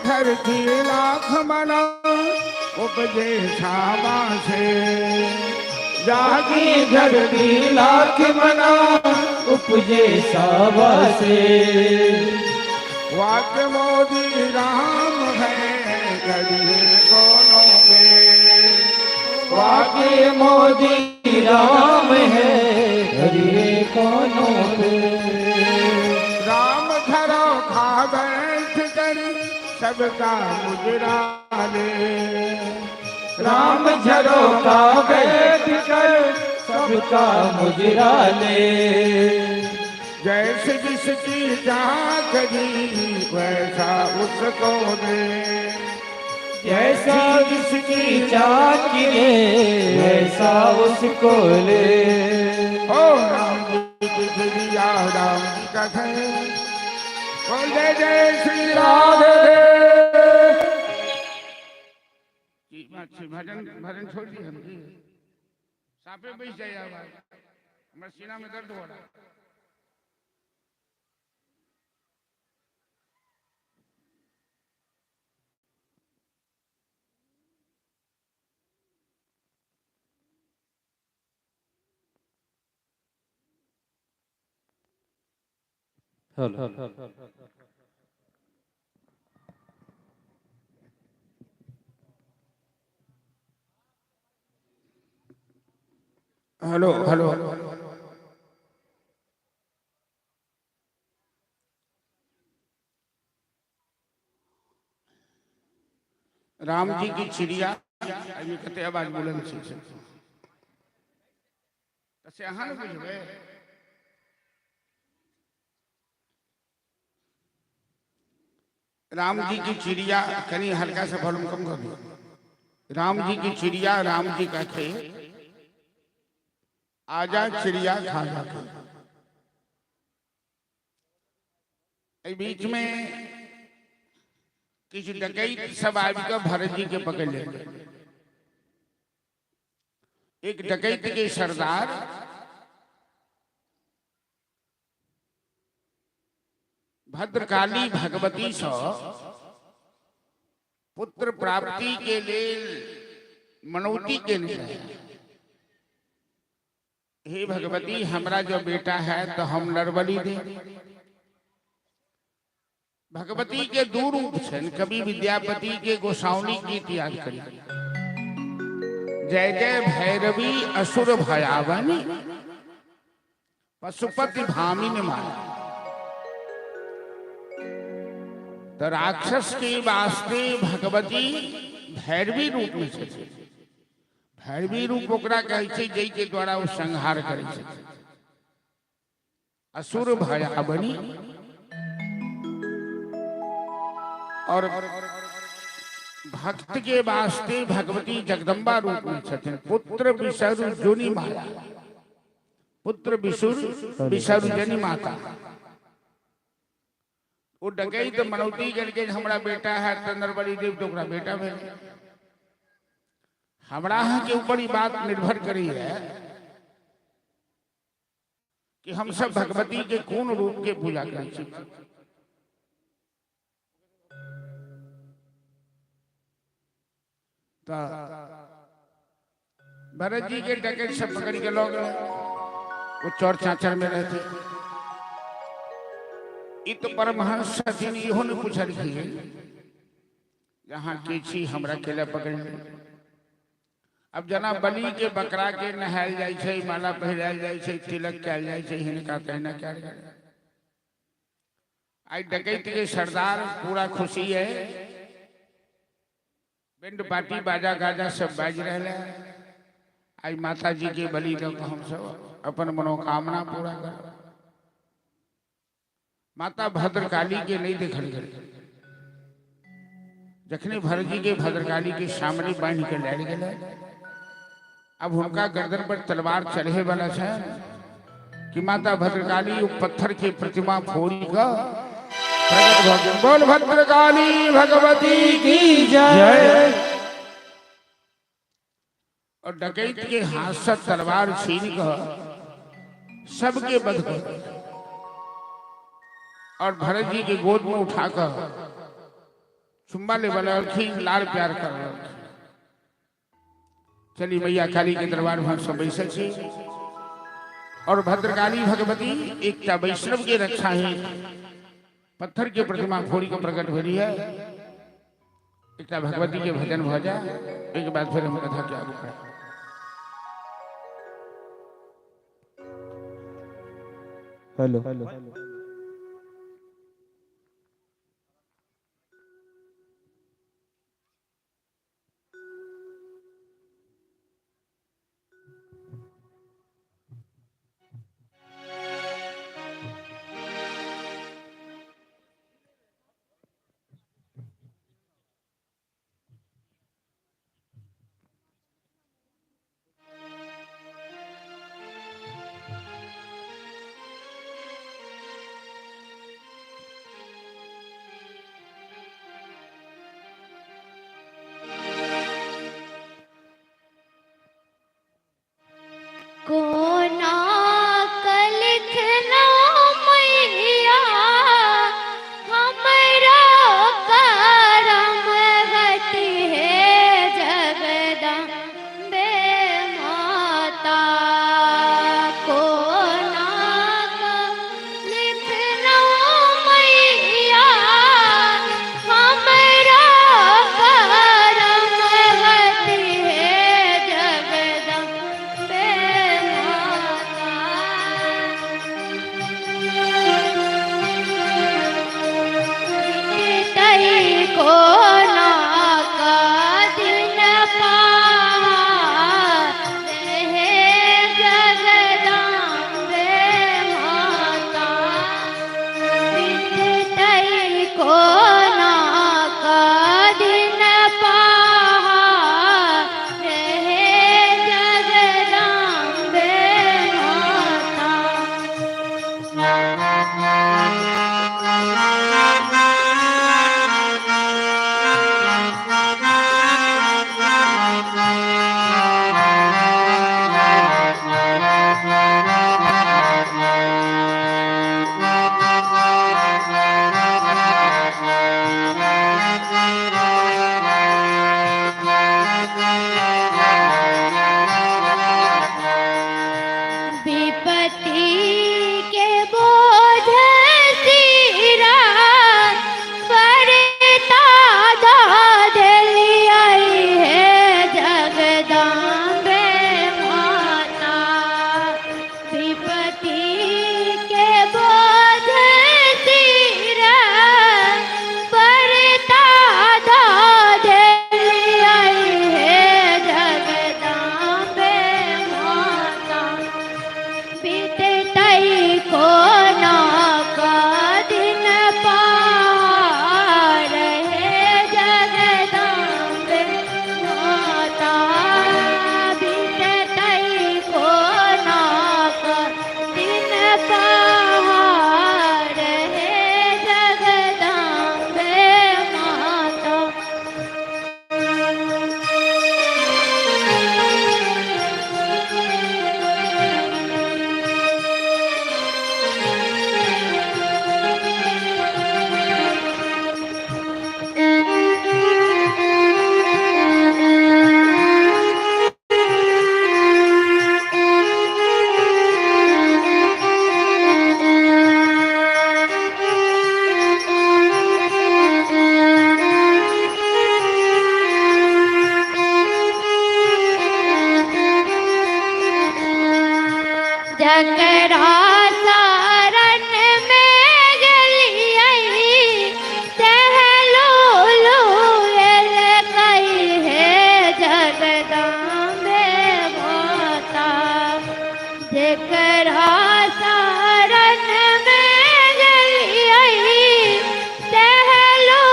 धरती लाख मना उपजे छावा से। जागी धरती लाख मना उपजे सावा से। वाक्य मोदी राम है गरीब दोनों के। वाक्य मोदी राम है गरीब दोनों के। राम धरो खा बैठ कर सबका मुजरा ले। राम झरो का बैठ कर सबका मुजरा ले। जैसे जिसकी चाकरी वैसा उसको दे, जैसा जिसकी चाकरी वैसा उसको ले। ओ राम जी की गिरिया राम जी का घर, बोल जय जय श्री राधे। भजन भजन छोड़ दिए हम जी, सांपे बैठ जाए आवाज, हमारे सीना में दर्द हो रहा है। हेलो हेलो, राम जी की चिड़िया अभी कते आवाज बुलंद से तसे अहाँ न बुझबे। राम जी की चिड़िया कहीं हल्का सा वॉल्यूम कम कर दो। राम जी की चिड़िया राम जी का थे, आजा चिड़िया खा जा के। बीच में किसी डकैत सब आज का भरत जी के पकड़ ले। एक डकैत के सरदार भद्रकाली भगवती सो पुत्र प्राप्ति के लिए मनौती के लिए, हे भगवती हमरा जो बेटा है तो हम नरबली दे। भगवती के दो रूप छन, कभी विद्यापति के गोसाउनी गीत याद करी। जय जय भैरवी असुर भयावनी, पशुपति भामिन माया। तो राक्षस के वास्ते भगवती भैरवी रूप में छे। भैरवी रूप ओकरा कहै छै जै के द्वारा वो संहार करै छै। असुर भयावनी और भक्त के वास्ते भगवती जगदम्बा रूप में छथिन। पुत्र विसरु जोनि माया, पुत्र विसरु जनि माता। वो डकैत मनौती करके हमरा बेटा है तो नरबली देव तो बेटा भेल। हमरा के ऊपर ही बात निर्भर करी है कि हम सब भगवती के कौन रूप के पूजा करें छी। तो भरत जी के डकैत सब पकड़ के लोग वो चौर चाचर में रहते। इत परमहंस सचिन इहो ने पूछल यहाँ के छी हमरा केला पकड़। अब जना बलि के बकरा के नहायल जाय छै, माला पहिरायल जाय छै, तिलक कैल जाय छै, हिनका कहना क्या आई डकैत के सरदार पूरा खुशी है। पिंड पार्टी बाजा गाजा सब बाज रहे। आई माता जी के बलि दब हम सब अपन मनोकामना पूरा कर। माता भद्रकाली के नहीं देखल गए। जखने भरत जी के भद्रकाली के सामने बांध के लड़ गए। अब उनका गर्दन पर तलवार चढ़े वाला है कि माता भद्रकाली पत्थर के प्रतिमा फोड़ी का प्रकट हो गए। बोल भद्रकाली भगवती की जय। और डकैत के हाथ से तलवार छीन कर सबके बध कर और भरत जी के गोद में उठाकर चुम्बा ले वाला लाल प्यार कर रहे। चली मैया काली के दरबार में हम सब बैठे छी और भद्रकाली भगवती एक वैष्णव के रक्षा है पत्थर के प्रतिमा फोड़ी को प्रकट हो रही है। एक भगवती के भजन हो जाए, एक बाद फिर हम कथा क्या आगे। हेलो जकरा शरण में गेलियै सहलो लोयल कई है जगदम्बे माता। जकरा शरण में गेलियै सहलो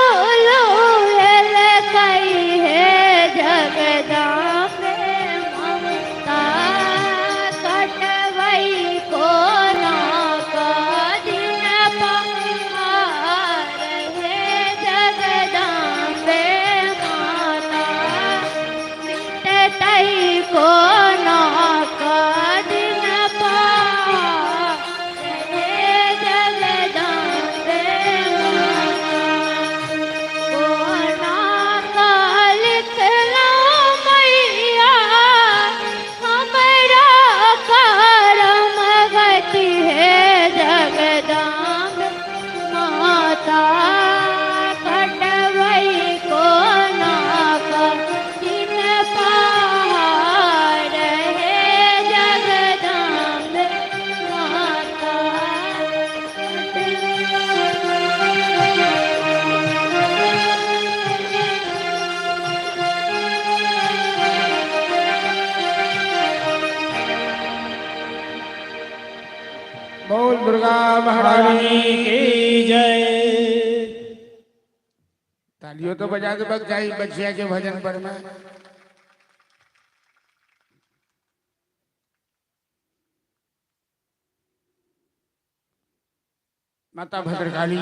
लोयल कई है जगदम्बे माता। कटवई को ना का दिन पहाड़ है जगदम्बे माता। मिटतई को ना का दिन पहाड़ है जगदम्बे माता। कोना काल कला मैया हमरा करम गति है जगदम्बे माता। कटवई कोना का दिन पहाड़ है जगदम्बे माता। बोल दुर्गा महारानी की जय। तालियों तो बजा दे बक जाई बच्चिया के भजन पर में। माता भद्रकाली